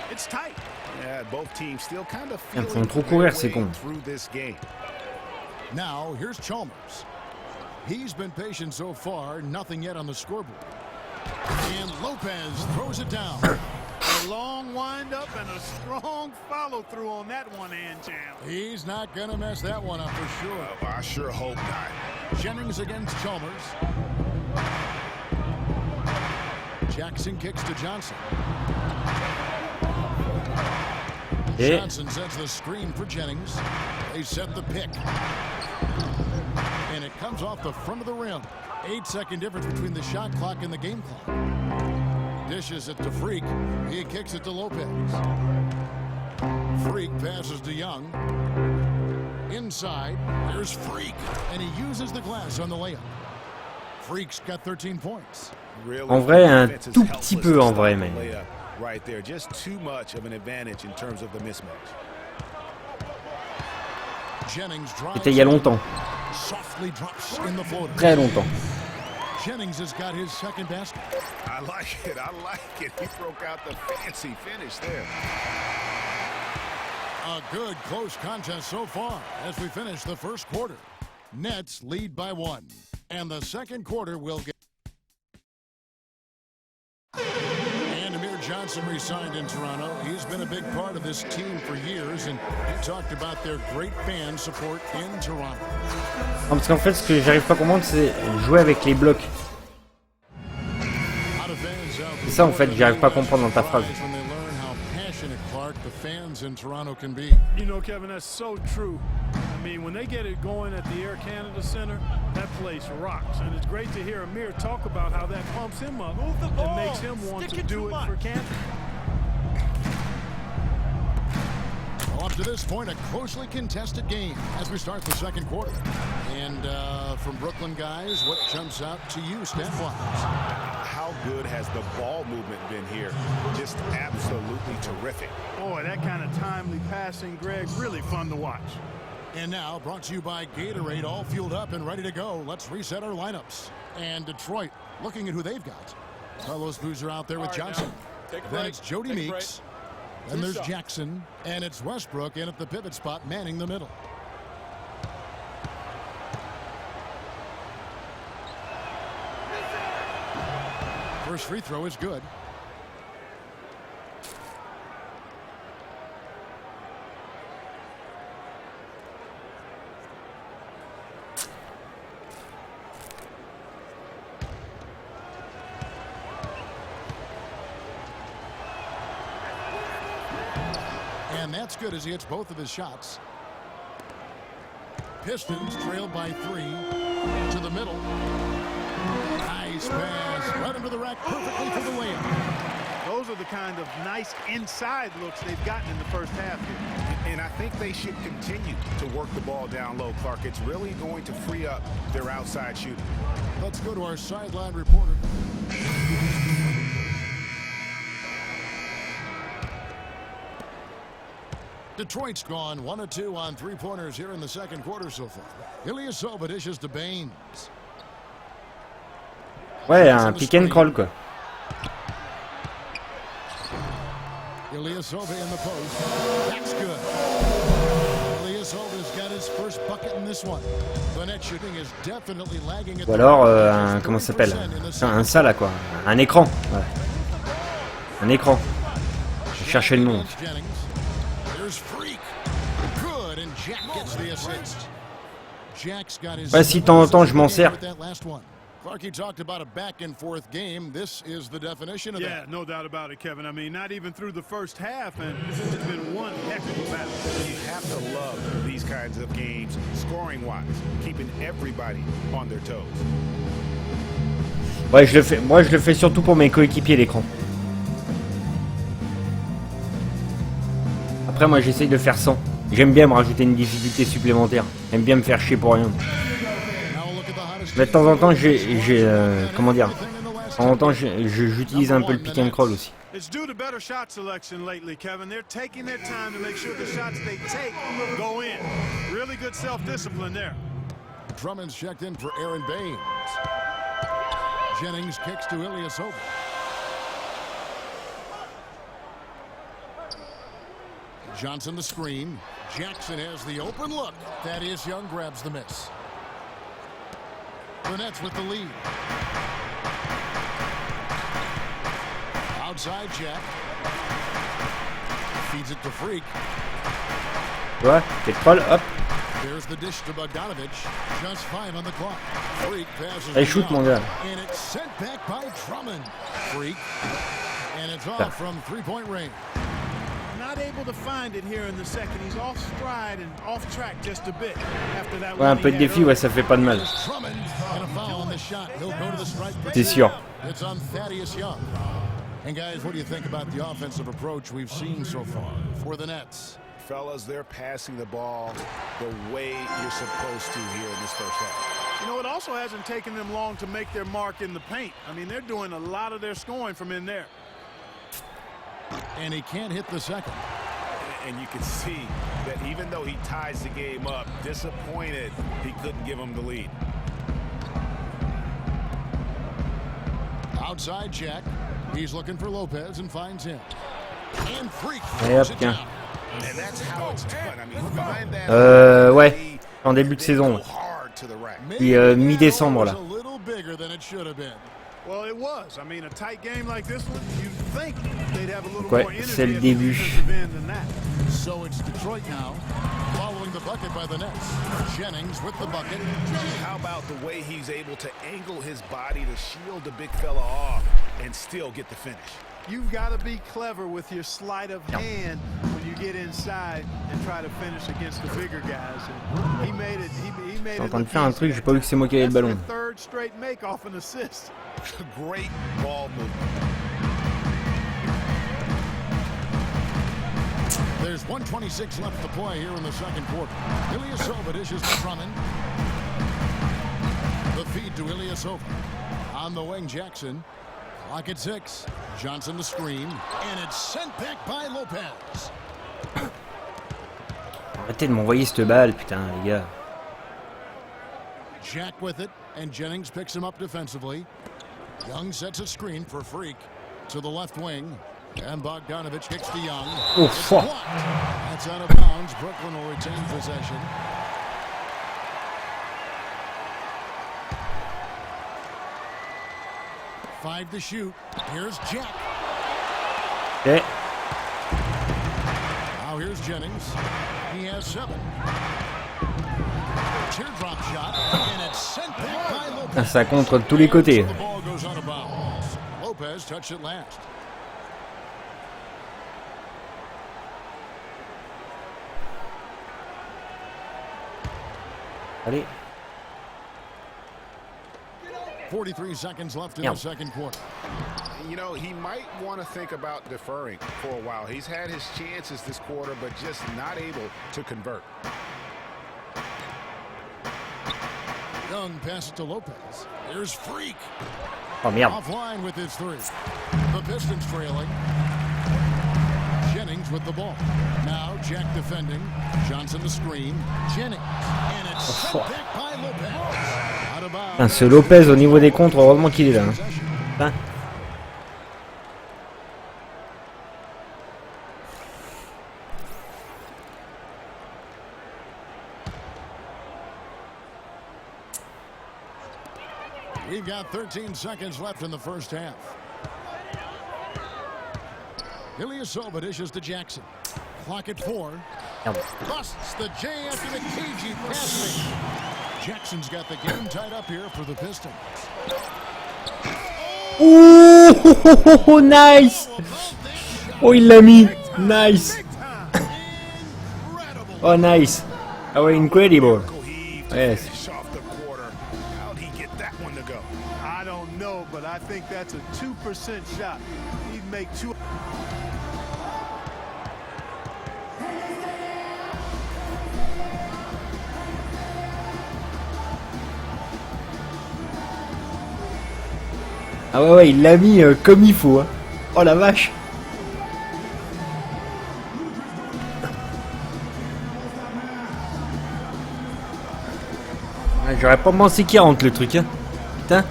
it's tight. Yeah, both teams still kind of Ils font trop courir, ces cons. through this game. Now, here's Chalmers. He's been patient so far, nothing yet on the scoreboard. And Lopez throws it down. A long wind-up and a strong follow-through on that one-hand jam. He's not going to mess that one up for sure. I sure hope not. Jennings against Chalmers. Jackson kicks to Johnson. Yeah. Johnson sets the screen for Jennings. They set the pick. And it comes off the front of the rim. 8-second difference between the shot clock and the game clock. Dishes it to Freak. He kicks it to Lopez. Freak passes to Young. Inside, there's Freak. And he uses the glass on the layup. Freak's got 13 points. En vrai, un tout petit peu en vrai, mais... Right there, just too much of an advantage in terms of the mismatch. Jennings C'était il y a longtemps. softly drops in the floater. Très longtemps. Jennings has got his second basket. I like it. I like it. He broke out the fancy finish there. A good close contest so far as we finish the first quarter. Nets lead by 1. And the second quarter will get... And Amir Johnson re-signed in Toronto. He's been a big part of this team for years, and he talked about their great fan support in Toronto. Non, parce qu'en fait, ce que j'arrive pas à comprendre, c'est jouer avec les blocs. C'est ça, en fait, j'arrive pas à comprendre dans ta phrase. The fans in Toronto can be. You know, Kevin, that's so true. I mean, when they get it going at the Air Canada Center, that place rocks. And it's great to hear Amir talk about how that pumps him up and makes him want to do it for Canada. Well, up to this point, a closely contested game as we start the second quarter. And from Brooklyn guys, what jumps out to you, stat-wise? How good has the ball movement been here? Just absolutely terrific. Boy, that kind of timely passing, Greg, really fun to watch. And now, brought to you by Gatorade, all fueled up and ready to go. Let's reset our lineups. And Detroit, looking at who they've got. Carlos Boozer out there with Johnson. Then it's Jody Meeks. Then there's Jackson. And it's Westbrook in at the pivot spot, manning the middle. First free throw is good. And that's good as he hits both of his shots. Pistons trailed by 3 to the middle. Nice pass right under the rack, perfectly for the layup. Those are the kind of nice inside looks they've gotten in the first half here. And I think they should continue to work the ball down low, Clark. It's really going to free up their outside shooting. Let's go to our sideline reporter. Detroit's gone 1-2 on three-pointers here in the second quarter so far. Ilyasova dishes to Baines. Ouais, un pick and crawl quoi. Ilyasova in the post. That's good. Ilyasova's got his first bucket in this one. The net shooting is definitely lagging at Ou alors, comment ça s'appelle, un ça là quoi. Un écran. Ouais. Un écran. Je cherchais le nom. Ouais, si de temps en temps je m'en sers. Clarky talked about a back and forth game. This is the definition of that. Yeah, no doubt about it, Kevin. I mean, not even through the first half, and it's been one heck of a battle. You have to love these kinds of games, scoring-wise, keeping everybody on their toes. Ouais, je le fais surtout pour mes coéquipiers l'écran. Après, moi, j'essaye de faire 100. J'aime bien me rajouter une difficulté supplémentaire. J'aime bien me faire chier pour rien. Mais de temps en temps, comment dire, de temps en temps, j'utilise un peu le pick and crawl aussi. It's due to better shot selection lately, Kevin. They're taking their time to make sure the shots they take go in. Really good self-discipline there. Drummond's checked in for Aaron Baines. Jennings kicks to Ilyasova. Johnson the screen. Jackson has the open look. Thaddeus Young grabs the miss. The Nets with the lead. Outside Jack. Feeds it to Freak. Ouais, pick crawl, hop. There's the dish to Bogdanovich. Just 5 on the clock. Freak passes. Allez, shoot mon gars. And it's sent back by Drummond. Freak. And it's off from three-point range. Not able to find it here in the second. He's off stride and off track just a bit. After that Ouais, un peu de défi, ouais, ça fait pas de mal. C'est sûr. It's on Thaddeus Young. And guys, what do you think about the offensive approach we've seen so far for the Nets? Fellas, they're passing the ball the way you're supposed to here in this first half. You know, it also hasn't taken them long to make their mark in the paint. I mean, they're doing a lot of their scoring from in there. And he can't hit the second. And you can see that even though he ties the game up, disappointed he couldn't give him the lead. Outside Jack. He's looking for Lopez and finds him. And Freak. Allez hop, tiens. And that's how it's done. I mean, find that ouais, en début de saison. Puis mi-décembre là. Well, it was. I mean, a tight game like this one, you'd think they'd have a little Ouais, more energy c'est le at the début. defensive end than that. So it's Detroit now, following the bucket by the Nets. Jennings with the bucket. How about the way he's able to angle his body to shield the big fella off and still get the finish? You've got to be clever with your sleight of hand when you get inside and try to finish against the bigger guys. And he made it. He made it. Je suis en train de faire un truc, j'ai pas vu que c'est moi qui avais le ballon. Third straight make off an assist. Great ball movement. There's 1:26 left to play here in the second quarter. Ilyasova dishes to Drummond. The feed to Ilyasova. On the wing, Jackson. Clock at 6. Johnson the screen. And it's sent back by Lopez. Arrêtez de m'envoyer cette balle, putain, les gars. Jack with it, and Jennings picks him up defensively. Young sets a screen for Freak to the left wing. And Bogdanovich kicks to Young. Oh, fuck. That's out of bounds. Brooklyn will retain possession. Five to shoot. Here's Jack. Okay. Now here's Jennings. He has 7. Teardrop shot, and it's sent back by Lopez. Ça contre de tous les côtés. The ball goes out of bounds. Lopez touched it last. Allez. 43 seconds left in the second quarter. You know, he might want to think about deferring for a while. He's had his chances this quarter, but just not able to convert. Young passes to Lopez. Here's Freak. Oh merde. Offline with his three. The Pistons trailing. Jennings with the ball. Now Jack defending. Johnson the screen. Jennings. And it's set back by Lopez. Out of bounds. Ce Lopez au niveau des contres, heureusement qu'il est là. Hein. We've got 13 seconds left in the first half. Ilyasova dishes to Jackson. Clock at 4. Busts the J after the cagey pass. Jackson's got the game tied up here for the Pistons. Oh, nice! Oh, il l'a mis. Nice. Oh, nice. Oh, incredible. Yes. I don't know, but I think that's a 2% shot. He'd make two. Ah ouais, il l'a mis comme il faut. Hein. Oh la vache. Ouais, j'aurais pas pensé qu'il rentre le truc. Hein. Putain.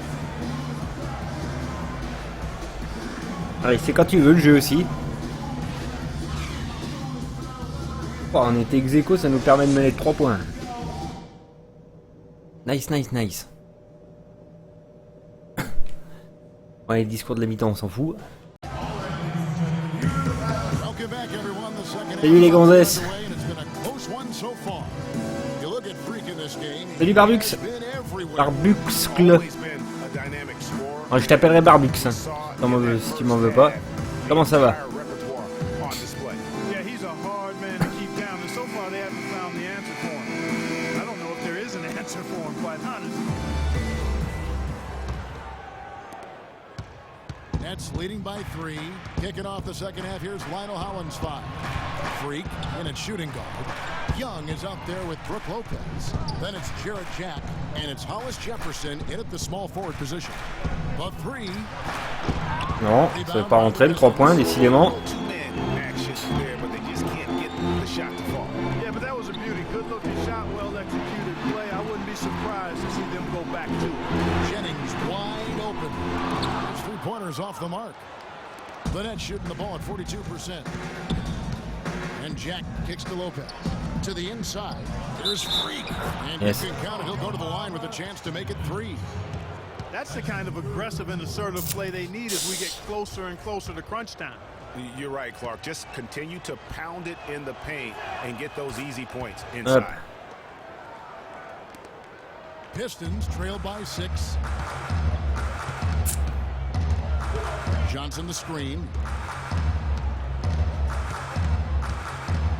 Allez, c'est quand tu veux le jeu aussi. Oh, on était ex-aequo, ça nous permet de mener 3 points. Nice, nice, nice. Ouais, les discours de la mi-temps, on s'en fout. Salut les gonzesses. Salut Barbux. Barbuxcle. Oh, je t'appellerai Barbux, hein, si tu m'en veux pas. Comment ça va? Nets leading by 3. Kicking off the second half. Here's Lionel Hollins 5. Freak in at shooting guard. Young is out there with Brooke Lopez. Then it's Jarrett Jack. And it's Hollis Jefferson in at the small forward position. The 3. Non, ça va pas rentrer le 3 points, décidément. Yeah, but that was a beauty. Good looking shot, well executed play. I wouldn't be surprised to see them go back to it. Jennings wide open. There's 3 pointers off the mark. The Nets shooting the ball at 42%. And Jack kicks to Lopez. To the inside. Here's Freak. And yes. You can count it. He'll go to the line with a chance to make it 3. That's the kind of aggressive and assertive play they need as we get closer and closer to crunch time. You're right, Clark. Just continue to pound it in the paint and get those easy points inside. Pistons trail by 6. Johnson the screen.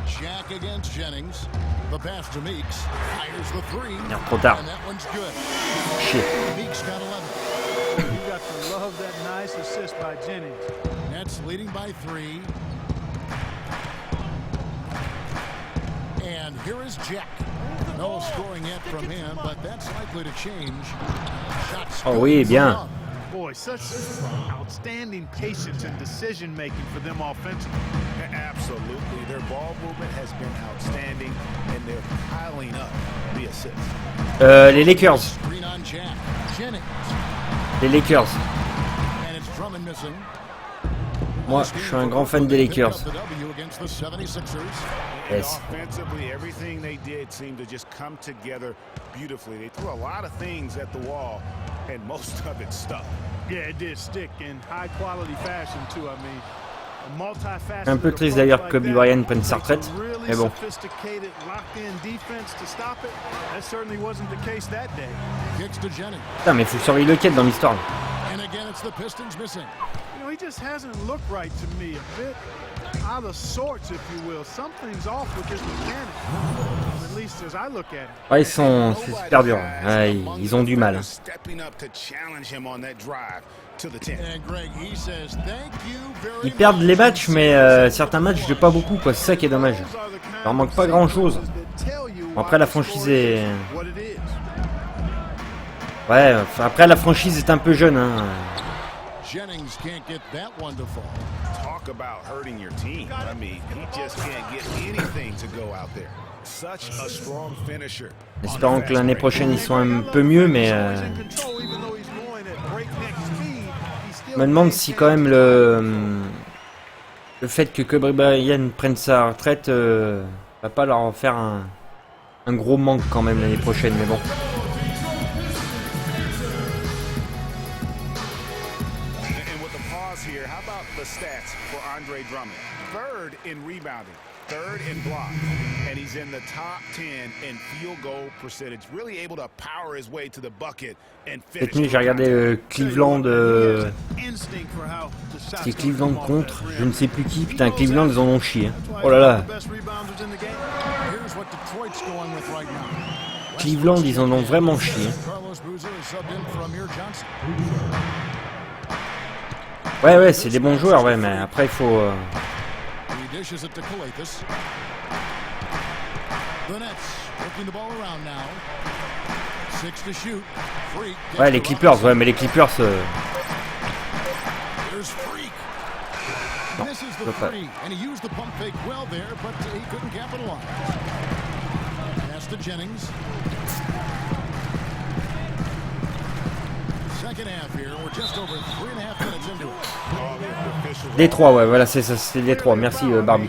Jack against Jennings. The pass to Meeks. Fires the 3. Non, trop tard. And that one's good. Shit. Meeks got 11. You got to love that nice assist by Jennings. Nets leading by 3. And here is Jack. No scoring yet from him, but that's likely to change. Shots. Oh oui, bien. Boy, such outstanding patience and decision making for them offensively. Absolutely. Their ball movement has been outstanding, and they're piling up the assists. Les Lakers. Screen on Jack. Jennings. Les Lakers. And it's Drummond missing. Moi, je suis un grand fan des Lakers. Yes. Offensively, everything they did seemed to just come together beautifully. They threw a lot of things at the wall, and most of it stuck. Yeah, it did stick in high quality fashion too. I mean, a multifaceted. Un peu triste d'ailleurs que Kobe Bryant prenne sa retraite, mais bon. Sophisticated, locked-in defense to stop it. That certainly wasn't the case that day. Kicks to Jennings. Putain, mais faut surveiller lequel dans l'histoire. And again, it's the Pistons missing. You know, he just hasn't looked right to me. A bit out of sorts, if you will. Something's off with his mechanics. at least as I look at it. Ouais, ils sont... c'est super dur. Ouais, ils ont du mal. Ils perdent les matchs, mais certains matchs de pas beaucoup, quoi. C'est ça qui est dommage. Il leur manque pas grand chose. Bon, après la franchise est... Ouais, enfin, après la franchise est un peu jeune, hein. Jennings can't get that one to fall. Talk about hurting your team. I mean, he just can't get anything to go out there. Such a strong finisher. Espérons que l'année prochaine ils soient un peu mieux, mais je me demande si quand même le fait que Kobe Bryant prenne sa retraite va pas leur faire un gros manque quand même l'année prochaine, mais bon. Stats for Andre Drummond. Third in rebounding, third in blocks, and he's in the top 10 in field goal percentage. Really able to power his way to the bucket and finish. Cette nuit, j'ai regardé Cleveland. C'est Cleveland contre, je ne sais plus qui. Putain, Cleveland, ils en ont chié. Oh là là. Cleveland, ils en ont vraiment chié. Ouais, c'est des bons joueurs, ouais, mais après il faut. Ouais, les Clippers, ouais, mais les Clippers. Non, je peux pas. Détroit, ouais, voilà, c'est ça, c'est Détroit. Merci, Barbux.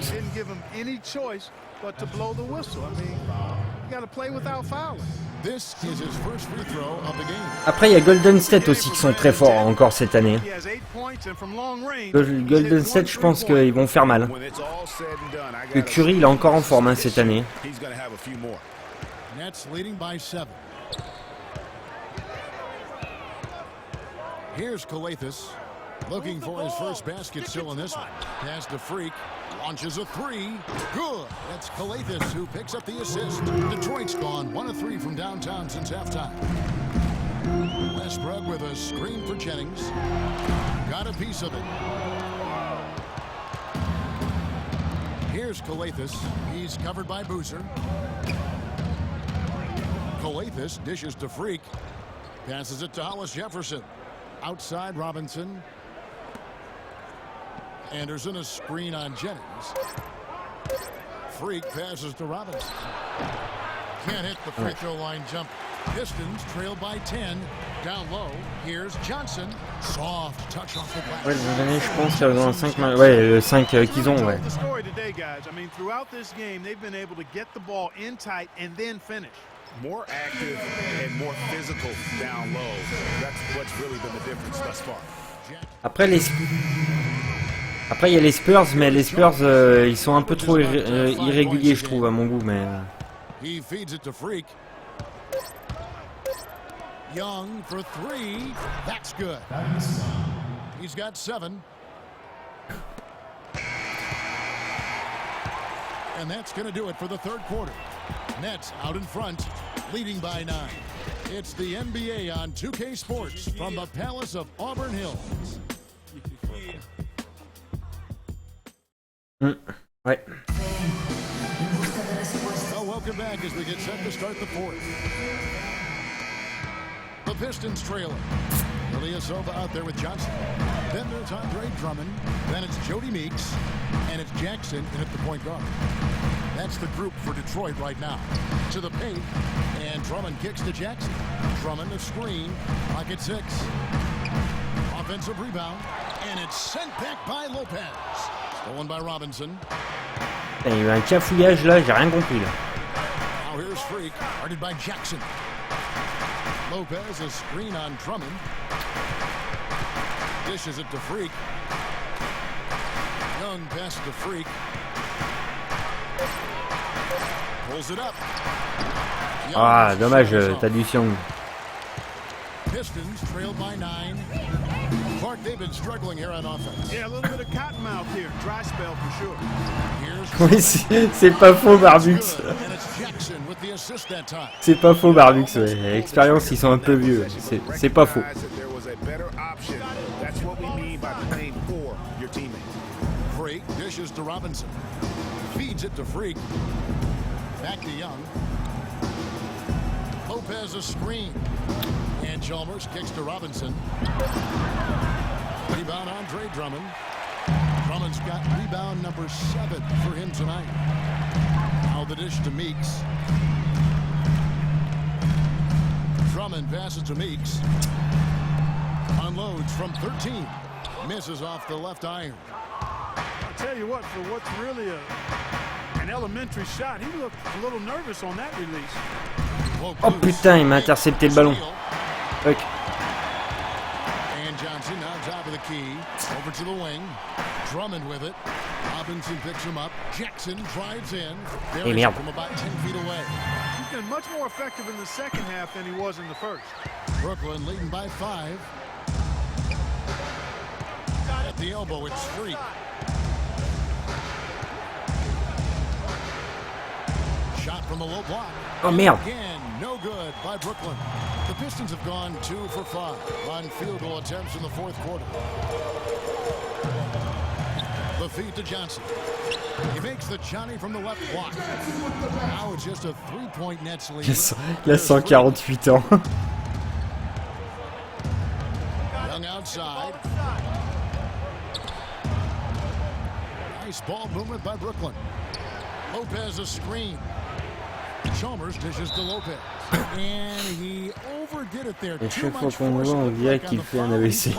Après, il y a Golden State aussi qui sont très forts encore cette année. Golden State, je pense qu'ils vont faire mal. Que Curry, il est encore en forme hein, cette année. Here's Calathis, looking for his first basket still in this one. Pass to Freak, launches a three. Good. That's Calathis who picks up the assist. Detroit's gone 1 of 3 from downtown since halftime. Westbrook with a screen for Jennings. Got a piece of it. Here's Calathis. He's covered by Boozer. Calathis dishes to Freak. Passes it to Hollis Jefferson. Outside Robinson. Anderson a screen on Jennings. Freak passes to Robinson. Can't hit the free throw line jump. Pistons trail by 10. Down low. Here's Johnson. Soft touch off the glass. Ouais, les années, je pense dans le 5, ouais, le 5 qu'ils ont, ouais. More active and more physical down low. That's what's really been the difference thus far. Après il y a les Spurs, mais les Spurs ils sont un peu trop irréguliers, je trouve, à mon goût, mais. He feeds it to Freak. Young for 3. That's good. He's got 7. And that's going to do it for the third quarter. Nets out in front, leading by 9. It's the NBA on 2K Sports from the Palace of Auburn Hills. Ouais. Well, welcome back as we get set to start the fourth. The Pistons trailing. Ilyasova out there with Johnson. Then there's Andre Drummond. Then it's Jody Meeks. And it's Jackson in at the point guard. That's the group for Detroit right now. To the paint. And Drummond kicks to Jackson. Drummond a screen. Pocket 6. Offensive rebound. And it's sent back by Lopez. Stolen by Robinson. Il y a eu un cafouillage là, j'ai rien compris là. Now here's Freak. Guarded by Jackson. Lopez a screen on Drummond. Dishes it to Freak. Young pass to Freak. Pulls it up. Ah, dommage, Thaddeus Young. Pistons trailed by 9. Clark, they've been struggling here on offense. Yeah, a little bit of cotton mouth here. Dry spell for sure. Oui, c'est pas faux, Barbux. Jackson with the assist that time. C'est pas faux, Barbux, ouais. L'expérience, ils sont un peu vieux. C'est pas faux. Freak dishes to Robinson. Feeds it to Freak. Back to Young. Lopez a screen. And Chalmers kicks to Robinson. Rebound Andre Drummond. Drummond's got rebound number 7 for him tonight. Now the dish to Meeks. Drummond passes to Meeks. Unloads from 13. Misses off the left iron. I'll tell you what, for what's really an elementary shot, he looked a little nervous on that release. Oh putain, il m'a intercepté le ballon. Fuck. And Johnson now top of the key. Over to the wing. Drummond with it. Robinson picks him up. Jackson drives in. Et merde. From about 10 feet away. He's been much more effective in the second half than he was in the first. Brooklyn leading by 5. At the elbow, it's Freak. Shot from the low block. Oh merde. Again, no good by Brooklyn. The Pistons have gone 2 for 5 on field goal attempts in the fourth quarter. The feed to Johnson. He makes the Johnny from the left block. Now it's just a 3-point Nets lead. Il a 148 ans. Young outside. Nice ball movement by Brooklyn. Lopez a screen. Chalmers dishes to Lopez. And he overdid it there. Et chaque fois qu'on le voit, on dirait qu'il fait un AVC.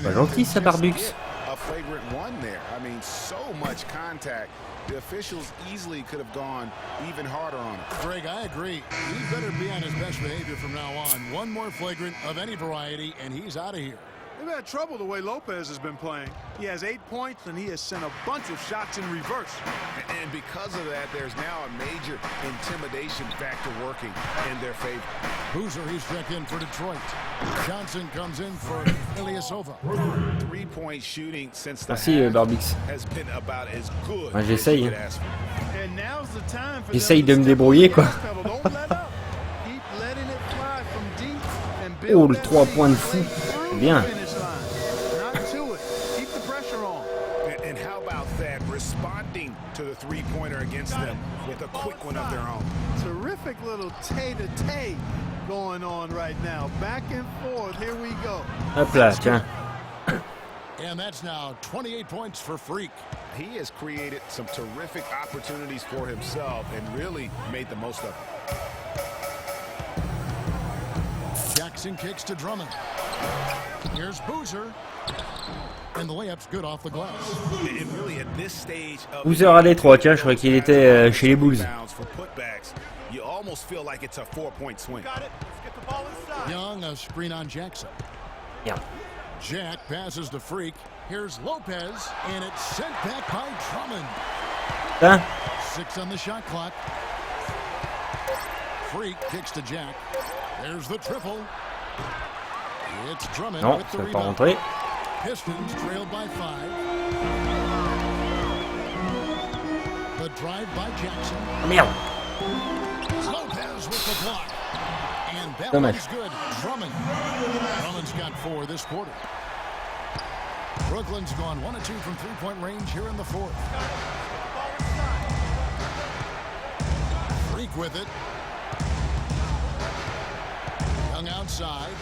Pas gentil ça, Barbux. A flagrant one there. I mean, so much contact. The officials easily could have gone even harder on it. Greg, I agree. He better be on his best behavior from now on. One more flagrant of any variety, and he's out of here. They've had trouble the way Lopez has been playing. He has 8 points, and he has sent a bunch of shots in reverse. And because of that, there's now a major intimidation factor working in their favor. Boozer, he's checked in for Detroit. Johnson comes in for Ilyasova. 3-point shooting since the Merci, Barbix. has been about as good. Ouais, j'essaye. Hein. And now's the time for J'essaye de me débrouiller, quoi. Oh, le 3 points de fou. Bien. And how about that? Responding to the three-pointer against them with a quick one of their own. Terrific little tay-to-tay going on right now. Back and forth. Here we go. Hop là, tiens. And that's now 28 points for Freak. He has created some terrific opportunities for himself and really made the most of it. Jackson kicks to Drummond. Here's Boozer. And the layup's good off the glass. And really at this stage of Boozer à Détroit, tiens, je croyais qu'il était chez les Bulls. You almost feel like it's a 4-point swing. Young, a screen on Jackson. Yeah. Jack passes to Freak. Here's Lopez, and it's sent back by Drummond. Hein? 6 on the shot clock. Freak kicks to Jack. There's the triple. It's Drummond Non, with the ça va pas rebound. rentrer. Pistons trailed by 5. The drive by Jackson. Merde. Lopez with the block. And that Dommage. one's good. Drummond. Drummond's got 4 this quarter. Brooklyn's gone 1 of 2 from 3-point range here in the fourth. Freak with it. Young outside.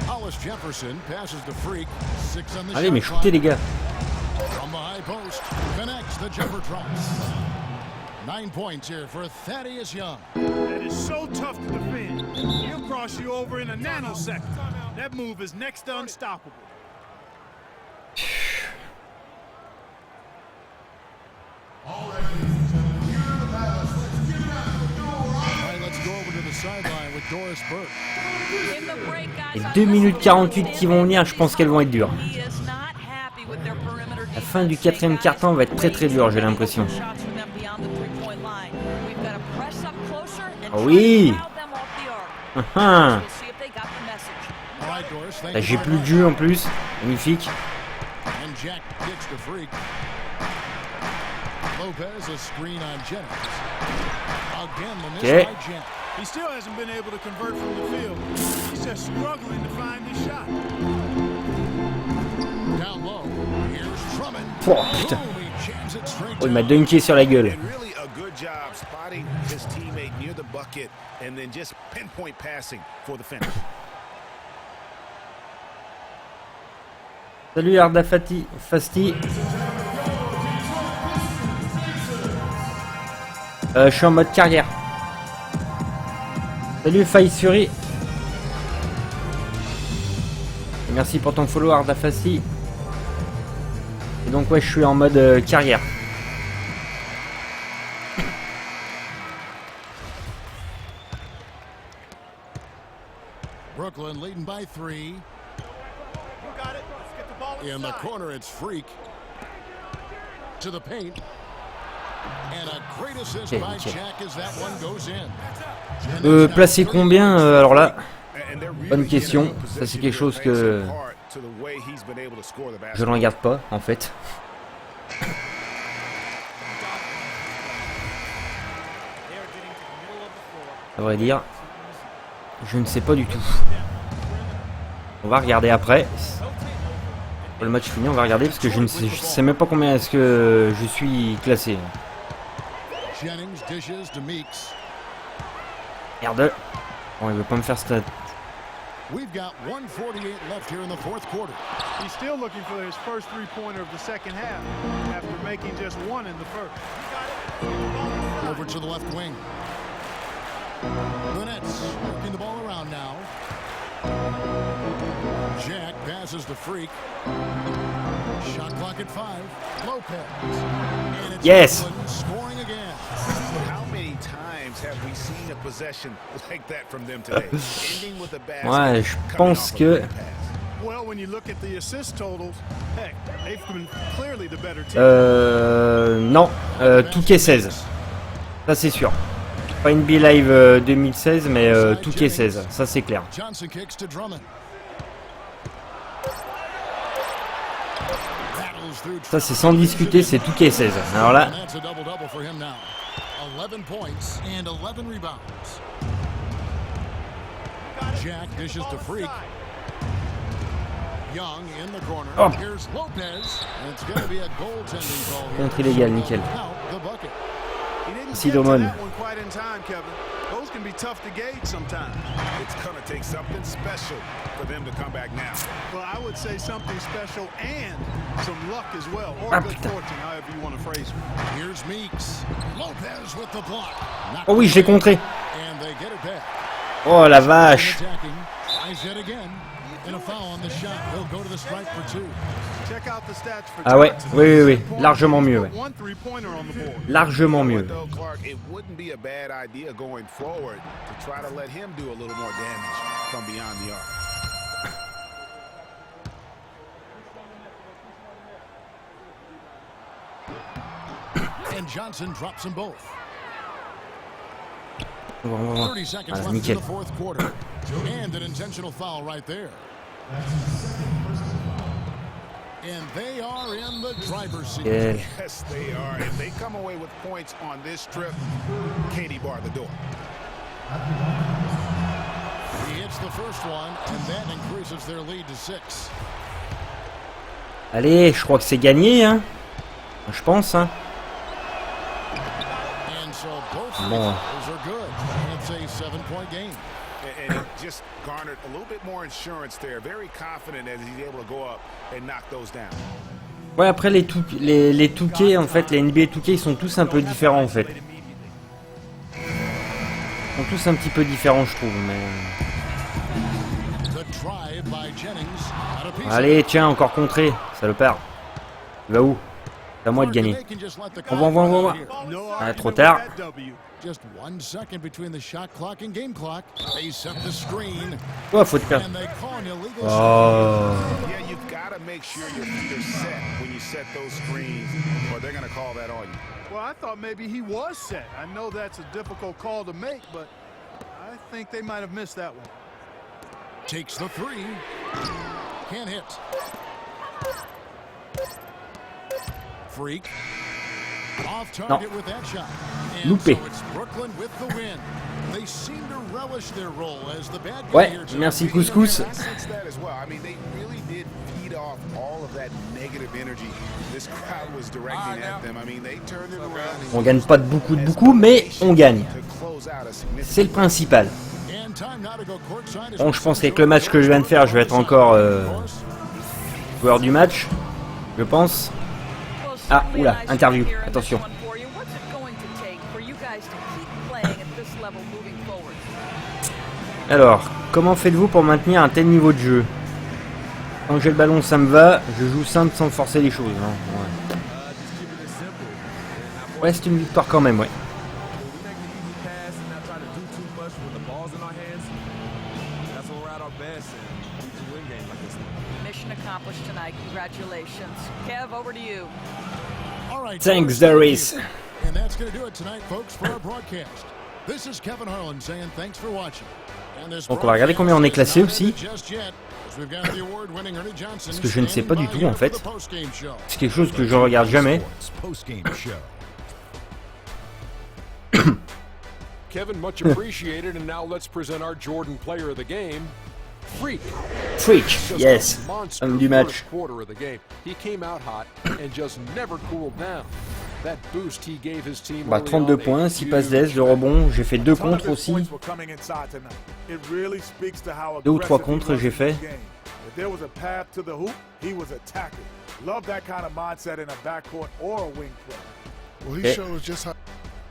Hollis Jefferson passes to Freak. 6 on the Allez, mais shot shootez les clock. gars. From the high post, connects the jumper drops. 9 points here for Thaddeus Young. That is so tough to defend. He'll cross you over in a nanosecond. That move is next to unstoppable. All right, let's go over to the sideline with Doris Burke. Les 2 minutes 48 qui vont venir, je pense qu'elles vont être dures. La fin du 4e quart-temps va être très très dure, j'ai l'impression. Oh oui. Là, j'ai plus de jus en plus. Magnifique. And Jack kicks to Freak. Lopez, a screen on Jennings. Again, the miss Okay. by Jennings. He still hasn't been able to convert from the field. He's just struggling to find his shot. Down low, here's Drummond. Oh, putain. Boom, he jams it straight Oh, il down. m'a dunké sur la gueule. And really a good job spotting his teammate near the bucket and then just pinpoint passing for the finish. Salut Arda Fasti. Je suis en mode carrière. Salut Faïs Fury. Merci pour ton follow Arda Fasti. Et donc ouais, je suis en mode carrière. Brooklyn leading by 3. In the corner, it's Freak. To the paint. And a great assist by Jack as that one goes in. Placer combien alors là, bonne question. Ça c'est quelque chose que je ne regarde pas en fait. À vrai dire, je ne sais pas du tout. On va regarder après. Quand le match fini, on va regarder parce que je ne sais même pas combien est-ce que je suis classé. Jennings dishes to Meeks. Merde. Bon, il veut pas me faire stat. We've got 1:48 left here in the fourth quarter. He's still looking for his first three-pointer of the second half after making just one in the first. Over to the left wing. The Nets working the ball around now. Jack passes to Freak. Shot clock at 5. Lopez. And it's Yes. Brooklyn scoring again. How many times have we seen a possession like that from them today? Ending with a basket, Ouais, je coming pense off a que great pass. Well, when you look at the assist totals, heck, they've been clearly the better team. Non, Touquet 16. Ça c'est sûr. Pas NBA Live 2016, mais Touquet 16. Ça c'est clair. Johnson kicks to Drummond. Ça c'est sans discuter, c'est Touquet 16. Alors là, And that's a double-double for him now. 11 points and 11 rebounds. Jack dishes to Freak. Young in the corner. Oh. Here's Lopez. And it's going to be a goaltending call here. contre illégal, nickel. Count the bucket. He didn't Merci, get to Domon. that one quite in time, Kevin. Those can be tough to gauge sometimes. It's going to take something special for them to come back now. Well, I would say something special and some luck as well, or Ah, good putain. fortune, however you want to phrase it. Here's Meeks. Lopez with the block. oh oui, je l'ai contré. And they get it back. Oh la vache. Attacking. Eyes it again. And a foul on the shot. He'll go to the strike for 2. Check out the stats for Ah ouais, Johnson. oui, largement mieux, ouais. One three-pointer on the board. Largement mieux. Though, Clark, it wouldn't be a bad idea going forward to try to let him do a little more damage from beyond the arc. And Johnson drops them both. On va voir. 30 seconds Voilà, left in nickel. the fourth quarter. And an intentional foul right there. And they are in the driver's seat. Yeah. Yes, they are. If they come away with points on this trip, Katie bar the door. He hits the first one, and that increases their lead to 6. Allez, je crois que c'est gagné, hein. Je pense, hein. And so both Bon. those are good. And it's a 7-point game. And he just garnered a little bit more insurance there. Very confident as he's able to go up and knock those down. Ouais, après les Touquets, en fait, les NBA Touquets, ils sont tous un peu différents, en fait. Ils sont tous un petit peu différents, je trouve, mais... The drive by Jennings. Out of piece. Allez, tiens, encore contré, salopard. Il va où? C'est à moi de gagner. They can just let the On va. clock run here. Ah, trop tard. Just 1 second between the shot clock and game clock. They set the screen. Oh, faute perdre. And they call an illegal Oh. Yeah, you've got to make sure your feet are set when you set those screens, or they're going to call that on you. Well, I thought maybe he was set. I know that's a difficult call to make, but I think they might have missed that one. Takes the 3. Can't hit. Freak. Off Non. target with that shot. And Loupé. so it's Brooklyn with the win. They seem to relish their role as the bad guy Ouais, here tonight. merci Couscous. I sense that as well. I mean, they really did feed off all of that negative energy this crowd was directing at them. I mean, they turned it around. On gagne pas de beaucoup, mais on gagne. C'est le principal. Bon, je pense qu'avec le match que je viens de faire, je vais être encore joueur du match. Je pense. Ah, oula, interview. Attention. Alors, comment faites-vous pour maintenir un tel niveau de jeu? Quand j'ai le ballon, ça me va. Je joue simple sans forcer les choses. Hein. Ouais, c'est une victoire quand même, ouais. Mission accomplished tonight. Congratulations. Kev, over to you. All right, Thanks, folks, Darius. And that's going to do it tonight, folks, for our broadcast. This is Kevin Harlan saying thanks for watching. And this Donc on va regarder combien on est classé aussi. just yet, as we've got the award-winning Ernie Johnson Parce que je ne sais pas du standing tout en by fait. here for the post-game show. C'est quelque chose que je regarde jamais. Post-game show. Kevin, much appreciated, and now let's present our Jordan player of the game, Freak. Freak, Just yes. a monster Homme du match. first quarter of the game. He came out hot and just never cooled down. That boost he gave his team Bah, 32 points, 6 passes d'aise, 2 rebonds. J'ai fait 2 contres aussi. 2 ou 3 contres j'ai fait. If there was a path to the hoop, he was attacking. Love that kind of mindset in a backcourt or a wing play. Well, he Eh. shows just how.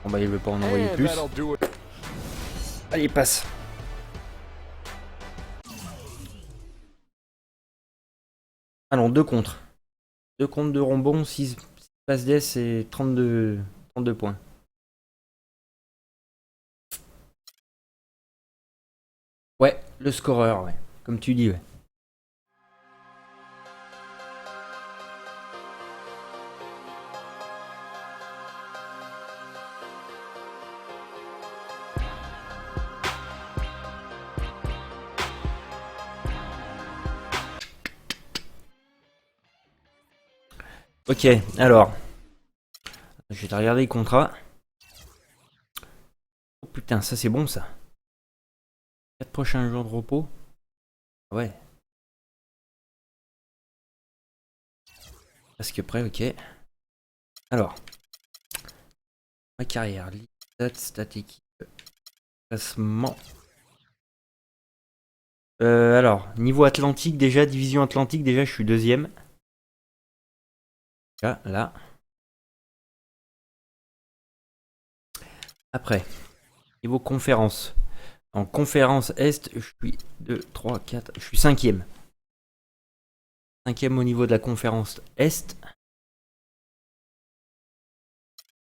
Bon bah il veut pas en envoyer plus. Allez, passe. Allons, 2 contres. 2 contres, 2 rebonds, 6 passes d'aise et 32 points. Ouais, le scoreur, ouais. Comme tu dis, ouais. Ok, alors. Je vais te regarder les contrats. Oh putain, ça c'est bon ça. 4 prochains jours de repos. Ouais. Parce que près, ok. Alors. Ma carrière. Stat équipe. Classement. Alors, niveau Atlantique déjà, division Atlantique déjà, je suis 2ème. Là. Après, niveau conférence. En conférence Est, je suis 2, 3, 4, je suis 5ème. 5ème au niveau de la conférence Est.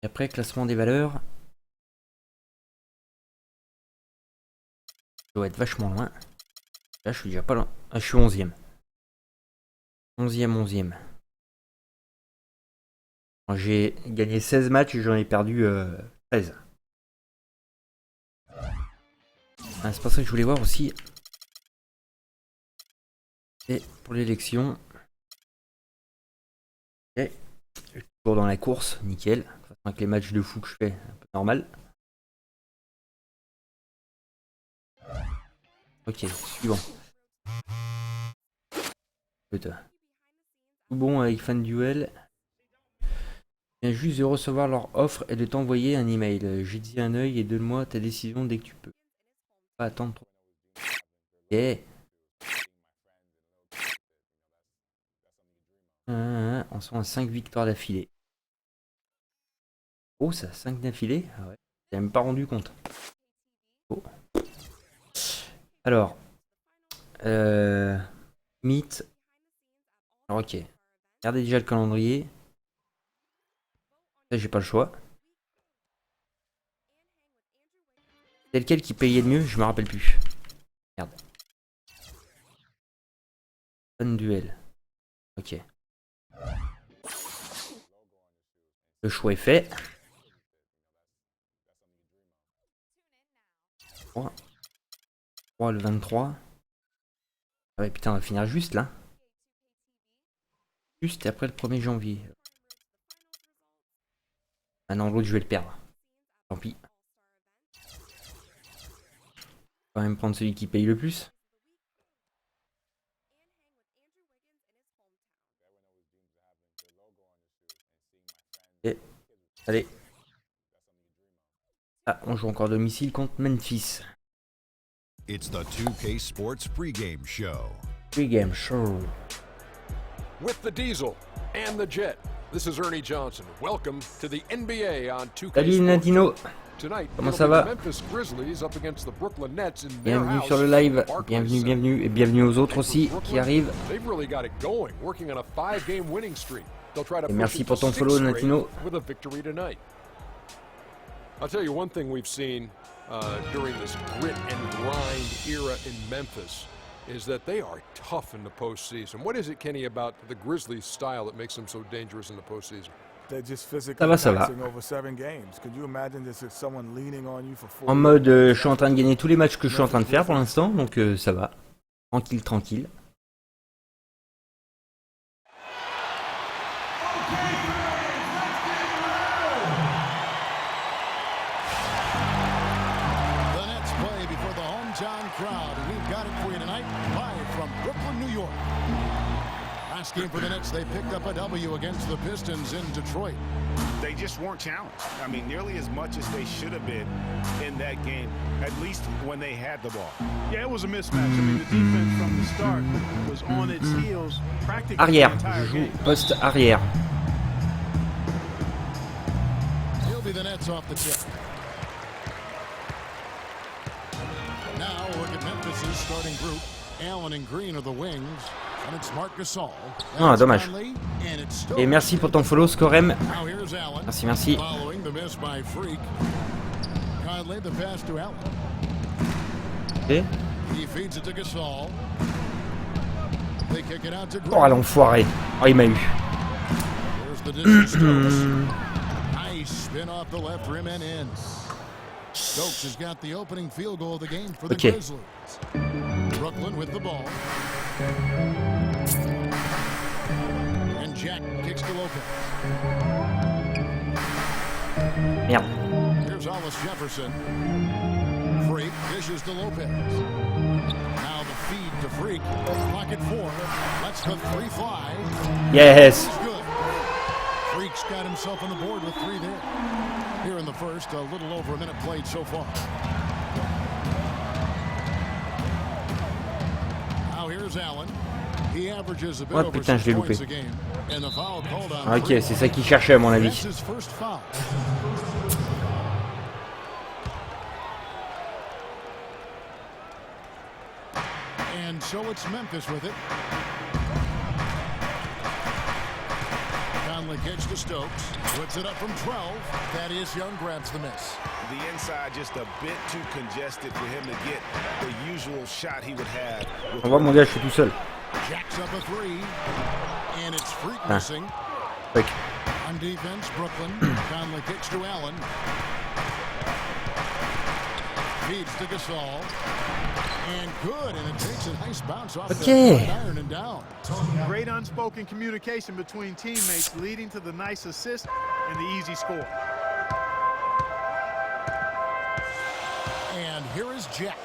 Et après, classement des valeurs. Je dois être vachement loin. Là, je suis déjà pas loin. Ah, je suis 11ème. 11ème. J'ai gagné 16 matchs et j'en ai perdu 13. Ah, c'est pour ça que je voulais voir aussi. Et pour l'élection. Ok. Je suis toujours dans la course, nickel. Avec les matchs de fou que je fais, un peu normal. Ok, suivant. Putain. Tout bon avec Fan Duel. Je viens juste de recevoir leur offre et de t'envoyer un email. J'ai dit un œil et donne-moi ta décision dès que tu peux. Pas attendre trop. Ok. On sont à 5 victoires d'affilée. Oh, ça, 5 d'affilée? Ah ouais. J'ai même pas rendu compte. Oh. Alors. Meet. Alors, ok. Regardez déjà le calendrier. Là, j'ai pas le choix. C'est lequel qui payait le mieux? Je me rappelle plus. Merde. Fun duel. Ok. Le choix est fait. 3, le 23. Ah ouais, putain, on va finir juste là. Juste après le 1er janvier. Ah non, l'autre je vais le perdre. Tant pis. Quand même prendre celui qui paye le plus. Et allez. Ah, on joue encore à domicile contre Memphis. It's the 2K Sports pregame show. Pregame show. With the Diesel and the Jet, this is Ernie Johnson. Welcome to the NBA on 2K Salut Sports. Nadino. Tonight, Comment it'll ça be va? the Memphis Grizzlies up against the Brooklyn Nets in their Bienvenue house sur le live. at Barclays Bienvenue, Center. bienvenue. Et bienvenue aux autres aussi qui arrivent. They've really got it going, working on a 5-game winning streak. They'll try to Et merci push it pour to ton 6 follow, straight Natino. with a victory tonight. I'll tell you one thing we've seen during this grit and grind era in Memphis is that they are tough in the postseason. What is it, Kenny, about the Grizzlies' style that makes them so dangerous in the postseason? They're just Ça physically va, ça va. taxing over 7 games. Could you imagine this is someone leaning on you for 4 En mode, je suis en train de gagner tous les matchs que je suis en train de faire pour l'instant, donc ça va. Tranquille, tranquille. The Nets play before the hometown crowd, and we've got it for you tonight, live from Brooklyn, New York. Last game for the Nets, they picked up a W against the Pistons in Detroit. They just weren't challenged. I mean, nearly as much as they should have been in that game, at least when they had the ball. Yeah, it was a mismatch. I mean, the defense from the start was on its heels practically the Arrière, entire je joue game. poste arrière. He'll be the Nets off the tip. Now look at Memphis' starting group. Allen and Green are the wings. And it's Marc Gasol. Ah, dommage. Conley, and it's Stokes. Et merci pour ton follow, Scorem. Now here's Allen. Merci, merci. Following the miss by Freak. Conley, the pass to Allen. Ok. He feeds it to Gasol. They kick it out to Green. Oh, l'enfoiré. Oh, il m'a eu. Here's the dish to Stokes. Nice spin off the left rim and in. Stokes has got the opening field goal of the game for the Okay. Grizzlies. Brooklyn with the ball. And Jack kicks to Lopez. Merde. Here's Hollis Jefferson. Freak dishes to Lopez. Now the feed to Freak. Pocket 4. Lets the 3 fly. Yes. It's good. Freak's got himself on the board with 3 there. Here in the first, a little over a minute played so far. Now here's Allen. He averages a bit Oh over putain, 6 je l'ai points loupé. a game. And the foul called on Ok, Freak. c'est ça qu'il cherchait à mon avis. That's his first foul. And so it's Memphis with it. Conley kicks to Stokes. Puts it up from 12. Thaddeus Young grabs the miss. The inside just a bit too congested for him to get the usual shot he would have. On voit mon gars, je suis tout seul. Jacks up a 3. And it's Freak Ah. missing. Freak. On defense, Brooklyn. Conley kicks to Allen. Feeds to Gasol. And good, and it takes a nice bounce off Okay. the iron and down. Great unspoken communication between teammates leading to the nice assist and the easy score. And here is Jack.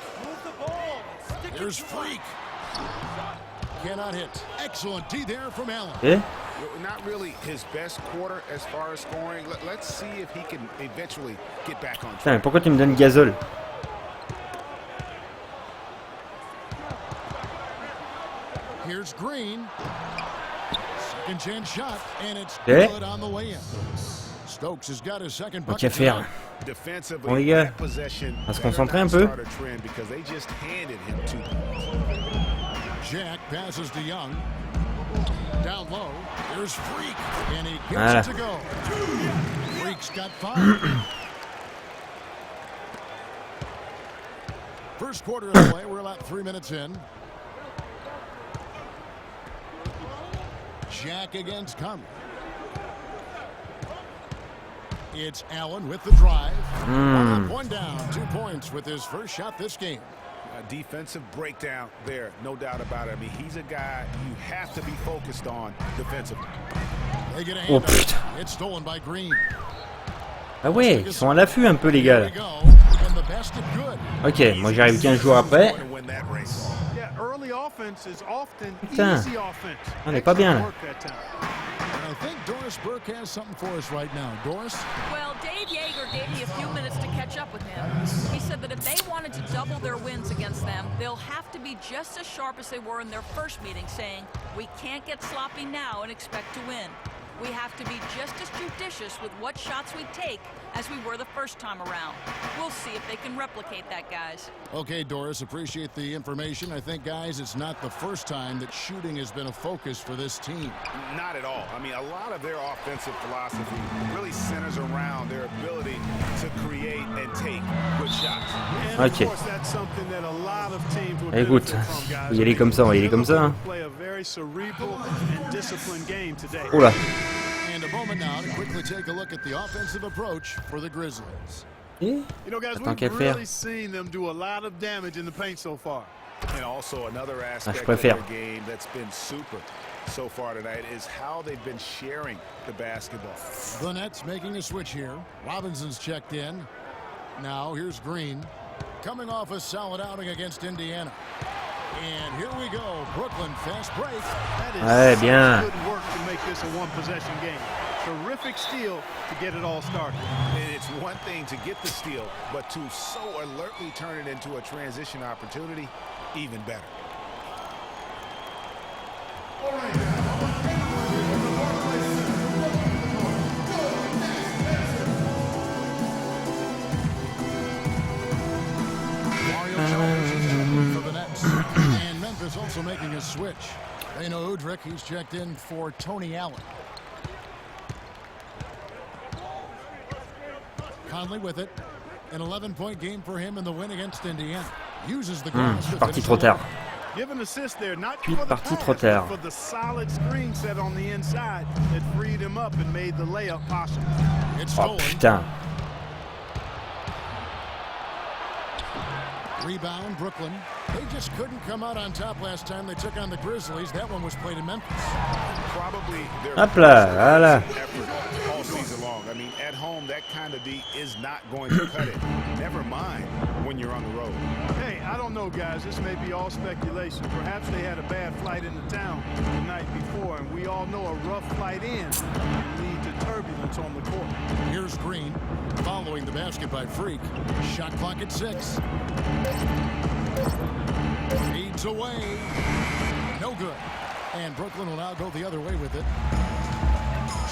Here's Freak. Cannot hit. Excellent D there from Allen. Eh? Not really his best quarter as far as scoring. Let's see if he can eventually get back on track. Putain, mais pourquoi tu me donnes Gasol? Here's Green. Second chance shot, and it's Eh? good on the way in. Stokes has got his second Tant qu'à bucket faire. tonight. Bon les gars, on va se concentrer un peu. Jack passes to Young. Down low. There's Freak, and he gets Voilà. it to go. Freak's got 5. First quarter of the play. We're about 3 minutes in. Jack against Conley. It's Allen with the drive. One up, one down. 2 points with his first shot this game. A defensive breakdown there, no doubt about it. I mean, he's a guy you have to be focused on defensively. They get a Oh handoff. putain. It's stolen by Green. Ah ouais, ils sont à l'affût un peu les gars là. Ok, moi j'arrive 15 jours après. Putain, on n'est pas bien là. I think Doris Burke has something for us right now. Doris? Well, Dave Yeager gave me a few minutes to catch up with him. He said that if they wanted to double their wins against them, they'll have to be just as sharp as they were in their first meeting, saying, we can't get sloppy now and expect to win. We have to be just as judicious with what shots we take as we were the first time around. We'll see if they can replicate that, guys. Okay, Doris, appreciate the information. I think, guys, it's not the first time that shooting has been a focus for this team. Not at all. I mean, a lot of their offensive philosophy really centers around their ability to create and take good shots. Ok. Écoute, il y aller comme ça, on va y aller comme ça. Hein. Oula. And a moment now to quickly take a look at the offensive approach for the Grizzlies. You know, guys, we've really seen them do a lot of damage in the paint so far. And also another aspect of their game that's been super so far tonight is how they've been sharing the basketball. The Nets making a switch here. Robinson's checked in. Now here's Green, coming off a solid outing against Indiana. And here we go, Brooklyn fast break. That is good work to make this a one-possession game. Terrific steal to get it all started. And it's one thing to get the steal, but to so alertly turn it into a transition opportunity, even better. For the Nets. And Memphis also making a switch. They know Udrich, he's checked in for Tony Allen. Conley with it. An 11-point game for him in the win against Indiana. Uses the parti trop tard. Give an assist there, not Puis for the parti pass, trop tard. but for the solid screen set on the inside that freed him up and made the layup possible. Oh putain. Rebound, Brooklyn. They just couldn't come out on top last time they took on the Grizzlies. That one was played in Memphis. Probably their Hop là, voilà. effort all season long. I mean, at home, that kind of D is not going to cut it. Never mind when you're on the road. Hey, I don't know, guys. This may be all speculation. Perhaps they had a bad flight into town the night before, and we all know a rough flight in can lead to turbulence on the court. Here's Green, following the basket by Freak. Shot clock at 6. Feeds away. No good. And Brooklyn will now go the other way with it.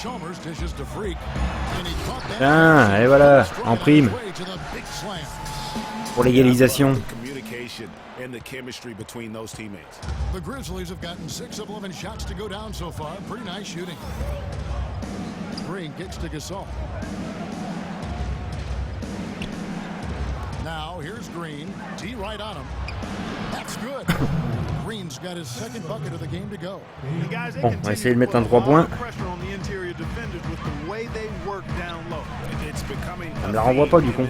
Chalmers dishes to Freak. And he caught that. Ah, et voilà, en prime. Pour l'égalisation. Communication and the chemistry between those teammates. The Grizzlies have gotten 6 of 11 shots to go down so far. Pretty nice shooting. Green kicks to Gasol. Now here's Green. T right on him. That's good. Green's got his second bucket of the game to go. Bon, on va essayer de mettre un 3 points. Ça me la renvoie pas du coup.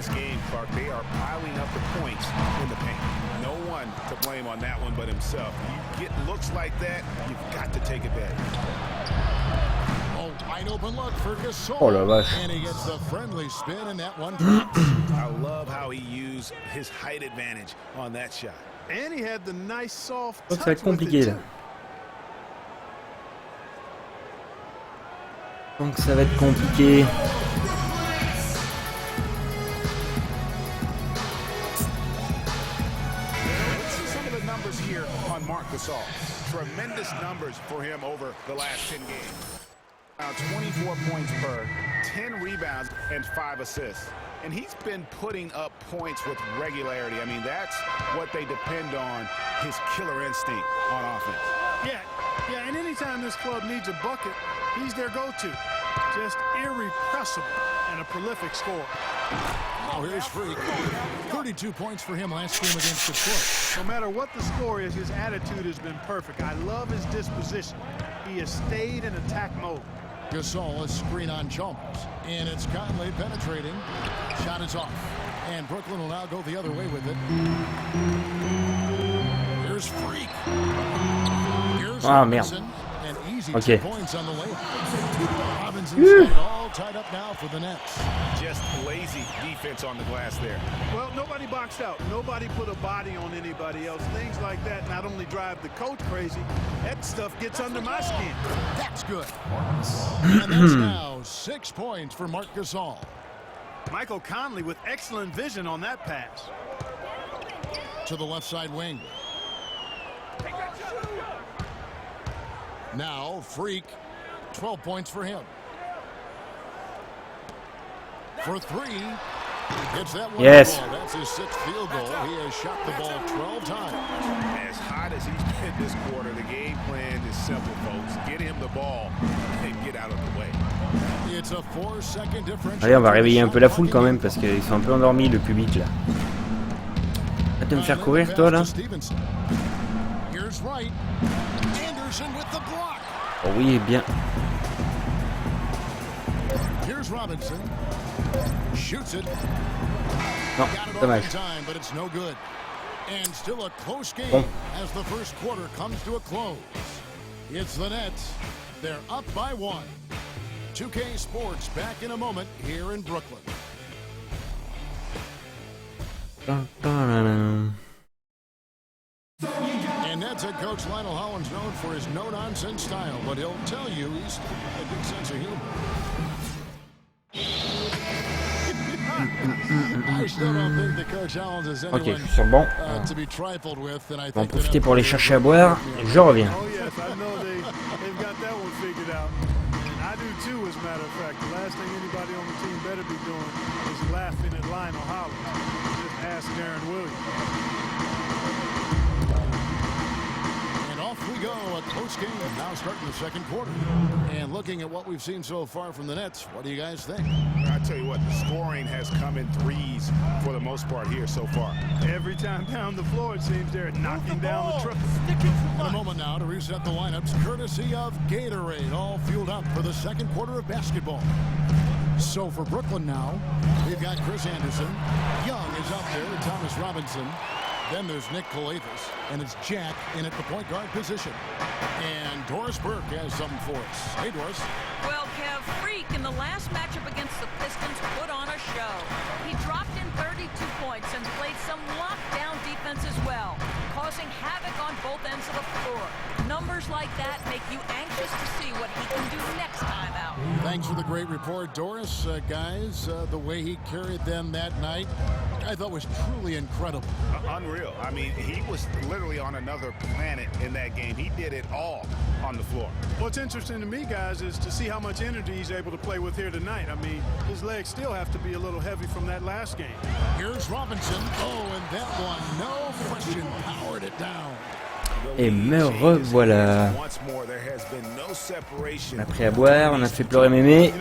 They are piling up the points in the paint. No one to blame on that one but himself. You get looks like that, you've got to take advantage. Oh, wide open look for Gasol. Oh la vache. And he gets the friendly spin and that one. I love how he used his height advantage on that shot. And he had the nice soft Ça va être compliqué là. Donc ça va être compliqué. Here on Marc Gasol. Tremendous numbers for him over the last 10 games. Now 24 points per, 10 rebounds, and 5 assists. And he's been putting up points with regularity. I mean, that's what they depend on, his killer instinct on offense. Yeah, and anytime this club needs a bucket, he's their go-to. Just irrepressible and a prolific scorer. Oh, here's Freak. 32 points for him last game against Detroit. No matter what the score is, his attitude has been perfect. I love his disposition. He has stayed in attack mode. Gasol, a screen on Chalmers. And it's Conley penetrating. Shot is off. And Brooklyn will now go the other way with it. Here's Freak. Here's Ah, merde. And easy Ok. 2 points on the layup. Robinson's got it all tied up now for the Nets. Just lazy defense on the glass there. Well, nobody boxed out. Nobody put a body on anybody else. Things like that not only drive the coach crazy, that stuff gets under my skin. That's good. And that's now 6 points for Marc Gasol. Michael Conley with excellent vision on that pass. To the left side wing. Now, Freak, 12 points for him. For three, hits that one. Yes. Ball. That's his 6th field goal. He has shot the ball 12 times. As hot as he's been this quarter, the game plan is simple, folks. Get him the ball and get out of the way. It's a 4-second difference. Allez, on va réveiller un peu la foule quand même parce qu'ils sont un peu endormis, le public là. Arrête de me faire courir toi là. Here's Wright. Anderson with the block. Oh oui, bien. Here's Robinson. Shoots it. Non, dommage. Time, but it's no good. And still a close game Bon. as the first quarter comes to a close. It's the Nets. They're up by 1. 2K Sports back in a moment here in Brooklyn. And Nets head coach Lionel Hollins known for his no-nonsense style, but he'll tell you he's got a good sense of humor. I still don't think the coach Hollins is anyone Ok, je suis sur le banc. to be trifled with, and I On va en think profiter pour aller chercher à boire. Je reviens. Oh yes, I know they've got that one figured out. And I do too, as a matter of fact. The last thing anybody on the team better be doing is laughing at Lionel Hollins. Just ask Darren Williams. And off we go, a close game now starting the second quarter. And looking at what we've seen so far from the Nets, what do you guys think? I tell you what, the scoring has come in threes for the most part here so far. Every time down the floor, it seems they're knocking down the triple. A moment now to reset the lineups, courtesy of Gatorade, all fueled up for the second quarter of basketball. So for Brooklyn now, we've got Chris Anderson. Young is up there, and Thomas Robinson. Then there's Nick Calathis, and it's Jack in at the point guard position. And Doris Burke has something for us. Hey, Doris. Well, Kev, Freak in the last matchup against the Pistons put on a show. He dropped in 32 points and played some lockdown defense as well, causing havoc on both ends of the floor. Numbers like that make you anxious to see what he can do next time out. Thanks for the great report, Doris. Guys, the way he carried them that night, I thought was truly incredible. Unreal. I mean, he was literally on another planet in that game. He did it all on the floor. What's interesting to me, guys, is to see how much energy he's able to play with here tonight. I mean, his legs still have to be a little heavy from that last game. Here's Robinson. Oh, and that one, no question, powered it down. Et me revoilà. Après à boire, on a fait pleurer mémé.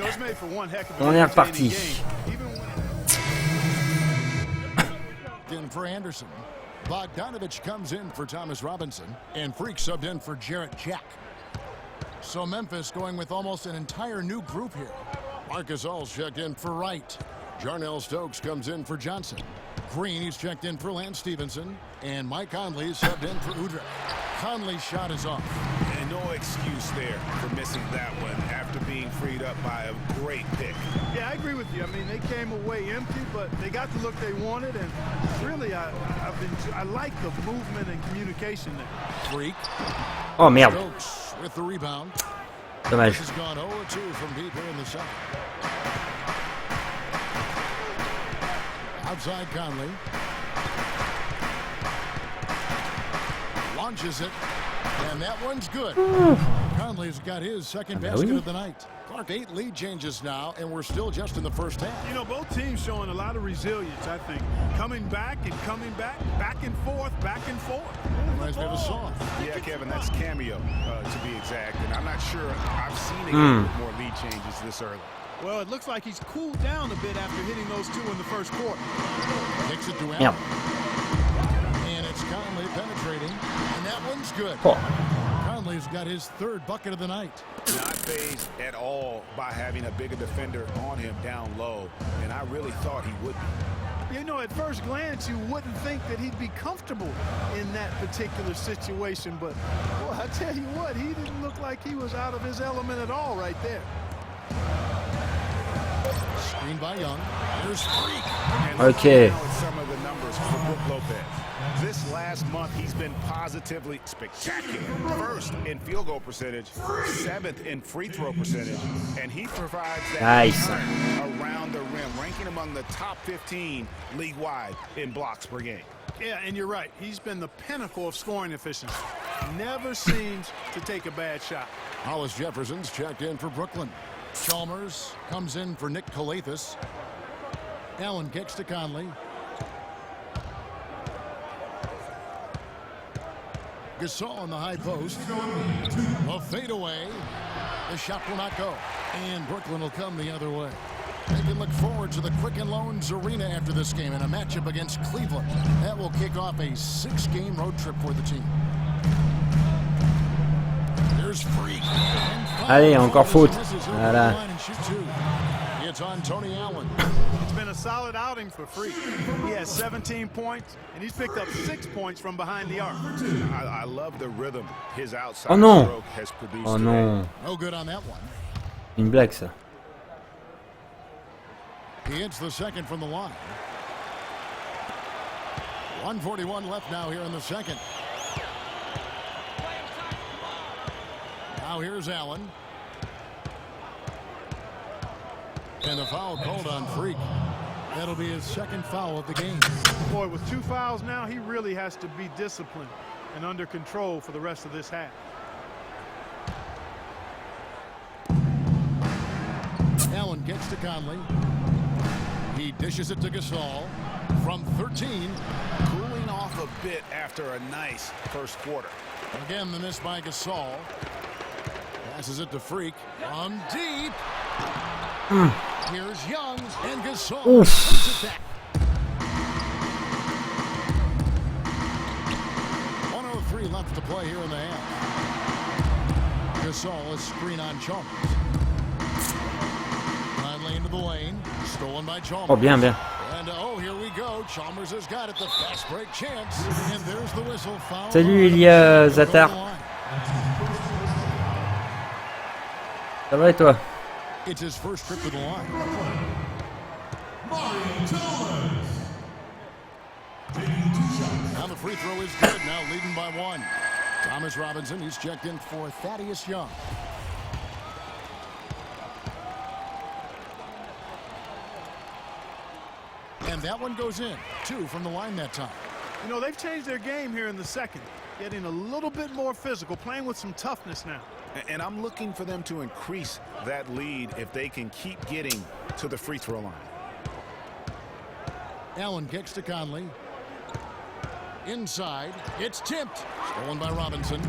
On est reparti. In for Anderson. Bogdanovich comes in for Thomas Robinson, and Freak subbed in for Jarrett Jack. So Memphis going with almost an entire new group here. Marc Gasol's checked in for Wright. Jarnell Stokes comes in for Johnson. Green, he's checked in for Lance Stevenson. And Mike Conley subbed in for Udrih. Conley's shot is off. And no excuse there for missing that one after being freed up by a great pick. Yeah, I agree with you. I mean, they came away empty, but they got the look they wanted, and really, I like the movement and communication there. Freak. Oh merde. Stokes with the rebound. Dommage. This has gone 0-2 from deep here in the second. Outside Conley. Launches it, and that one's good. Conley's got his second basket of the night. Clark, 8 lead changes now, and we're still just in the first half. You know, both teams showing a lot of resilience, I think. Coming back, back and forth, back and forth. Reminds me of a song. Yeah, Kevin, that's Cameo, to be exact. And I'm not sure I've seen a game with more lead changes this early. Well, it looks like he's cooled down a bit after hitting those two in the first quarter. Takes it to Allen. Merde. And it's Conley penetrating, and that one's good. Oh. Conley's got his third bucket of the night. Not fazed at all by having a bigger defender on him down low, and I really thought he would be. You know, at first glance, you wouldn't think that he'd be comfortable in that particular situation, but, well, I tell you what, he didn't look like he was out of his element at all right there. Screen by Young. Here's Freak. Okay. Some of the numbers for Brook Lopez. This last month, he's been positively spectacular. First in field goal percentage, 7th in free throw percentage, and he provides that Nice. around the rim, ranking among the top 15 league-wide in blocks per game. Yeah, and you're right. He's been the pinnacle of scoring efficiency. Never seems to take a bad shot. Hollis Jefferson's checked in for Brooklyn. Chalmers comes in for Nick Calathis. Allen kicks to Conley. Gasol on the high post. A fadeaway. The shot will not go. And Brooklyn will come the other way. They can look forward to the Quicken Loans Arena after this game in a matchup against Cleveland. That will kick off a 6-game road trip for the team. There's Freak. Allez, encore faute. Voilà. It's on Tony Allen. It's been a solid outing for Freak. He has 17 points, and he's picked up 6 points from behind the arc. I love the rhythm his outside Oh non. stroke has produced Oh today. non. No good on that one. Une blague ça. He hits the second from the line. 1:41 left now here in the second. Now here's Allen. And the foul called on Freak. That'll be his second foul of the game. Boy, with 2 fouls now, he really has to be disciplined and under control for the rest of this half. Allen gets to Conley. He dishes it to Gasol from 13. Cooling off a bit after a nice first quarter. Again, the miss by Gasol. Passes it to Freak. From deep. Here's Young and Gasol. Puts it back. 1:03 left to play here in the half. Gasol is screen on Chalmers. Conley into the lane. Stolen by Chalmers. Oh bien, bien. And oh, here we go. Chalmers has got it. The fast break chance. And there's the whistle. Foul. Salut Elia Zatar. Ça va et toi? It's his first trip to the line. Now the free throw is good. Now leading by 1. Thomas Robinson, he's checked in for Thaddeus Young. And that one goes in. 2 from the line that time. You know, they've changed their game here in the second, getting a little bit more physical, playing with some toughness now. And I'm looking for them to increase that lead if they can keep getting to the free throw line. Allen kicks to Conley. Inside, it's tipped. Stolen by Robinson.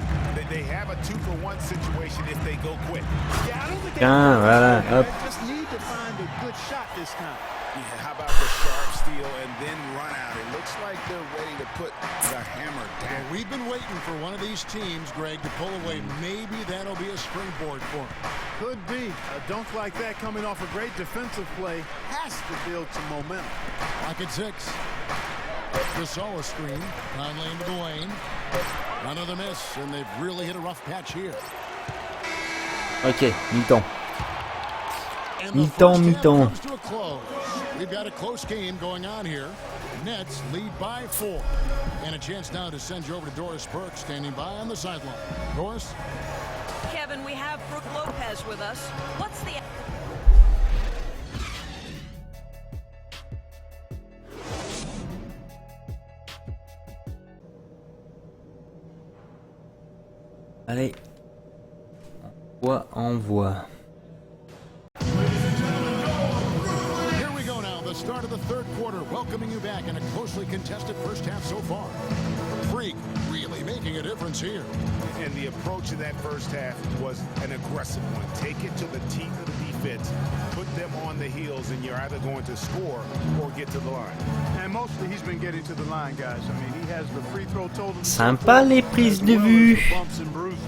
They have a 2-for-1 situation if they go quick. Yeah, I don't think Voilà, hop. they just need to find a good shot this time. Yeah, how about the sharp steal and then run out? It looks like they're ready to put the hammer down. Well, we've been waiting for one of these teams, Greg, to pull away. Maybe that'll be a springboard for them. Could be. A dunk like that coming off a great defensive play has to build some momentum. Lock at 6. Gasol screen. Conley into the lane. Another miss, and they've really hit a rough patch here. Ok, mi-temps. And the Mi-temps, first half mi-temps. comes to a close. We've got a close game going on here. Nets lead by 4. And a chance now to send you over to Doris Burke, standing by on the sideline. Doris? Kevin, we have Brook Lopez with us. What's the... Allez. Envoie. Here we go now, the start of the third quarter, welcoming you back in a closely contested first half so far. Freak really making a difference here. And the approach in that first half was an aggressive one. Take it to the teeth of the defense, put them on the heels, and you're either going to score or get to the line. And mostly he's been getting to the line, guys. I mean, he has the free throw total. Sympa les prises de vue. Bumps and bruises.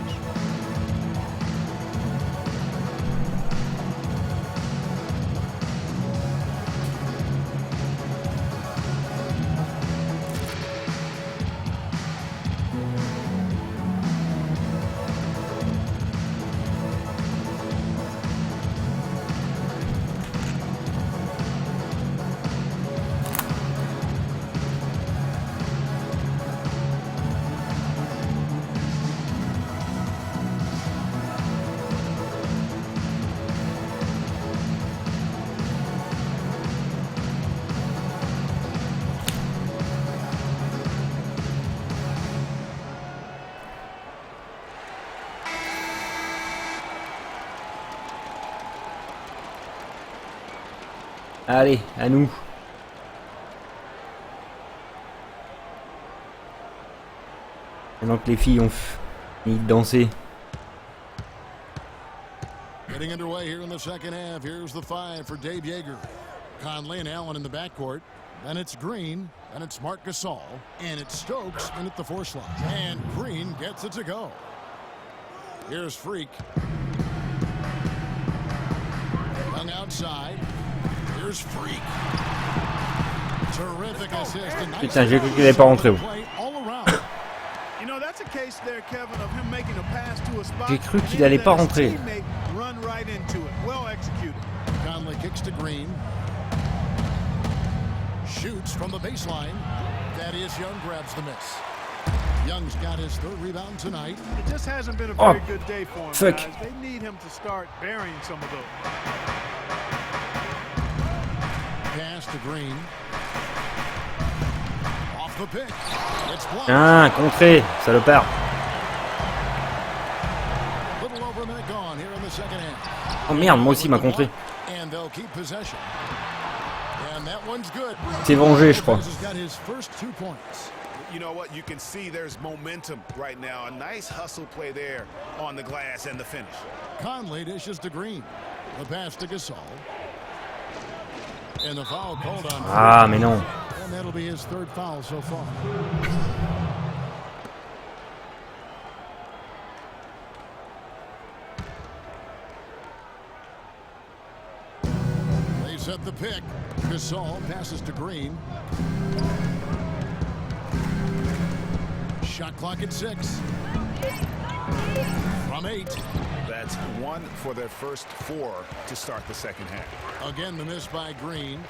Allez, à nous. Maintenant que les filles ont fini de danser. Getting underway here in the second half. Here's the 5 for Dave Yeager. Conley and Allen in the backcourt. Then it's Green. Then it's Marc Gasol. And it's Stokes in at the 4 slot. And Green gets it to go. Here's Freak. Young outside. Here's Freak. Terrific assist. Putain, j'ai cru qu'il n'allait pas rentrer. J'ai cru qu'il allait pas rentrer. Conley kicks to Green. Shoots from the baseline. Thaddeus Young grabs the miss. Young's got his 3rd rebound tonight. It just hasn't been a very good day for him, fuck. guys. They need him to start burying some of those. Pass to Green. Off the pick. It's blocked. Tiens, contré, salopard. Little over a minute gone here in the second half. Oh merde, moi aussi m'a contré. And they'll keep possession. And that one's good. C'est vengé, je crois. He's got his first 2 points. You know what? You can see there's momentum right now. A nice hustle play there on the glass and the finish. Conley dishes to Green. The pass to Gasol. And the foul called on. Ah, mais non. And that'll be his 3rd foul so far. They set the pick. Gasol passes to Green. Shot clock at 6. From 8. That's 1 for their first 4 to start the second half. Again, the miss by Green.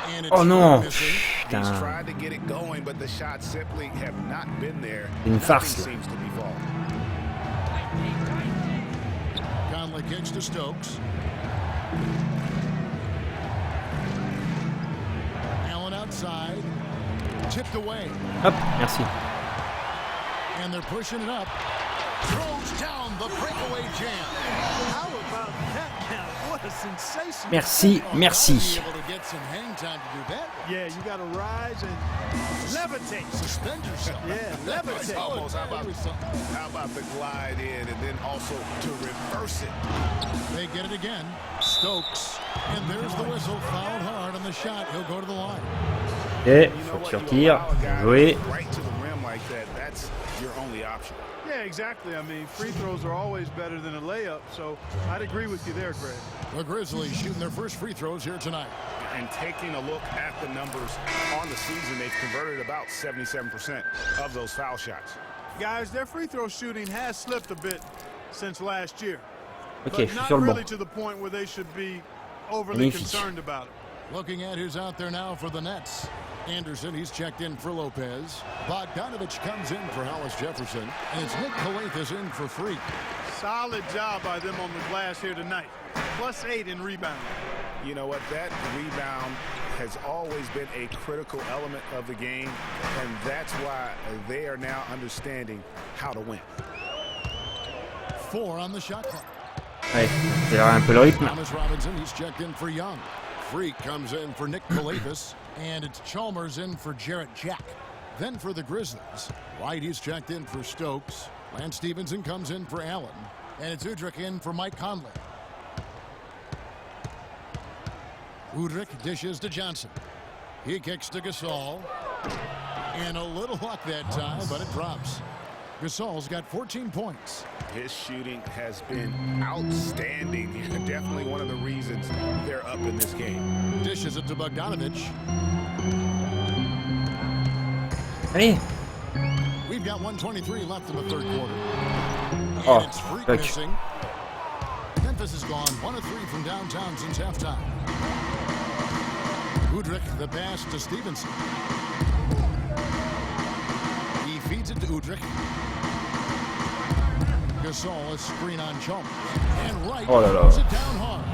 And Oh non. He's Putain. tried to get it going, but the shots simply have not been there. Une farce. Nothing seems to be falling. Conley kicks to Stokes. Allen outside. Tipped away. Hop, merci. And they're pushing it up. Throws down the breakaway jam. How about that count? What a sensation. Merci, merci. Able to get some hang time to do that. Yeah, you got to rise and levitate. Suspend yourself. Yeah, levitate. Almost. How about the glide in and then also to reverse it? They get it again. Stokes. And there's the whistle. Fouled hard on the shot. He'll go to the line. Et faut que tu retires. Jouer. Right to the rim like that. That's your only option. Yeah, exactly. I mean, free throws are always better than a layup, so I'd agree with you there, Greg. The Grizzlies shooting their first free throws here tonight. And taking a look at the numbers on the season, they've converted about 77% of those foul shots. Guys, their free throw shooting has slipped a bit since last year. Ok, but je suis not sur le really banc. to the point where they should be overly Magnifique. concerned about it. Looking at who's out there now for the Nets. Anderson, he's checked in for Lopez. Bogdanovich comes in for Hollis Jefferson. And it's Nick Calathes in for Freak. Solid job by them on the glass here tonight. +8 in rebounding. You know what? That rebound has always been a critical element of the game, and that's why they are now understanding how to win. 4 on the shot clock. Ouais, c'est un peu le rythme. Thomas Robinson, he's checked in for Young. Freak comes in for Nick Calathes. And it's Chalmers in for Jarrett Jack. Then for the Grizzlies, White, he's checked in for Stokes. Lance Stevenson comes in for Allen. And it's Udrich in for Mike Conley. Udrich dishes to Johnson. He kicks to Gasol. And a little luck that time, but it drops. Gasol's got 14 points. His shooting has been outstanding. Definitely one of the reasons they're up in this game. Dishes it to Bogdanovich. Allez. We've got 1:23 left in the third quarter. And Oh, it's Freak fuck. missing. Memphis has gone 1 of 3 from downtown since halftime. Udrich, the pass to Stevenson. He feeds it to Udrich. Gasol, a screen on Chalmers. And Wright Oh là là. throws it down hard.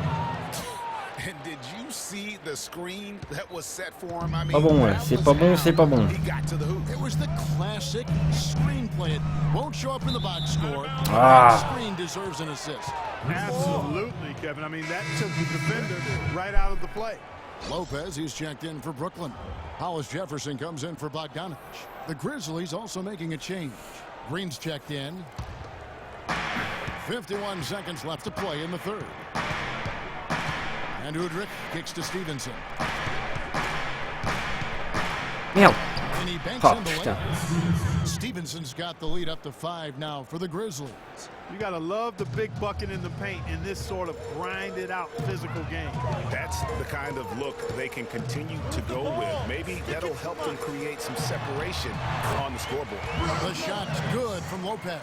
And did you see see the screen that was set for him? I mean, Pas bon, ouais. C'est pas bon, c'est pas bon. he got to the hoop. It was the classic screenplay. It won't show up in the box score. Ah. The screen deserves an assist. Absolutely, Kevin. I mean, that took the defender right out of the play. Lopez, he's checked in for Brooklyn. Hollis Jefferson comes in for Bogdanovich. The Grizzlies also making a change. Green's checked in. 51 seconds left to play in the third. And Udrich kicks to Stevenson. Merde. And he banks Oh, in the putain. layup. Stevenson's got the lead up to 5 now for the Grizzlies. You got to love the big bucket in the paint in this sort of grinded out physical game. That's the kind of look they can continue to go with. Maybe that'll help them create some separation on the scoreboard. The shot's good from Lopez.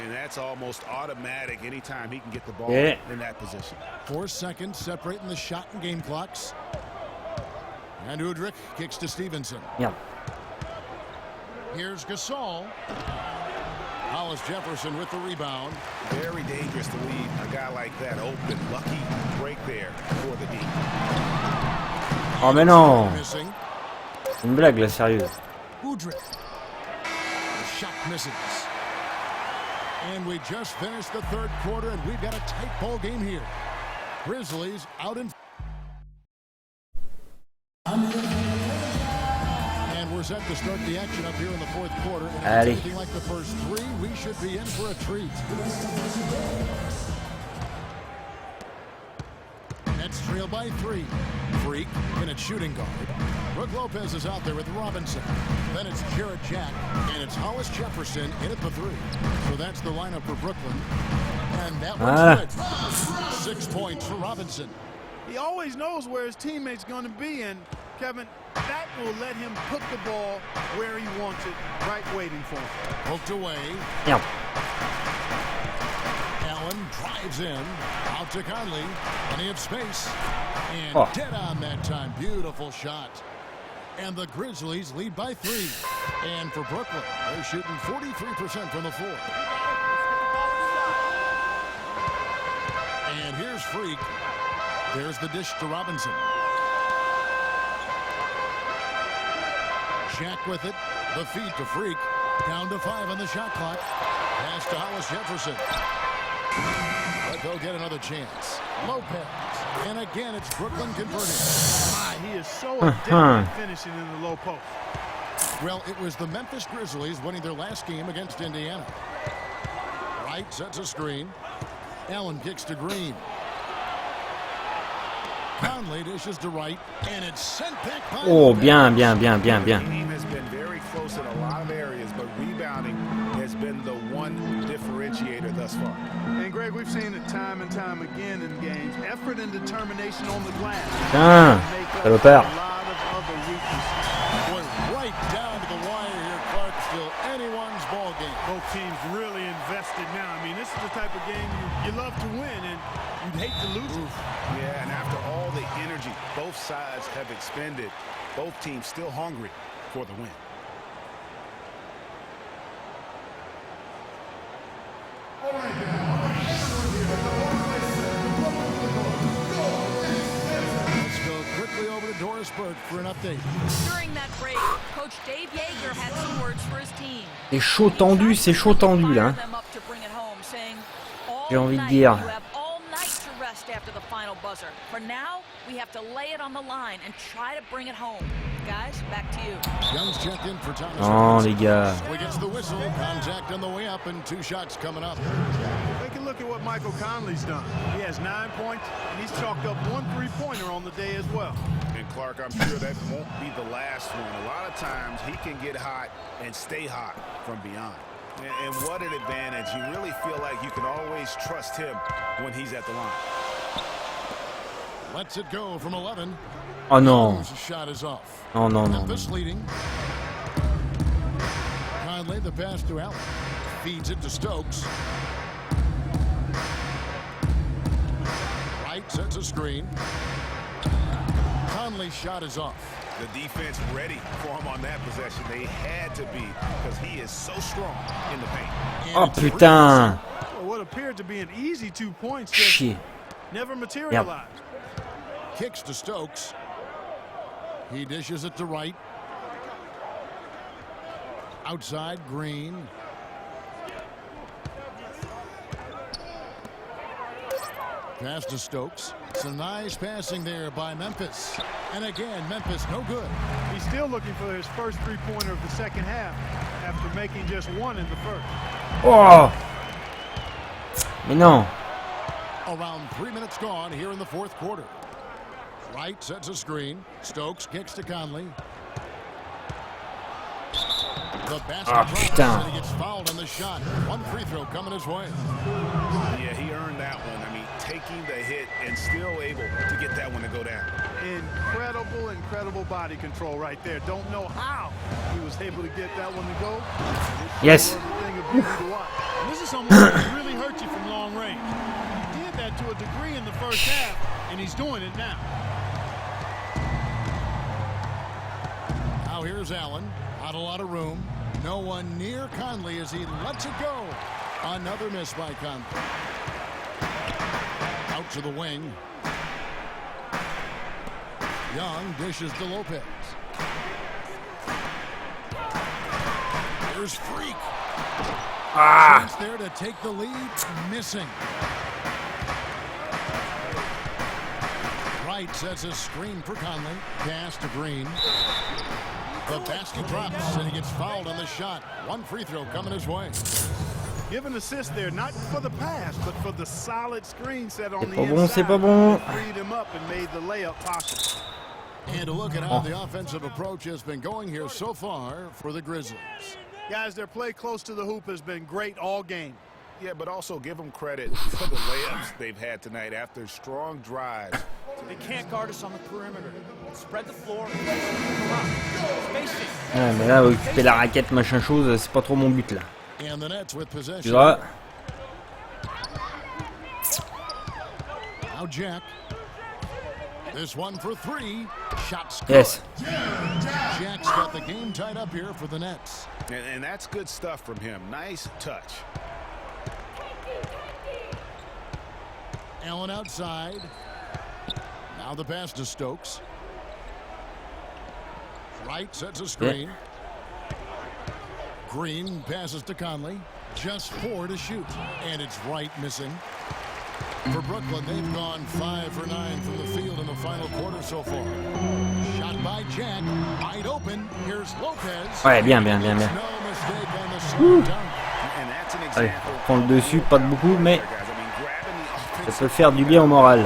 And that's almost automatic anytime he can get the ball Yeah. in that position. 4 seconds separating the shot and game clocks. And Udrich kicks to Stevenson. Merde. Here's Gasol. Hollis Jefferson with the rebound. Very dangerous to leave a guy like that open. Lucky break there for the D. Oh mais non. Missing. C'est une blague là, sérieuse. Udrich. The shot misses. And we just finished the third quarter, and we've got a tight ball game here. Grizzlies out in. And we're set to start the action up here in the fourth quarter. And if it's Allez. anything like the first 3, we should be in for a treat. Nets trail by 3. Freak in at shooting guard. Brook Lopez is out there with Robinson. Then it's Jarrett Jack, and it's Hollis Jefferson in at the 3. So that's the lineup for Brooklyn. And that one's good. 6 points for Robinson. He always knows where his teammate's going to be, and Kevin, that will let him put the ball where he wants it, right waiting for him. Poked away. Merde. Allen drives in. Out to Conley. Plenty of space. And Oh. dead on that time. Beautiful shot. And the Grizzlies lead by 3. And for Brooklyn, they're shooting 43% from the floor. And here's Freak. There's the dish to Robinson. Shaq with it. The feed to Freak. Down to 5 on the shot clock. Pass to Hollis Jefferson. But they'll get another chance. Lopez. And again, it's Brooklyn converting. My, he is so adept at finishing in the low post. Well, it was the Memphis Grizzlies winning their last game against Indiana. Wright sets a screen. Allen kicks to Green. Conley dishes to Wright, and it's sent back by. Oh, bien, bien, bien, bien, The bien. team has been very close in a lot of areas, but rebounding has been the one differentiator thus far. And Greg, we've seen it time and time again in games. Effort and determination on the glass. Putain, salopard. A lot of other weaknesses. Boy, right down to the wire here, Clark. Still anyone's ball game. Both teams really invested now. I mean, this is the type of game you love to win, and you'd hate to lose it. Yeah, and after all the energy both sides have expended, both teams still hungry for the win. Let's go quickly over to Doris Burke for an update. During that break, Coach Dave Yeager had some words for his team. C'est chaud tendu, c'est chaud tendu là. Them up to bring it home, saying, J'ai "All envie de night, dire. you have all night to rest after the final buzzer. For now, we have to lay it on the line and try to bring it home." Guys, back to you. Young's checked in for Thomas. Non les gars. We gets the whistle. Contact on the way up and 2 shots coming up. Take a look at what Michael Conley's done. He has 9 points, and he's chalked up 1 3-pointer on the day as well. And Clark, I'm sure that won't be the last one. A lot of times he can get hot and stay hot from beyond. And what an advantage. You really feel like you can always trust him when he's at the line. Lets it go from 11. Oh non. The shot is off. Non, non, non. Memphis leading. Conley, the pass to Allen. Feeds it to Stokes. Wright sets a screen. Conley's shot is off. The defense ready for him on that possession. They had to be because he is so strong in the paint. Oh putain. Well, what appeared to be an easy 2 points just Chier. never materialized. kicks to Stokes. He dishes it to Wright. Outside, Green. Pass to Stokes. Some nice passing there by Memphis. And again, Memphis no good. He's still looking for his first three-pointer of the second half after making just one in the first. Oh! Mais non! Around 3 minutes gone here in the fourth quarter. Wright sets a screen. Stokes kicks to Conley. The basket drops and he gets fouled on the shot. One free throw coming his way. Yeah, he earned that one. I mean, taking the hit and still able to get that one to go down. Incredible body control right there. Don't know how he was able to get that one to go. Yes. And this is someone who really hurt you from long range. He did that to a degree in the first half, and he's doing it now. Now here's Allen. Not a lot of room. No one near Conley as he lets it go. Another miss by Conley. Out to the wing. Young dishes to Lopez. Here's Freak. Chance there to take the lead. Missing. Wright sets a screen for Conley. Pass to Green. The basket drops and he gets fouled on the shot. One free throw coming his way. Give an assist there, not for the pass, but for the solid screen set on the Bon, inside. c'est pas bon. Freed him up and made the layup possible. And a look at how the offensive approach has been going here so far for the Grizzlies. Guys, their play close to the hoop has been great all game. Yeah, but also give them credit for the layups they've had tonight after strong drives. They can't guard us on the perimeter. Spread the floor. Spacing. Ouais, mais là, occuper la raquette, machin chose, c'est pas trop mon but là. And the Nets with Tu possession. vois? Now Jack. This one for three. Shots good. Yes. Jack's got the game tied up here for the Nets. And that's good stuff from him. Nice touch. Allen outside. Now the pass to Stokes. Wright sets a screen. Green passes to Conley. Just 4 to shoot. And it's Wright missing. For Brooklyn, they've gone 5 for 9 from the field in the final quarter so far. Shot by Jack. Wide open. Here's Lopez. Ouais, bien. No mistake on the slam dunk. Allez, prends le dessus, pas de beaucoup, mais ça peut faire du bien au moral.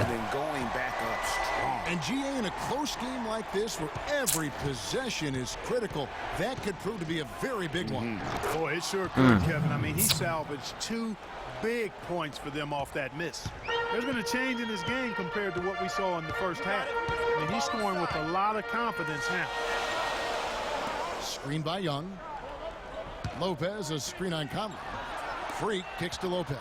And GA, in a close game like this where every possession is critical, that could prove to be a very big one. Boy, it sure could, Kevin. I mean, he salvaged 2 big points for them off that miss. There's been a change in his game compared to what we saw in the first half. I mean, he's scoring with a lot of confidence now. Screen by Young. Lopez, a screen on Conley. Freak kicks to Lopez.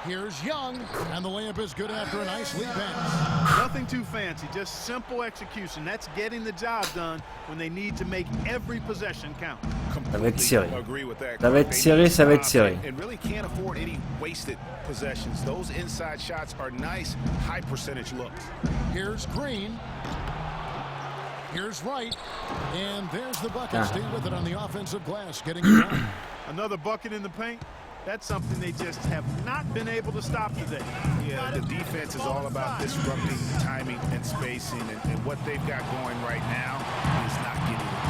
Here's Young, and the layup is good after a nice lead pass. Nothing too fancy, just simple execution. That's getting the job done when they need to make every possession count. Ça va être serré. Agree with that. Ça va être serré, ça va être serré. And really can't afford any wasted possessions. Those inside shots are nice, high percentage looks. Here's Green. Here's Wright. And there's the bucket. Stay with it on the offensive glass, getting it done. Another bucket in the paint. That's something they just have not been able to stop today. Yeah, the defense is all about disrupting timing and spacing, and what they've got going right now is not getting it.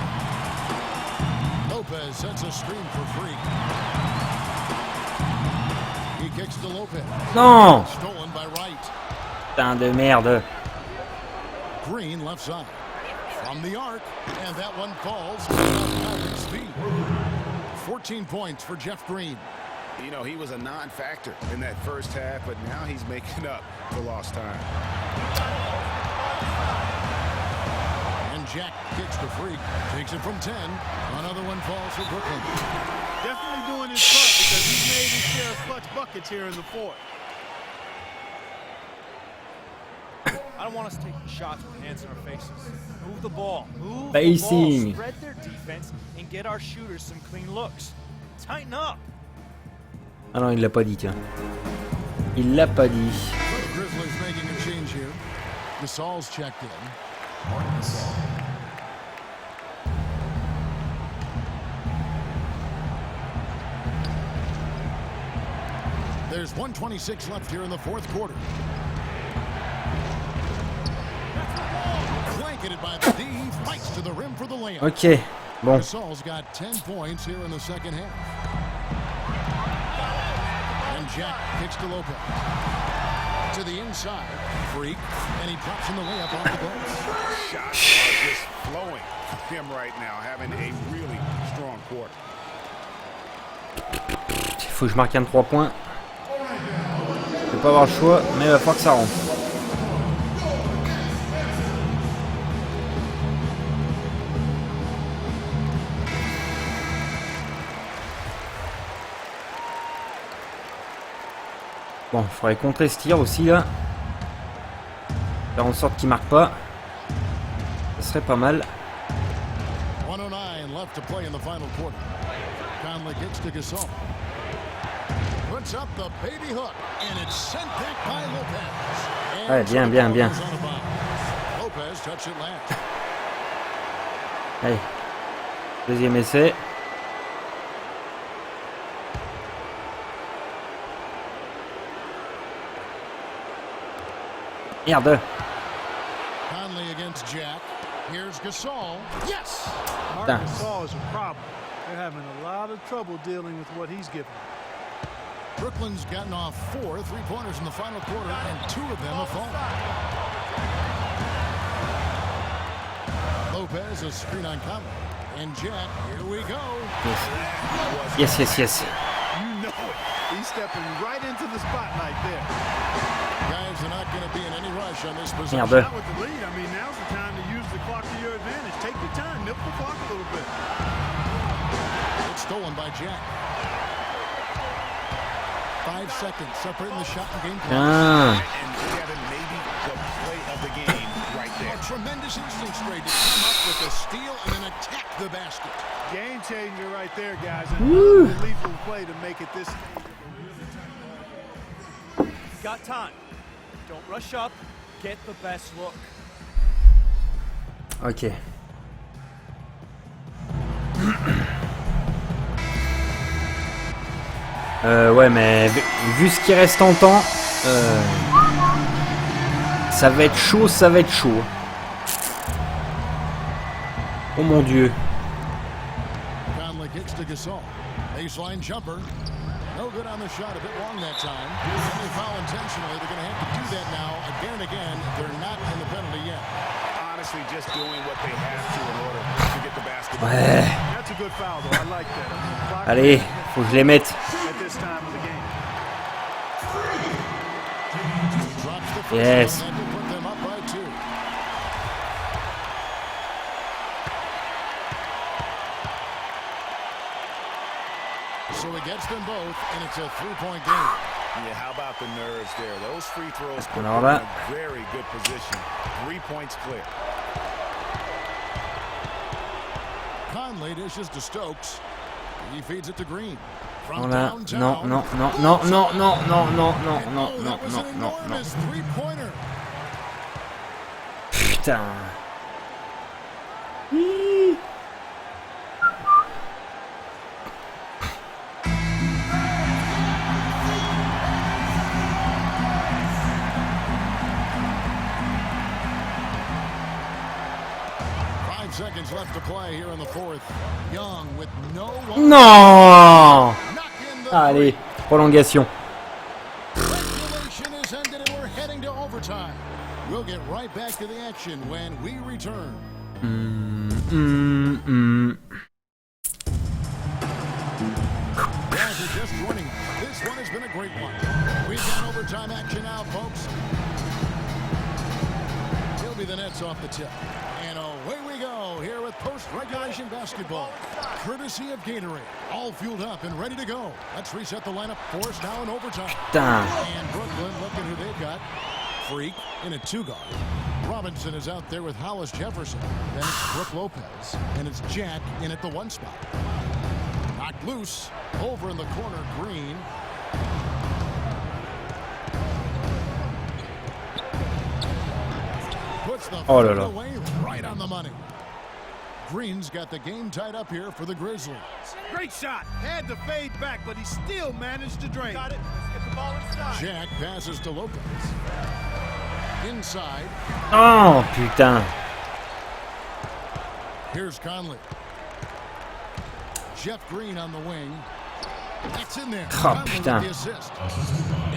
Lopez sets a screen for Freak. He kicks to Lopez. Non! Stolen by Wright. Putain de merde. Green left side. From the arc, and that one falls without speed. 14 points for Jeff Green. You know, he was a non-factor in that first half, but now he's making up for lost time. And Jack kicks to Freak. Takes it from 10. Another one falls for Brooklyn. Definitely doing his part because he's made his share of clutch buckets here in the fourth. I don't want us taking shots with hands in our faces. Move the ball. Move Facing. the ball. Spread their defense and get our shooters some clean looks. Tighten up. Ah non, il l'a pas dit, tiens. Il l'a pas dit. Grizzlies making a change here. Gasol's checked in. There's 1:26 left here in the fourth quarter. Blanketed by the D, he fights to the rim for the layup. Ok, bon. Gasol's got 10 points here in the second half. And Jack kicks to Lopez. To the inside, Freak, and he drops in the layup off the glass. Shots are just flowing for him right now, having a really strong quarter. Il faut que je marque un 3 points. Je vais pas avoir le choix, mais il va falloir que ça rentre. Bon, il faudrait contrer ce tir aussi là. Faire en sorte qu'il marque pas. Ce serait pas mal. 109 left to play in the final quarter. Conley kicks to Gasol. Puts up the baby hook, and it's sent back by Lopez. Ouais, bien, bien, bien. Lopez touched it last. Allez. Deuxième essai. Merde. Conley against Jack. Here's Gasol. Yes! Mark Gasol is a problem. They're having a lot of trouble dealing with what he's given. Brooklyn's gotten off 4 3-pointers in the final quarter, and 2 of them have fallen. Lopez, a screen on Conley. And Jack, here we go. Yes, yes, yes. You know it. He's stepping right into the spotlight there. Guys are not going to be in any rush on this possession. Merde. Not with the lead. I mean, now's the time to use the clock to your advantage. Take your time, milk the clock a little bit. It's stolen by Jack. 5 seconds separating the shot and game clock. Ah. And Kevin, maybe the play of the game right there. A tremendous instinct straight to come up with a steal and then attack the basket. Game changer right there, guys. And another lethal play to make it this. Got time. Don't rush up. Get the best look. Ok. Ouais, mais vu ce qui reste en temps, ça va être chaud, ça va être chaud. Oh mon Dieu. Conley kicks to Gasol. Baseline jumper. No good on the shot, a bit long that time. If they foul intentionally, they're going to have to do that now again and again. They're not in the penalty yet. Honestly, just doing what they have to in order to get the basketball. Ouais. That's a good foul, though. I like that. Allez, faut que je les mette. At this time of the game. Yes. So he gets them both, and it's a 3-point game. Yeah, how about the nerves there? Those free throws put Alors them là. in a very good position. 3 points clear. Conley dishes to Stokes. He feeds it to Green. From Voilà. downtown. Non, non, non, non, non, non, non, non, non, non, non, That was non, an non, non. enormous three-pointer. Putain. 5 seconds left to play here in the fourth. Young with no Non. Allez, prolongation. Regulation is ended and we're heading to overtime. We'll get right back to the action when we return. Guys are just running. This one has been a great one. We've got overtime action now, folks. He'll be the Nets off the tip. And away we go here with post-regulation basketball. Courtesy of Gatorade. All fueled up and ready to go. Let's reset the lineup for us now in overtime. Putain. And Brooklyn, look at who they've got. Freak in a 2-guard. Robinson is out there with Hollis Jefferson. Then it's Brook Lopez. And it's Jack in at the 1 spot. Knocked loose. Over in the corner, Green. Puts the Oh là fade là. away right on the money. Green's got the game tied up here for the Grizzlies. Great shot. Had to fade back, but he still managed to drain. Got it. Let's get the ball inside. Jack passes to Lopez. Inside. Oh putain. Here's Conley. Jeff Green on the wing. That's in there. Oh Conley putain. with the assist.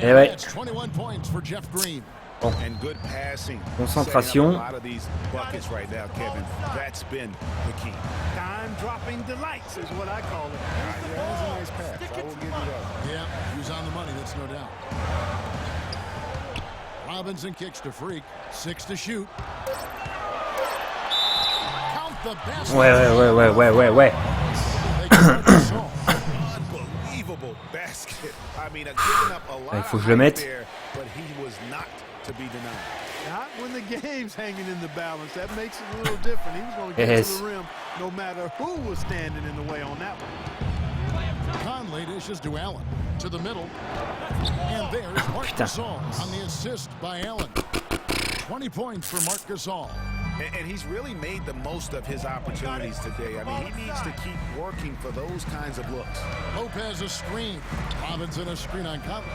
Eh ouais. That's 21 points for Jeff Green. Bon. And good passing. Concentration. Setting up a lot of these buckets right now, Kevin. That's been the key. Time-dropping delights is what I call it. Yeah, that was a nice pass. I will give you that. Yeah, he was on the money, that's no doubt. Robinson kicks to Freak. 6 to shoot. Count the basket. Ouais. Unbelievable basket. I mean, giving up a lot Il faut que je le mette. there, but he was not to be denied. Not when the game's hanging in the balance. That makes it a little different. He was going to get Yes. to the rim no matter who was standing in the way on that one. Conley dishes to Allen. To the middle. And there's Marc Gasol on the assist by Allen. 20 points for Marc Gasol. And he's really made the most of his opportunities today. I mean, he needs to keep working for those kinds of looks. Lopez a screen. Robinson a screen on Conley.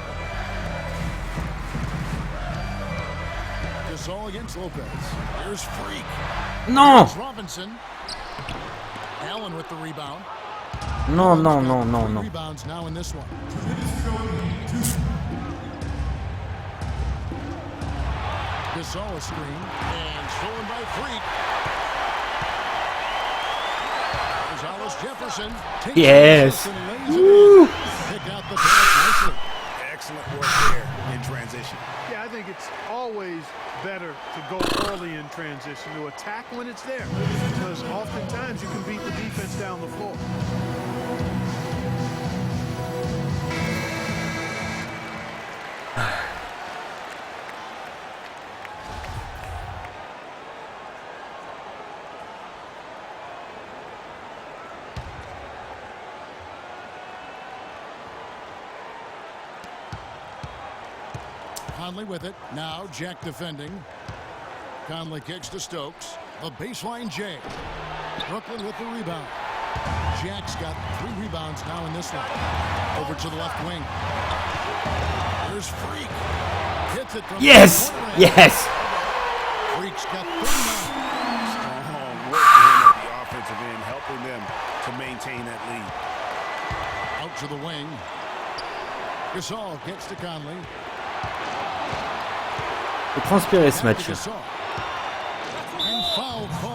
Gasol against Lopez. Here's Freak. Non. Here's Robinson. Allen with the rebound. Non. Rebounds now in this one. Gasol a screen and stolen by Freak. Gonzalez Jefferson. Yes. Woo. Pick out the pass nicely. Excellent work there in transition. Yeah, I think it's always better to go early in transition, to attack when it's there, because oftentimes you can beat the defense down the floor. Conley with it. Now Jack defending. Conley kicks to Stokes. The baseline J. Brooklyn with the rebound. Jack's got 3 rebounds now in this one. Over to the left wing. Here's Freak. Hits it from Yes. the corner. Yes. Freak's got 39. Strong work for him at the offensive end, helping them to maintain that lead. Out to the wing. Gasol gets to Conley. J'ai transpiré ce match.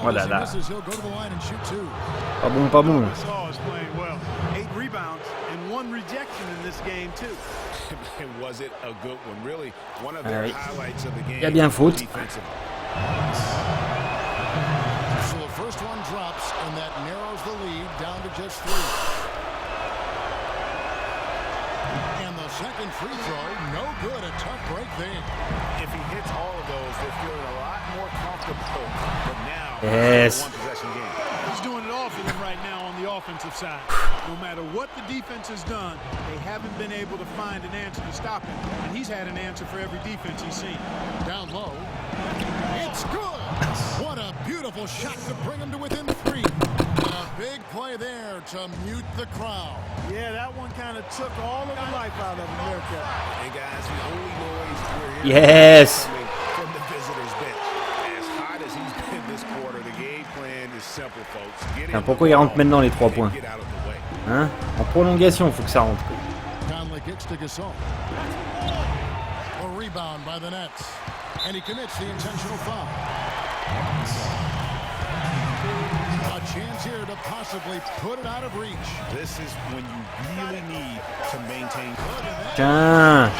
Oh là là. Pas bon. Gasol is playing well. 8 rebounds and 1 rejection in this game too. And was it a good one? Really, one of their highlights of the game. Il y a bien faute. So the first one drops, and that narrows the lead down to just 3. And the second free throw, no good. A tough break there. If he hits all of those, they're feeling a lot more comfortable. But now, Yes. it's a one-possession game. He's doing it all for them right now on the offensive side. No matter what the defense has done, they haven't been able to find an answer to stop him. And he's had an answer for every defense he's seen. Down low. It's good. What a beautiful shot to bring him to within 3. And a big play there to mute the crowd. Yeah, that one kind of took all of the life out of America. Hey guys, the only noise we're hearing Yes. coming from the visitors' bench. As hot as he's been this quarter, the game plan is simple, folks. Get in Pourquoi il rentre maintenant les 3 points? Hein? En prolongation, faut que ça rentre. Conley kicks to Gasol. A rebound by the Nets. And he commits the intentional foul. A chance here to possibly put it out of reach. This is when you really need to maintain. Tiens.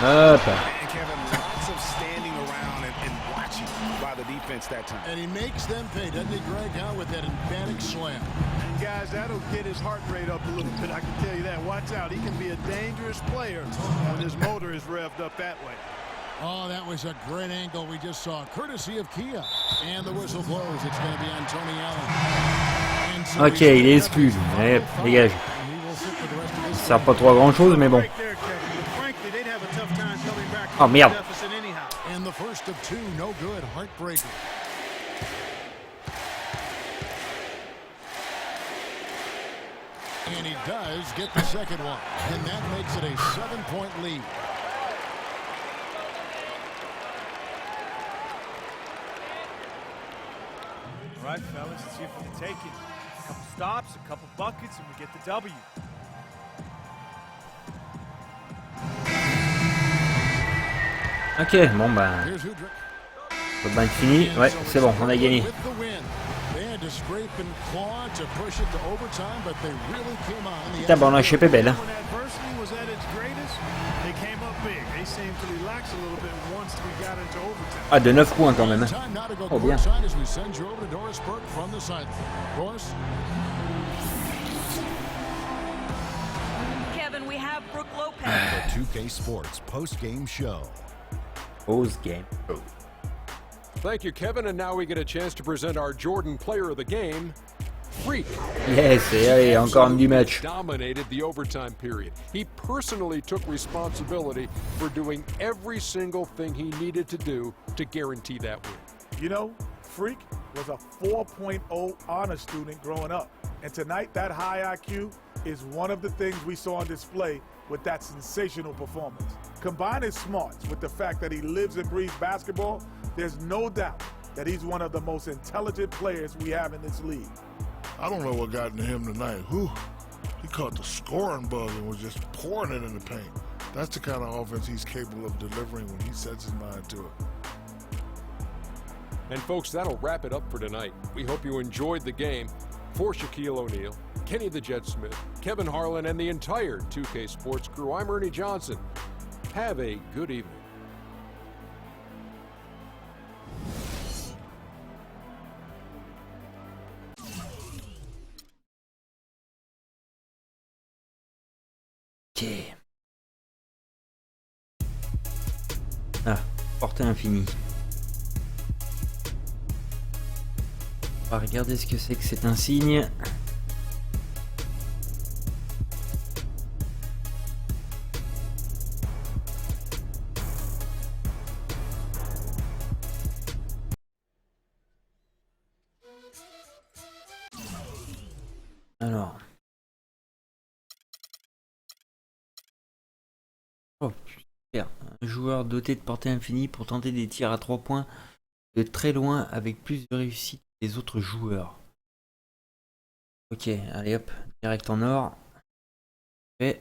Hop. And Kevin, lots of standing around and watching by the defense that time. And he makes them pay, doesn't he, Greg? How with that emphatic slam. And guys, that'll get his heart rate up a little bit, I can tell you that. Watch out, he can be a dangerous player when his motor is revved up that way. Oh, that was a great angle we just saw, courtesy of Kia. And the whistle blows. It's going to be on Tony Allen. So Ok, il est exclu. Allez, dégage. Ça sert pas trop à grand chose, mais bon. And the first of 2, no good. Heartbreaker. And he does get the second one. And that makes it a 7-point lead. All right, fellas, let's see if we can take it. A couple stops, a couple buckets, and we get the W. Ok, bon bah... Le bain est fini, ouais, c'est bon, on a gagné. Putain, bah on a échappé belle. Hein. Ah, de 9 points quand même. Oh bien. Kevin, we have Brooke Lopez. The 2K Sports post-game show. Post-game. Thank you, Kevin, and now we get a chance to present our Jordan Player of the Game, Freak. Yes, et allez, encore un du match. Dominated the overtime period. He personally took responsibility for doing every single thing he needed to do to guarantee that win. You know, Freak was a 4.0 honor student growing up. And tonight, that high IQ is one of the things we saw on display with that sensational performance. Combine his smarts with the fact that he lives and breathes basketball, there's no doubt that he's one of the most intelligent players we have in this league. I don't know what got into him tonight. Whew. He caught the scoring bug and was just pouring it in the paint. That's the kind of offense he's capable of delivering when he sets his mind to it. And folks, that'll wrap it up for tonight. We hope you enjoyed the game. For Shaquille O'Neal, Kenny the Jet Smith, Kevin Harlan, and the entire 2K Sports crew, I'm Ernie Johnson. Have a good evening. Ok. Ah, portée infinie. On va regarder ce que c'est que cet insigne. Alors. Oh putain. Un joueur doté de portée infinie pour tenter des tirs à 3 points de très loin avec plus de réussite que les autres joueurs. Ok, allez hop, direct en or. Et...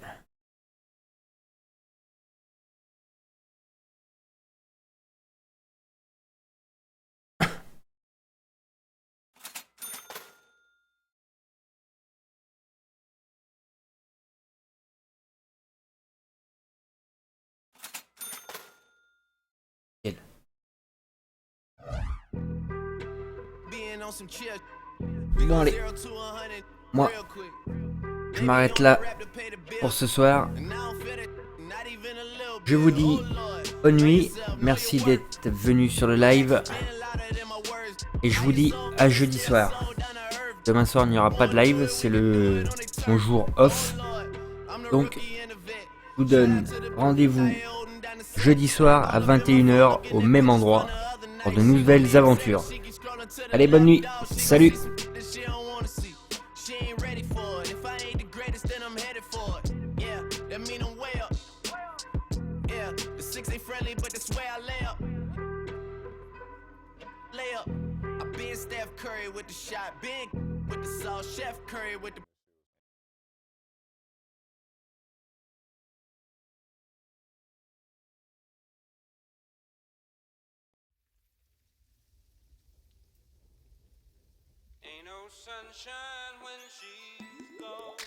Bon allez, moi je m'arrête là pour ce soir. Je vous dis bonne nuit, merci d'être venu sur le live et je vous dis à jeudi soir. Demain soir il n'y aura pas de live, c'est mon jour off, donc je vous donne rendez-vous jeudi soir à 21 h au même endroit pour de nouvelles aventures. Allez, bonne nuit, salut. Ain't no sunshine when she's gone.